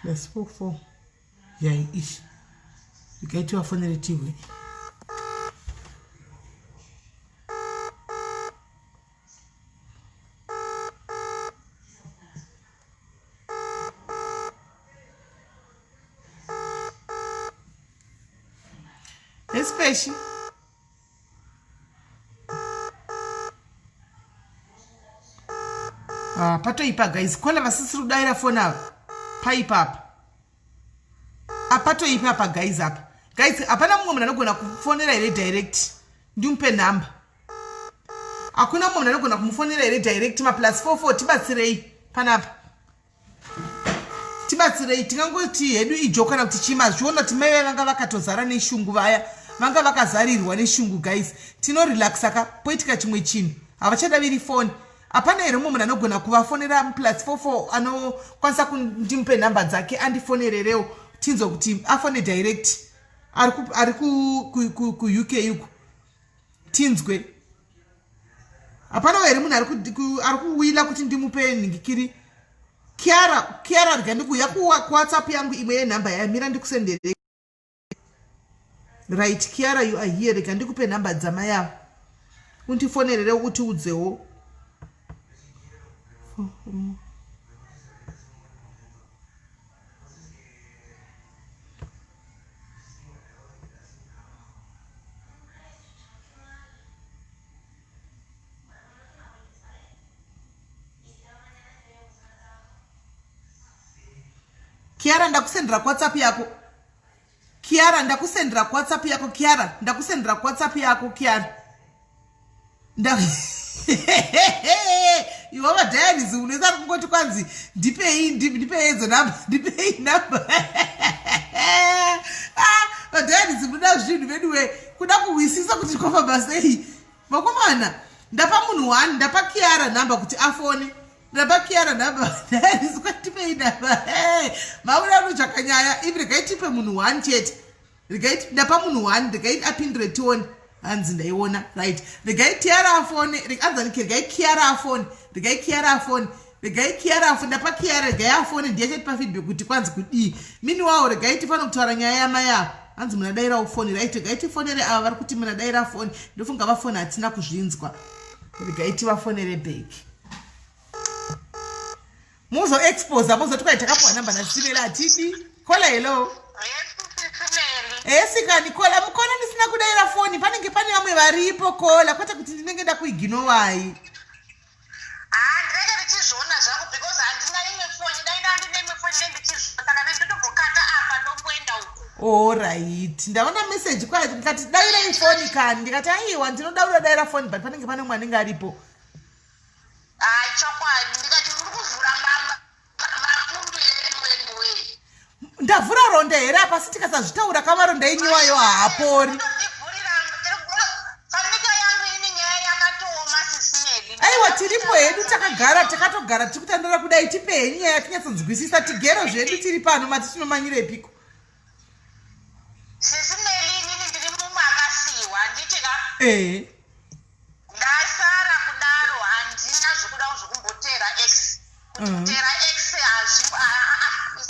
+44 yai ish ikaitiwa foneretiwe especially patoipa guys kola vasisiri kudaira foni apa paipa apa apatoipa apa guys apa guys hapana mumwe munhu anogona kufonera here direct ndimupe nhamba hakuna mumwe munhu anogona kumufonera here direct +44 tibatsirei panapa tibatsirei tingangoti hedu ijo kana kuti chima zviona kuti mai vanga vakatozara neshungu vaya vanga vakazarirwa neshungu guys tinorelaxa ka poitika chimwe chinhu havachadaviri foni hapana here mumwe munhu anogona kuvafonera +44 anokwanisa kundimupe nhamba dzake andifonererewo tinzwa kuti afone direct ari ku-UK yuku tinzwe hapana here munhu ari kuwila kuti ndimupe nhingikiri Kiara rika ndikuya kuWhatsApp yangu imwe yenhamba yamira ndikusendere right Kiara you are here rika ndikupe nhamba dzamai yavo undifonerere kuti udzewo Kiara ndakusendera WhatsApp yako Kiara ndakusendera WhatsApp yako Kiara ndakusendera WhatsApp yako Kiara iwe vadayanizi unoisa kungoti kwanzi ndipei edzo namba ndipei namba vadayanizi muda zvinhu veduwe kuda kuwisisa kuti kwafamba sei makomana ndapa munhu 1 ndapa Kiara namba kuti afone ndapa Kiara namba dayanizi kwatipei namba maura unochakanyaya ivi regaitipe munhu 1 chete regaiti ndapa munhu 1 regaiti apindire tione hanzi ndaiona right regai Kiara afone anzanike regai Kiara afone regai Kiara afone regai Kiara afone ndapa Kiara regai afone ndiyachati pafeedback kuti kwanzi kudii mini wawo regai tifana kutaura nyaya yamaya hanzi munadaira foni right regai tifonere ava vari kuti munadaira foni ndofunga vafoni hatina kuzvinzwa regai tivafonere back muzo expose muzoti takapuwa namba nasimela atidi kola hello esikani kola mukona ndisina kudaira foni panenge pane vamwe varipo kola kwete kuti ndinenge ndakuiginowai ndinenge ndichizviona zvangu because handina imwe foni dai ndandine imwe foni nendichizviona saka nenditombokata apa ndomboenda uko alright ndaona message kwayo ndikati dairei foni kani ndikati aiwa ndinoda kudaira foni but panenge pane mumwe anenge aripo chokwadi ndikati muri kuvhura mapundu erenweniwei ndavhura ronda here apa si tikasazvitaura kamaronda enyiwayo haapori aiwa tiripo hedu takatogara tiri kutandara kudai tipei nyaya tinyatsonzwisisa tigero zvedu tiri pano mati tinomanyirepiko sisimeli inini ndiri mumwe akasiyiwa nditika ndasara kudaro handina zvekuda zvokumbotera x kutera x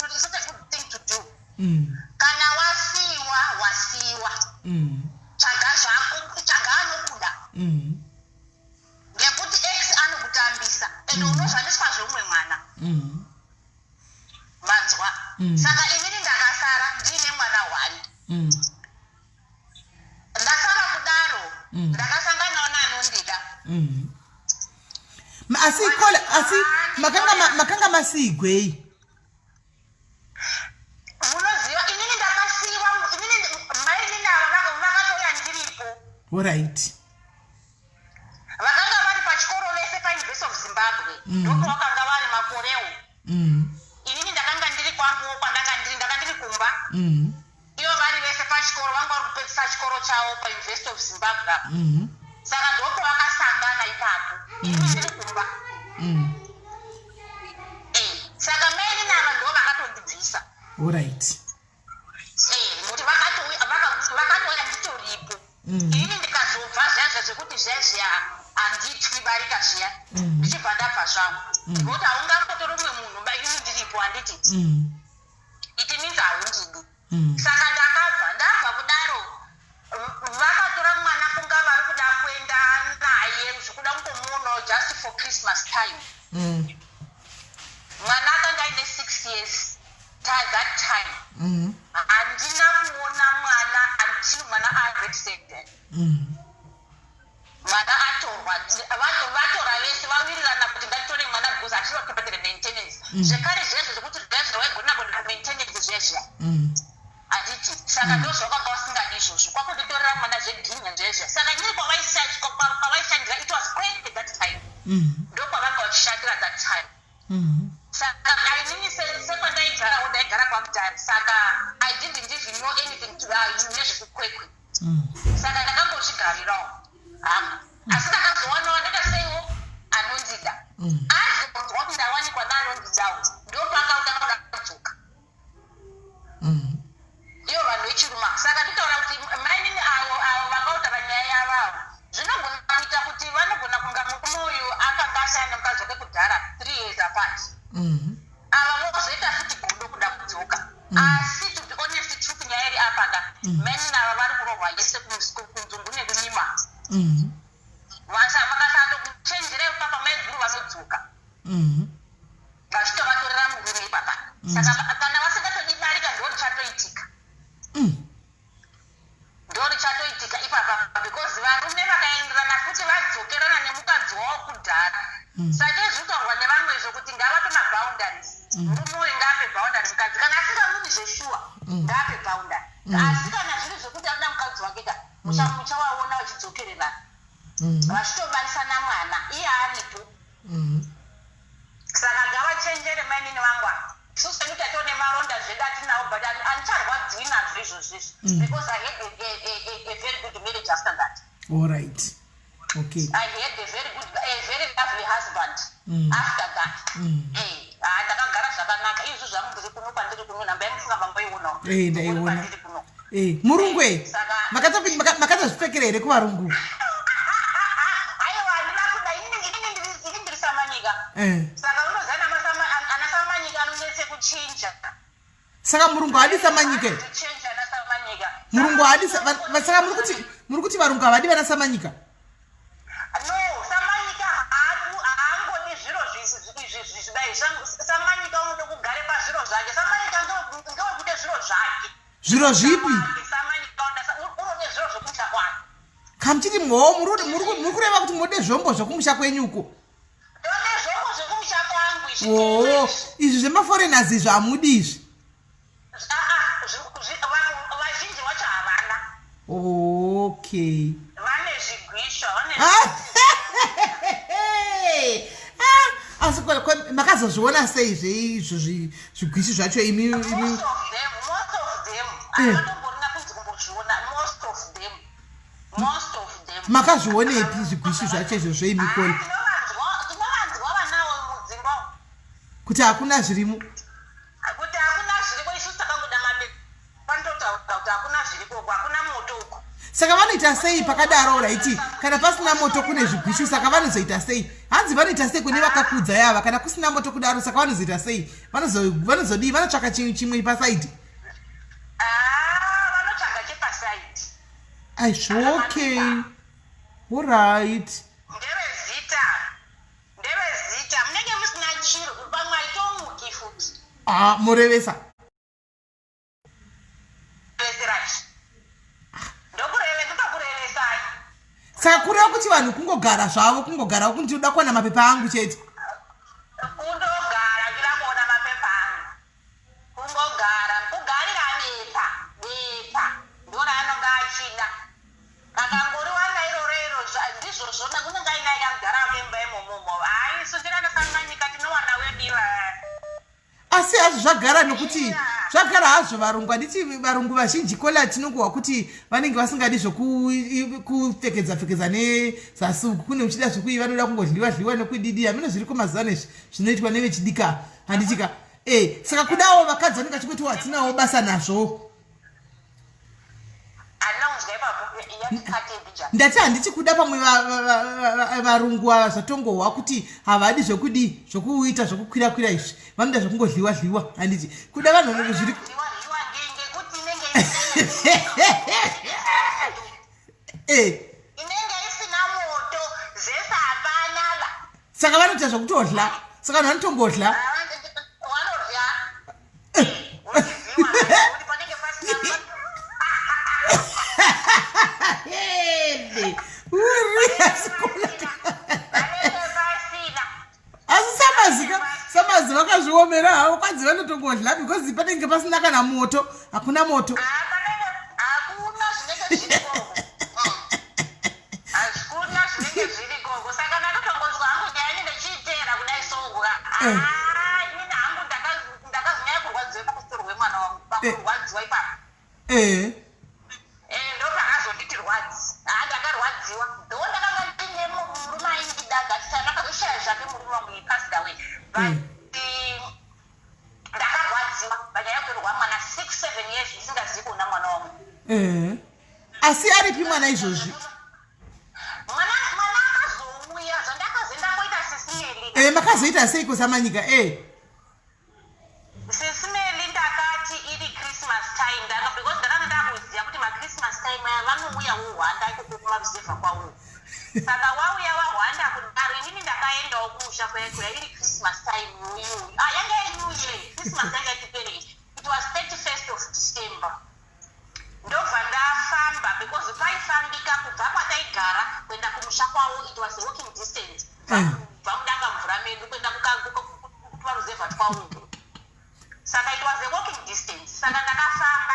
is not a good thing to do kana wasiyiwa tsvaga zvako tsvaga anokuda ngekuti x anokutambisa ende unozvaniswa zveumwe mwana manzwa saka inini ndakasara ndiine mwana 1 ndasara kudaro ndakasanganawo neanondida asi kola asi makanga masigwei munoziva inini ndakasiyiwa inini maini navo vakatouya ndiripo alright vakanga vari pachikoro vese pauniversity of Zimbabwe ndoko vakanga vari makorewo inini ndakanga ndiri kwanguwo ndakanga ndiri kumba ivo vari vese pachikoro vanga vari kupedzisa chikoro chavo pauniversity of Zimbabwe saka ndoko vakasangana ipapo inini ndiri kumba saka maini nava ndo vakatondidzisa alright kuti vakatouya nditoripo inini ndikazobva zviya zvekuti zviya handitwi barika zviya ndichibva ndabva zvangu ngekuti haungambotori umwe munhu inini ndiripo handiti means haundidi saka ndabva kudaro vakatora mwana kunga vari kuda kuenda naye zvikuda kungomuonawo just for Christmas time mwana akanga aine 6 years that time handina kuona mwana until mwana aregistered mwana atorwa vatora vese vawirirana kuti ngatitore mwana because achirwa kubatira maintenance zvekare zvezvo zvekuti zvezvo waigona kuenda maintenance zvezvo handiti saka ndo zvakanga usingadi izvozvo kwakunditorera mwana zvedhinya zvezvo saka nyiri kwavaishandira it was great at that time ndo kwavanga vachishandira that time saka inini sekwandaigarawo ndaigara kwakudhari saka I didn't even know anything to nezvekukwekwe saka ndakangochigarirawo asi ndakazowanawo ndakaseiwo anondida azonzwa kuti ndawanikwa neanondidawo ndopakautanga kudzoka ivo vanhu vechiruma saka nditaura kuti mainini avo vakauta vanyaya yavavo zvinogona kuita kuti vanogona kunga murume uyu akanga asiyana nemukadzi wake kudhara 3 years apart ava vozoita futi godo kuda kudzoka asi to be honest truth nyaya iri apaka mainini ava vari kurohwa yese kunzungu nekunyima makasado kuchenjerei papa maiguru vanodzoka vachitovatorera murume ipapa saka kana vasingatodimarika ndorichatoitika ndorichatoitika ipapa because varume vakaenderana futi vadzokerana nemukadzi wavo kudhara saka izvitorwa nevamwe zvokuti ngavape maboundaries murume uyu ngaape boundary mukadzi kana asingamuni zveshuwa ngaape boundary asi kana zviri zvokuti akuda mukadzi wake ka muchawaona vachidzokererana vachitobarisana mwana iye aripo saka ngavachenjere mainini vangwa isusu sekuti atone maronda zvedu atinawo but anicharwadziwi nazvo izvozvizvi because I had a very good marriage after that. All right. Okay. I had a very lovely husband after that. Ndakagara zvakanaka izvo zvamubviri kuno kwandiri kuno namba mufunga vangoiona. Ndaiona. Murungwe. Makatozvipfekera here kuvarungu? Aiwa handina kuda ini ndiri samanyika. Saka unozana ana samanyika anonetse kuchinja. Saka murungu hadi samanyika. Kuchinja na samanyika. Murungu hadi saka muri kuti varungu havadi vana samanyika. No, samanyika haangoni zviro zvidai samanyika unoda kugare pazviro zvake samanyika ndowekuite zviro zvake. Zviro zvipi? Samanyika unode zviro zvokumusha kwake. Kamuchiti muri kureva kuti munode zvombo zvokumusha kwenyuko? Ndode zvombo zvokumusha kwangu izvi zvemaforeigners izvi hamudi izvi? vazhinji vacho havana. Okay. Vane zvigwisho asi makazozviona sei zveizvo zvigwishi zvacho imi? Most of them akatomborina kunzi kumbozviona most of them makazvionepi zvigwishi zvacho izvo zveimi koni? tinovanzwa vanawo mudzimba kuti hakuna zvirimo? kuti hakuna zviriko isusu takangoda mabe panototaura kuti hakuna zviriko hakuna moto uko. Saka vanoita sei pakadaro raiti kana pasina moto kune zvigwishi saka vanozoita sei? Hanzi vanoita sei kune vakakudza yava kana kusina moto kudaro saka vanozoita sei? Vanozodii? Vanotsvaka chimwe pasaidi? Vanotsvaga chepasaidi. Aisho, okay. All right. Ndevezita munenge musina chiro pamwe aitomuki futi. Murevesa. Saka kureva kuti vanhu kungogara zvavo kungogarawo kuti uda kuona mapepa angu chete. Kundogara ndira kuona mapepa angu. Kugarira bepa. Ndora anonga achida. Kakangori wanga irorero ndizvo zvona kunenge aina yakagara kwemba imomomo. Hayi sundira nasamanyika tinowana wediwa. Asi hazvo zvagara nokuti zvagara hazvo varungu handiti varungu vazhinji kola tinongohwa kuti vanenge vasingadi zvokupfekedza nezasuku kune uchida zvokui vanoda kungodliwa nokudidi hamino zviriko mazano zvinoitwa nevechidika handitika saka kudawo vakadzi vanenge vachingoti hatinawo basa nazvo. Ndati handiti kuda pamwe varungu ava zvatongohwa kuti havadi zvokuita zvokukwira izvi vanoda zvokungodliwa handiti kuda vanhu zviri inenge isina moto zesa hapana la saka vanoita zvokutodla saka vanhu vanotongodla wanorya uchiziwa kuti panenge pasina asi samazi vakazviomera havo kwadzi vanotongodla because panenge pasina kana moto hakuna moto hakuna zvinenge zviriko hakuna zvinenge zviriko saka ndakatongozwa hangu nyaya ndechiitera kudai soga inini hangu ndakazinyaya kurwadziwa pakustorwe mwana wangu pakurwadziwa ipapo ndopakazonditi rwadzi ndakarwadziwa ndo ndakanga ndine murume aindidaga ndakazoshaya zvake murume wangu passed away ndakarwadziwa panyaya yokurwa mwana 6-7 years ndisingazivi kuona mwana wangu asi aripi mwana izvozvi mwana akazouya zvandakazendangoita sisimeli makazoita sei kusamanyika sisimeli ndakati iri christmas time because ndakanga ndakuziva kuti machristmas time aya vanouya wohwanda ikoko kumaruzevha kwawo saka wauya wahwanda kudaro inini ndakaendawo kumusha kwekuya iri christmas time yanga new year christmas yanga itiperei it was 31st of December ndobva ndafamba because paifambika kubva kwataigara kuenda kumusha kwawo it was a walking distance kubva mudanga mvura medu kuenda kumaruzevha kwawo saka it was a walking distance saka ndakafamba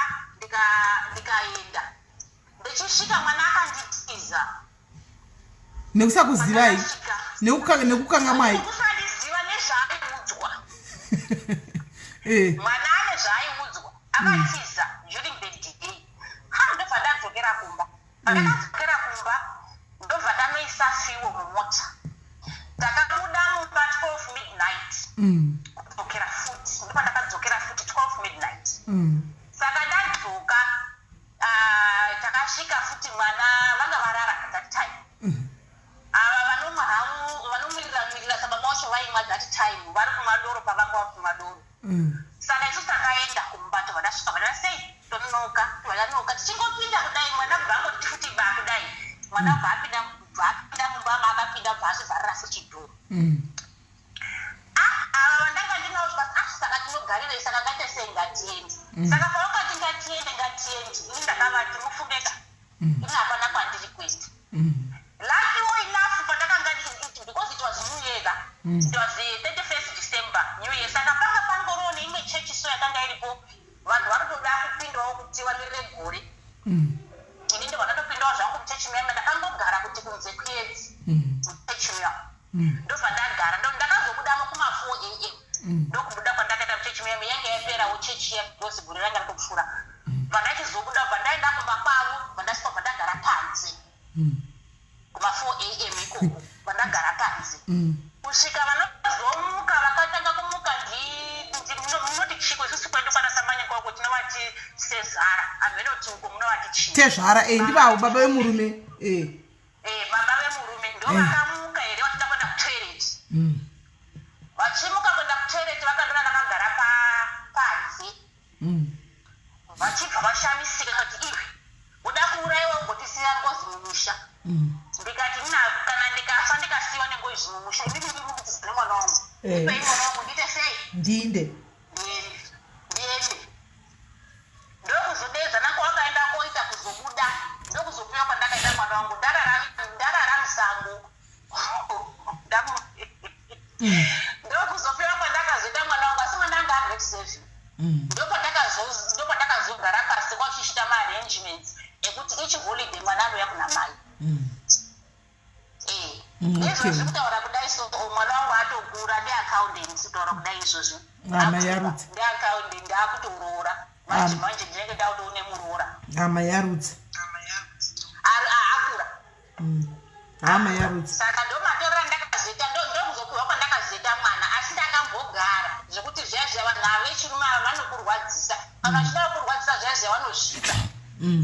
ndikaenda ndichisvika mwana akanditiza nekusakuzivai nekukanga mai kusandiziva nezvaaiudzwa mwana ane zvaaiudzwa akatiza during the day ndobva ndadzokera kumba pandakadzokera kumba ndobva ndanoisa fiwo mumota takabuda mumba 12 midnight kudzokera futi ndopa ndakadzokera futi 12 midnight saka ndadzoka takasvika futi mwana vanga varara at that time ava vanomirira sababa vacho vaimwa that time vari kumadoro pavanga vari kumadoro saka isu takaenda kumba tobva ndasvika vadasei tonnoka tichingopinda kudai mwana bva angoti futi ba kudai mwana bva apinda mumba maakapinda bva azvivharira sechidhoro ava vandanga ndinaosva saka tinogarirei saka ngatesei ngatiendi saka pavakati ngatiende ini ndakavati mufungeka ini hapana kwandiri kuenda lucky enough pandakanga because it was new year it was the 31st December new year saka panga pangorowo neimwe chechi so yakanga iripo vanhu varikutoda kupindawo kuti vamirire gore ini ndibva ndatopindawo zvangu muchechi muyanga ndakangogara kuti kunze kuedzi muchechi muya ndobva ndagara ndakazobudamo kuma 4 AM ndokubuda kwandakaenda muchechi muyanga yanga yaperawo chechi because gore ranga rikupfuura vandachizobuda bva ndaenda kumba kwavo vandasvika bva ndagara panze kuma 4 AM ikoko vandagara panze kusvika vanozomuka vakatanga kumuka munoti chiko isusu kwedu kwanasamanya kwako tinovati sezara amvenoti uko munovati chii tezvara ndivavo baba vemurume baba vemurume ndo vakamuka here vatida kuenda kutoilet vachimuka kuenda kutoilet vakandona ndakagara panze vachibva vashamisika kati iwe uda kuuraiwa ugotisiya ngozi mumusha ndikati kana ndikafa ndikasiyiwa nengozi mumusha inini ndiri kuti mwana wangu ipei mwana wangu ndite sei ndiende ndokuzodedza nakwawakaenda koita kuzobuda ndokuzopiwa kwandakaita mwana wangu ndarara musango ndokuzopiwa kwandakazoita mwana wangu asi mwana anga agresive ndopandakazogara pasi kwachichita maarrangements ekuti ichi holiday mwana anouya kuna mai izvozvi kutaura kudai so mwana wangu atokura ndeaccountant kutaura kudai izvozvi ndeaccountant ndaakutourora manje ndinenge ndakutoone muroora hama yarudzi akura hama yarudzi saka ndomatorera ndakazeta ndokuzopiwa kwandakazeta mwana asi ndakambogara zvekuti zviya vanhu ava vechirume ava vanokurwadzisa kana vachida kurwadzisa zviya vanozvida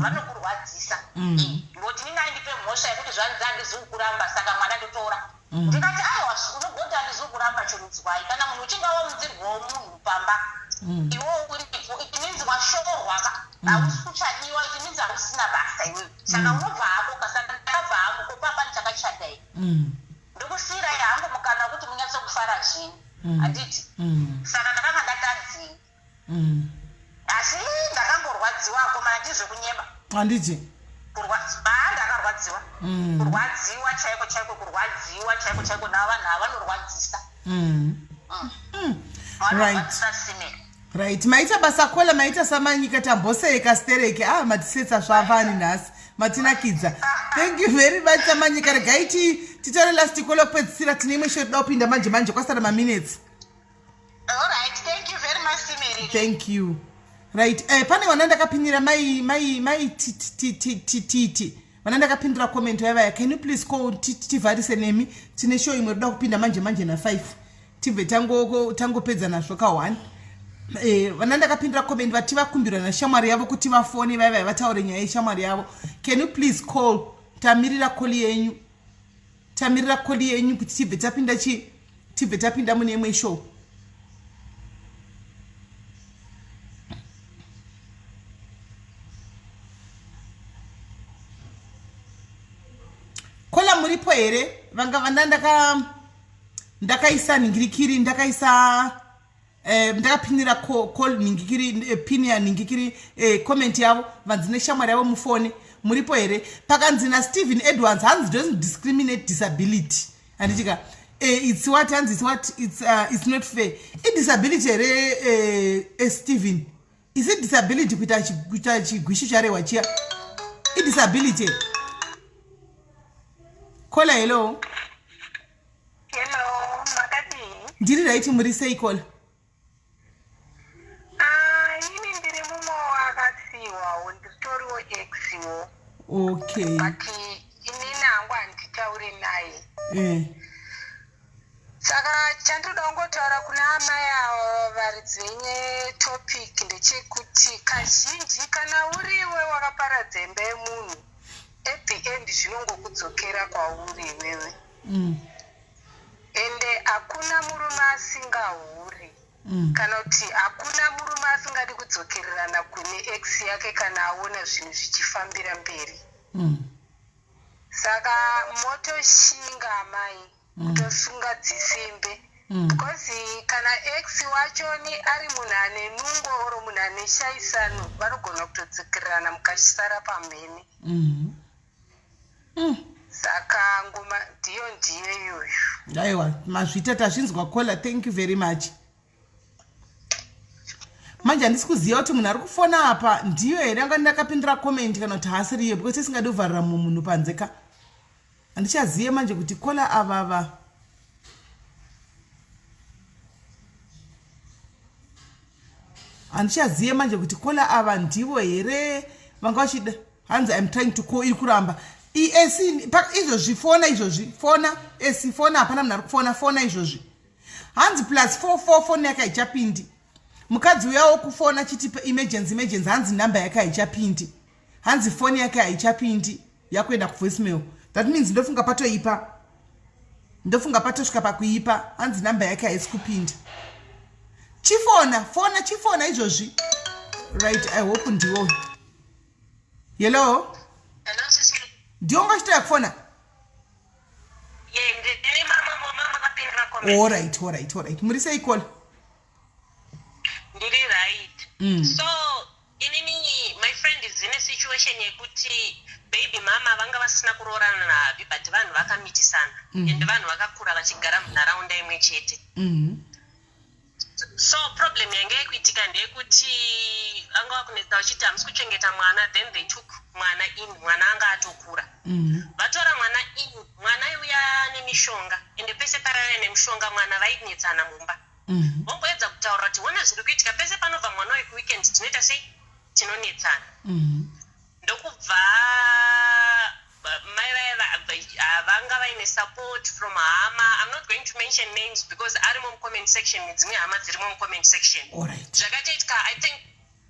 vanokurwadzisa ngoti nini aindipe mhosva yekuti zvanzi handizivi kuramba saka mwana ndotora ndikati aiwa unogoti handizivi kuramba chirudzwai kana munhu uchinga waunzirwawo munhu pamba iwo uripo it means washorwa hausuchadiwa it means hausina basa iwewe saka unobva hapo kasana ndakabva hapo kopapa ndichakachadai ndokusiyira yangu mukana kuti munyatsokufara zvini handiti saka ndakanga ndatadzii asi ndakangorwadziwako mana ndizvekunyeba handiti ndakarwadziwa kurwadziwa chaiko chaiko kurwadziwa chaiko chaiko navanhu avanorwadzisa right maita basa kola maita samanyika tamboseka stereke matisetsa zvavani nhasi matinakidza thank you very much samanyika regai titore last call kupedzisira tine imwe shoti da kupinda manje kwasara maminutes. Alright, thank you very much Simeri. Thank you. Right, pane wana ndakapindira mai titi wana ndakapindira comment yavaya, can you please call tivharise nemi tine show imwe roda kupinda manje na 5 tibve tangopedza nazvo ka 1. Wana ndakapindira comment vati vakumbirwa nashamwari yavo kuti vafone vaya vataure nyaya yeshamwari yavo, can you please call tamirira koli yenyu kuti tibve tapinda mune imwe show. Kola muripo here vanga vanda ndakaisa ningirikiri ndakapinira call ningikiri pin ya ningikiri comment yavo vanzine shamwari yavo mufone muripo here pakanzi na Stephen Edwards hands doesn't discriminate disability anditika it's what hands it's what it's not fair disability here Stephen is it disability kuita chigwishi charewa chia disability. Kola hello. Hello, makati. Ndiri right muri sei kola? Ini ndiri mumo wakasiwa story wo X wo. Okay. But ini nangu anditaure naye. Saka chandoda ngotaura kuna amai avo varidzenye topic ndechekuti kazhinji kana uriwe wakaparadza imba yemunhu at the end zvinongokudzokera kwauri iwewe ende hakuna murume asingahuri kana kuti hakuna murume asingadi kudzokererana kune ex yake kana aona zvinhu zvichifambira mberi saka motoshinga amai kutosunga dzisimbe because kana ex wachoni ari munhu ane nungo oro munhu ane shaisano vanogona kutodzokererana mukasara pamhene saka ngoma ndiyo iyoyo. Aiwa mazvita tazvinzwa kola, thank you very much. Manje handisi kuziva kuti munhu ari kufona apa ndiyo here anga ndakapindira comment kana kuti haasiriyo because tisingadi kuvharira munhu panze ka handichazive manje kuti kola avava handichazive manje kuti kola ava ndivo here vanga vachida hanzi I'm trying to call iri kuramba izvozvi fona esi fona hapana munhu ari kufona fona izvozvi hanzi +44 foni yake haichapindi mukadzi uyawo kufona chiti emergency hanzi namba yake haichapindi hanzi foni yake haichapindi yakuenda kuvoicemail that means ndofunga patoipa ndofunga patosvika pakuipa hanzi namba yake haisi kupinda chifona izvozvi right. I hope ndiwo hello ndiyo ngachitoya kufona. Alright. Muri sei kola? Ndiri right. So inini my friend is in a situation yekuti baby mama vanga vasina kuroorana navi but vanhu vakamitisana and vanhu vakakura vachigara munharaunda imwe chete. So problem yange yekuitika ndeyekuti anga vakunetsa vachiti hamisi kuchengeta mwana, then they took mwana in, mwana anga atokura. Vatora mwana in, mwana uya nemishonga ende pese paraya nemishonga mwana vainetsana mumba. Vomboedza kutaura kuti ona zviri kuitika pese panobva mwana wekuweekend tinoita sei tinonetsana. Ndokubva vanga vaine support from hama. I'm not going to mention names because arimo comment section nedzimwe hama dzirimo comment section. Zvakatoitika I think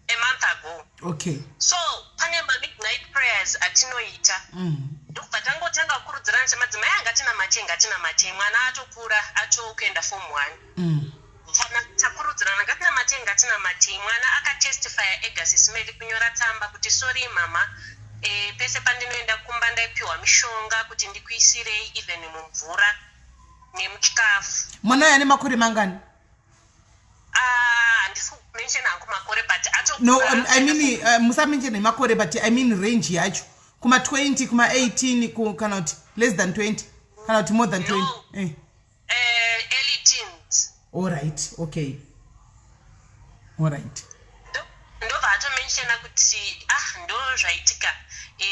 a month ago. Okay. So pane midnight prayers atinoita. Ndokubva tangotanga kukurudzirana semadzimai anga tina mate mwana atokura atokuenda form 1. Takurudzirana ngatina mate tenga tina mati mwana akatestifya ega SIS MELLY kunyora tsamba kuti sorry mama pese pandinoenda kumba ndaipiwa mishonga kuti ndikuisirei even mumvura nemuchikafu. Mwana yani makore mangani? Handisi kumention hangu makore but no, I mean musa mention makore but I mean range yacho kuma 20 kuma 18 kana kuti less than 20 kana kuti more than 20. No. Early teens. All right, okay. All right. Ndobva atomenshena kuti ndo zvaitika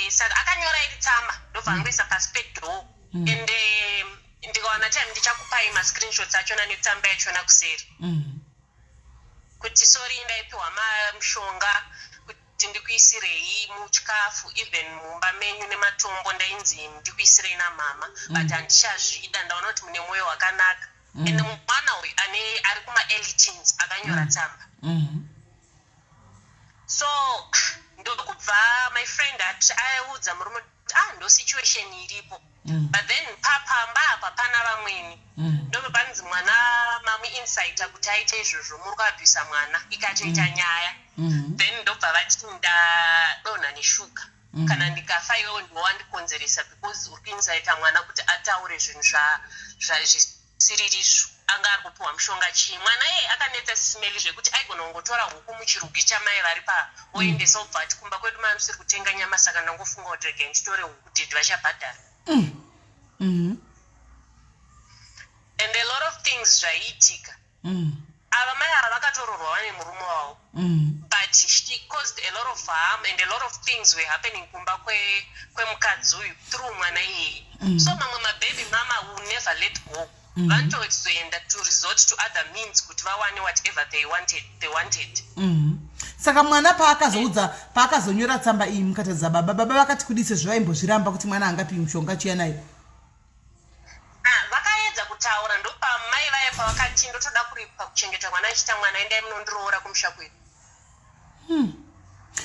saka akanyora iri tsamba ndobva angoisa pasi pedhoo ende ndikawana time ndichakupai mascreenshots achona netsamba yachona kuseri kuti sorry ndaipiwa mishonga kuti ndikuisirei muchikafu even mumba menyu nematombo ndainzi ndikuisirei namama but handichazvida ndaona kuti mune mwoyo wakanaka ende mwana uyu ari kuma early teens akanyora tsamba so ndokubva my friend aiudza murume kuti ndo situation iripo but then papamba apa pana vamweni ndobva panzi mwana mamuinsighta kuti aite izvozvo muri kuabvisa mwana ikatoita nyaya then ndobva vati ndadonha neshuga kana ndikafa iwewo ndiwandikonzeresa because uri kuinsighta mwana kuti ataure zvinhu zvisiririzvo anga ari kupiwa mushonga chii mwana akaneta SIS MELLY zvekuti aigona kungotora huku muchirugi chamai vari oendesa ubva ati kumba kwedu mai musiri kutenga nyama saka ndangofunga kuti rege nditore huku dedi vachabhadhara and a lot of things zvaiitika ava mai ava vakatororwa nemurume wavo but she caused a lot of harm and a lot of things were happening kumba kwemukadzi uyu through mwana iyeye so mamwe mababy mama will never let go vanotozoenda to resort to other means kuti vawane whatever they wanted. Saka mwana paakazonyora tsamba iyi mukatadza baba vakati kudise zvavaimbozviramba kuti mwana angapiwi mushonga chiya nayo vakaedza kutaura ndopamai vaye pavakati ndotoda kuripa kuchengeta mwana achita mwana endai munondiroora kumusha kwedu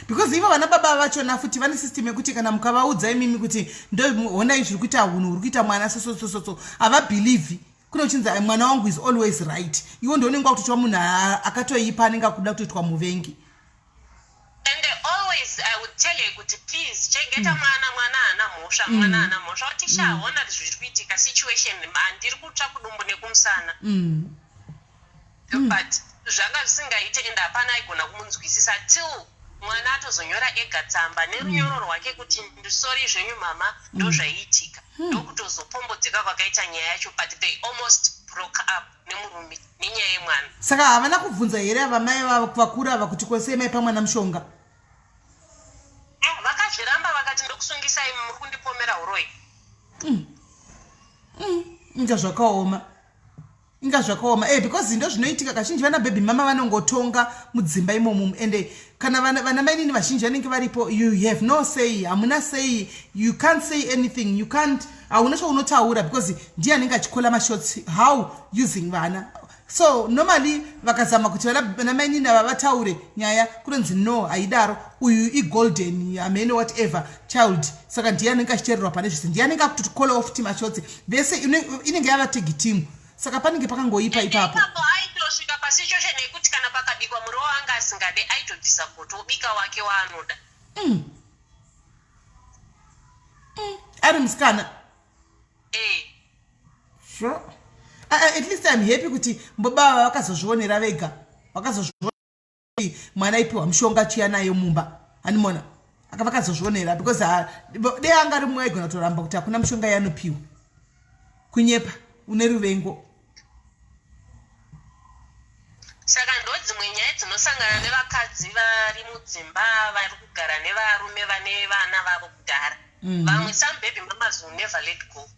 because ivo vana baba vachona futi vane system yekuti kana mukavaudza imimi kuti honai zviri kuita hunhu uri kuita mwana sososososo havabhilivhi kuno uchinzi mwana wangu is always right iwo ndionengwa kutotwa munhu akatoipa anenge akuda kutoitwa muvengi and always I would tell you kuti please chengeta mwana ana mhosva kuti shaona zviri kuitika situation handiri kutsva kudumbu nekumusana but zvanga zvisingaite ende hapana aigona kumunzwisisa till mwana atozonyora ega tsamba nerunyoro rwake kuti ndisori zvenyu mama ndo zvaiitika ndokutozopombodzeka kwakaita nyaya yacho but they almost broke up nemurume nenyaya yemwana saka havana kubvunza here avamai vakuru ava kuti kwese mai pamwana mushonga vakazviramba vakati ndokusungisai muri kundipomera uroi inga zvakaoma because ndo zvinoitika kazhinji vana baby mama vanongotonga mudzimba imomo ende kana vana mainini vazhinji vanenge varipo you have no say hamuna say you can't say anything you can't hauna chaunotaura because ndiye anenge achikola mashots how using vana so normally vakazama kuti vana mainini ava vataure nyaya kunonzi no haidaro uyu igolden amene whatever child saka ndiye anenge achichererwa pane zvese ndiye anenge akutokola off team mashots vese inenge yavategi team saka panenge pakangoipa ipapo aitosvika pasituation yekuti kana pakabikwa muriwo wanga asingade aitobvisa poto ubika wake waanoda ari musikana sure at least I'm happy kuti mbobava vakazozvionera vega vakazozvionera mwana aipiwa mushonga chiya nayo mumba animona aka vakazozvionera because dei anga ari mumwe aigona kutoramba kuti hakuna mushonga yanopiwa kunyepa une ruvengo saka ndodzimwe nyaya dzinosangana nevakadzi vari mudzimba vari kugara nevarume vane vana vavo kudhara vamwe some baby mamas will never let go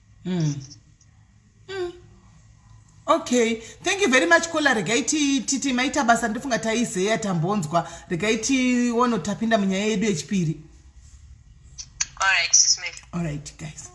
okay thank you very much kola regai titi maita basa ndofunga taizeya tambonzwa regai tiono tapinda munyaya yedu yechipiri alright guys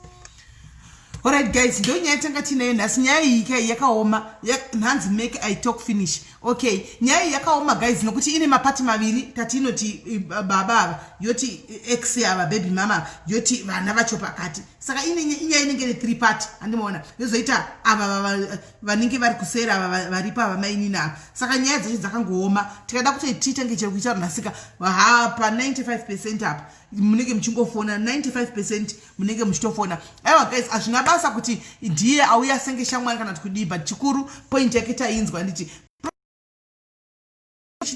alright guys ndo nyaya tanga tinayo nhasi nyaya iyi kai yakaoma nhanzi make I talk finish Okay, nyaya yakaoma guys nokuti ine mapati maviri tati inoti baba yoti ex yava baby mama yoti vana vacho pakati saka ine nyaya inenge ine 3 part andimaona yozoita ava vanenge vari kusera ava varipa vamaini navo saka nyaya dzacho dzakangooma tikada kuti titange chero kuita runasika pa 95% apa munenge muchingofona 95% munenge muchitofona aiwa guys hazvina basa kuti ndiye auya senge shamwari kana kuti kudii but chikuru point yake tainzwa nditi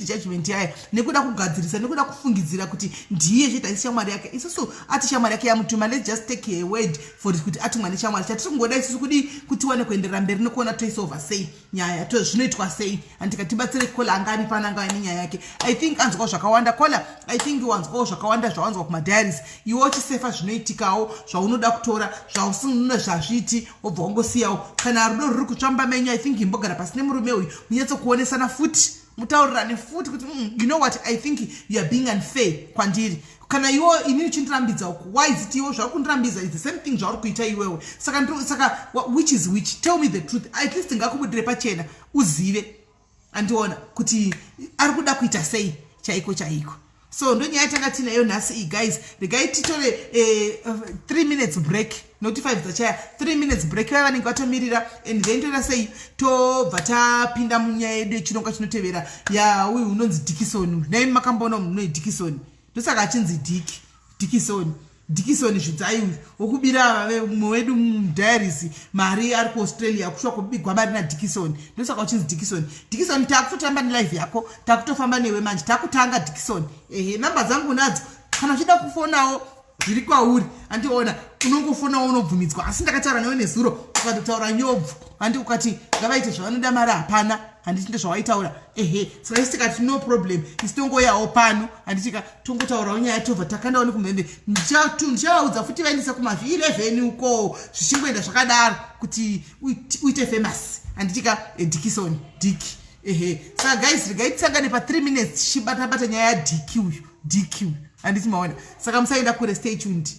judgment yayo nekuda kugadzirisa nekuda kufungidzira kuti ndiye chetaisi shamwari yake isusu ati shamwari yake yamutuma let's just take a word for it kuti atumwa neshamwari chatiri kungoda isusu kudi kuti wane kuenderera mberi nekuona toisova sei nyaya zvinoitwa sei andikatibatsire kola anga ari pananga nenyaya yake I think anzwawo zvakawanda kola I think wanzwawo zvakawanda zvawanzwa kumadiaries iwo chisefa zvinoitikawo zvaunoda kutora zvausinuna zvazviti wobva wangosiyawo kana rudo ruri kutsvamba menyu I think imbogara pasi nemurume uyu munyatsokuonesana futi mutaurirane futi kuti you know what I think you are being unfair kwandiri kana iwo inini uchindirambidza uku why is it iwo zvauri kundirambidza is the same thing zvauri kuita iwewe saka which is which tell me the truth at least ngakubudire pachena uzive andiona kuti ari kuda kuita sei chaiko so ndo nyaya tanga tinayo nhasi guys regai titore 3 minutes break notify dzachaya 3 minutes break vanenge vatomirira and then toda sei tobva tapinda munyaya yedu yechirongwa chinotevera uyu unonzi Dikison nai makamboona munhu unonzi Dikison ndosaka achinzi Dikison zvidzai wokubira mumwe wedu mudiaries mari ari kuAustralia kushuwa kubigwa mari naDikison ndosaka uchinzi Dikison takutotamba nelive yako takutofamba newe manje takutanga Dikison namba dzangu nadzo kana uchida kufonawo zviri kwauri andiona unongofonawo unobvumidzwa asi ndakataura newe nezuro ukatotaura nyobvu handi ukati ngavaite zvavanoda mari hapana handiti ndezvawaitaura saka isi tikati no problem isi tongoyawo pano handitika tongotaurawo nyaya tobva takandawo nekumhembe ndichavaudza futi vaendesa kumavhi11 uko zvichingoenda zvakadaro kuti uite famous handitika Dikison diki saka guys regai tisangane pa 3 minutes tichibata nyaya yaDQ handiti maona saka musaenda kure stay tuned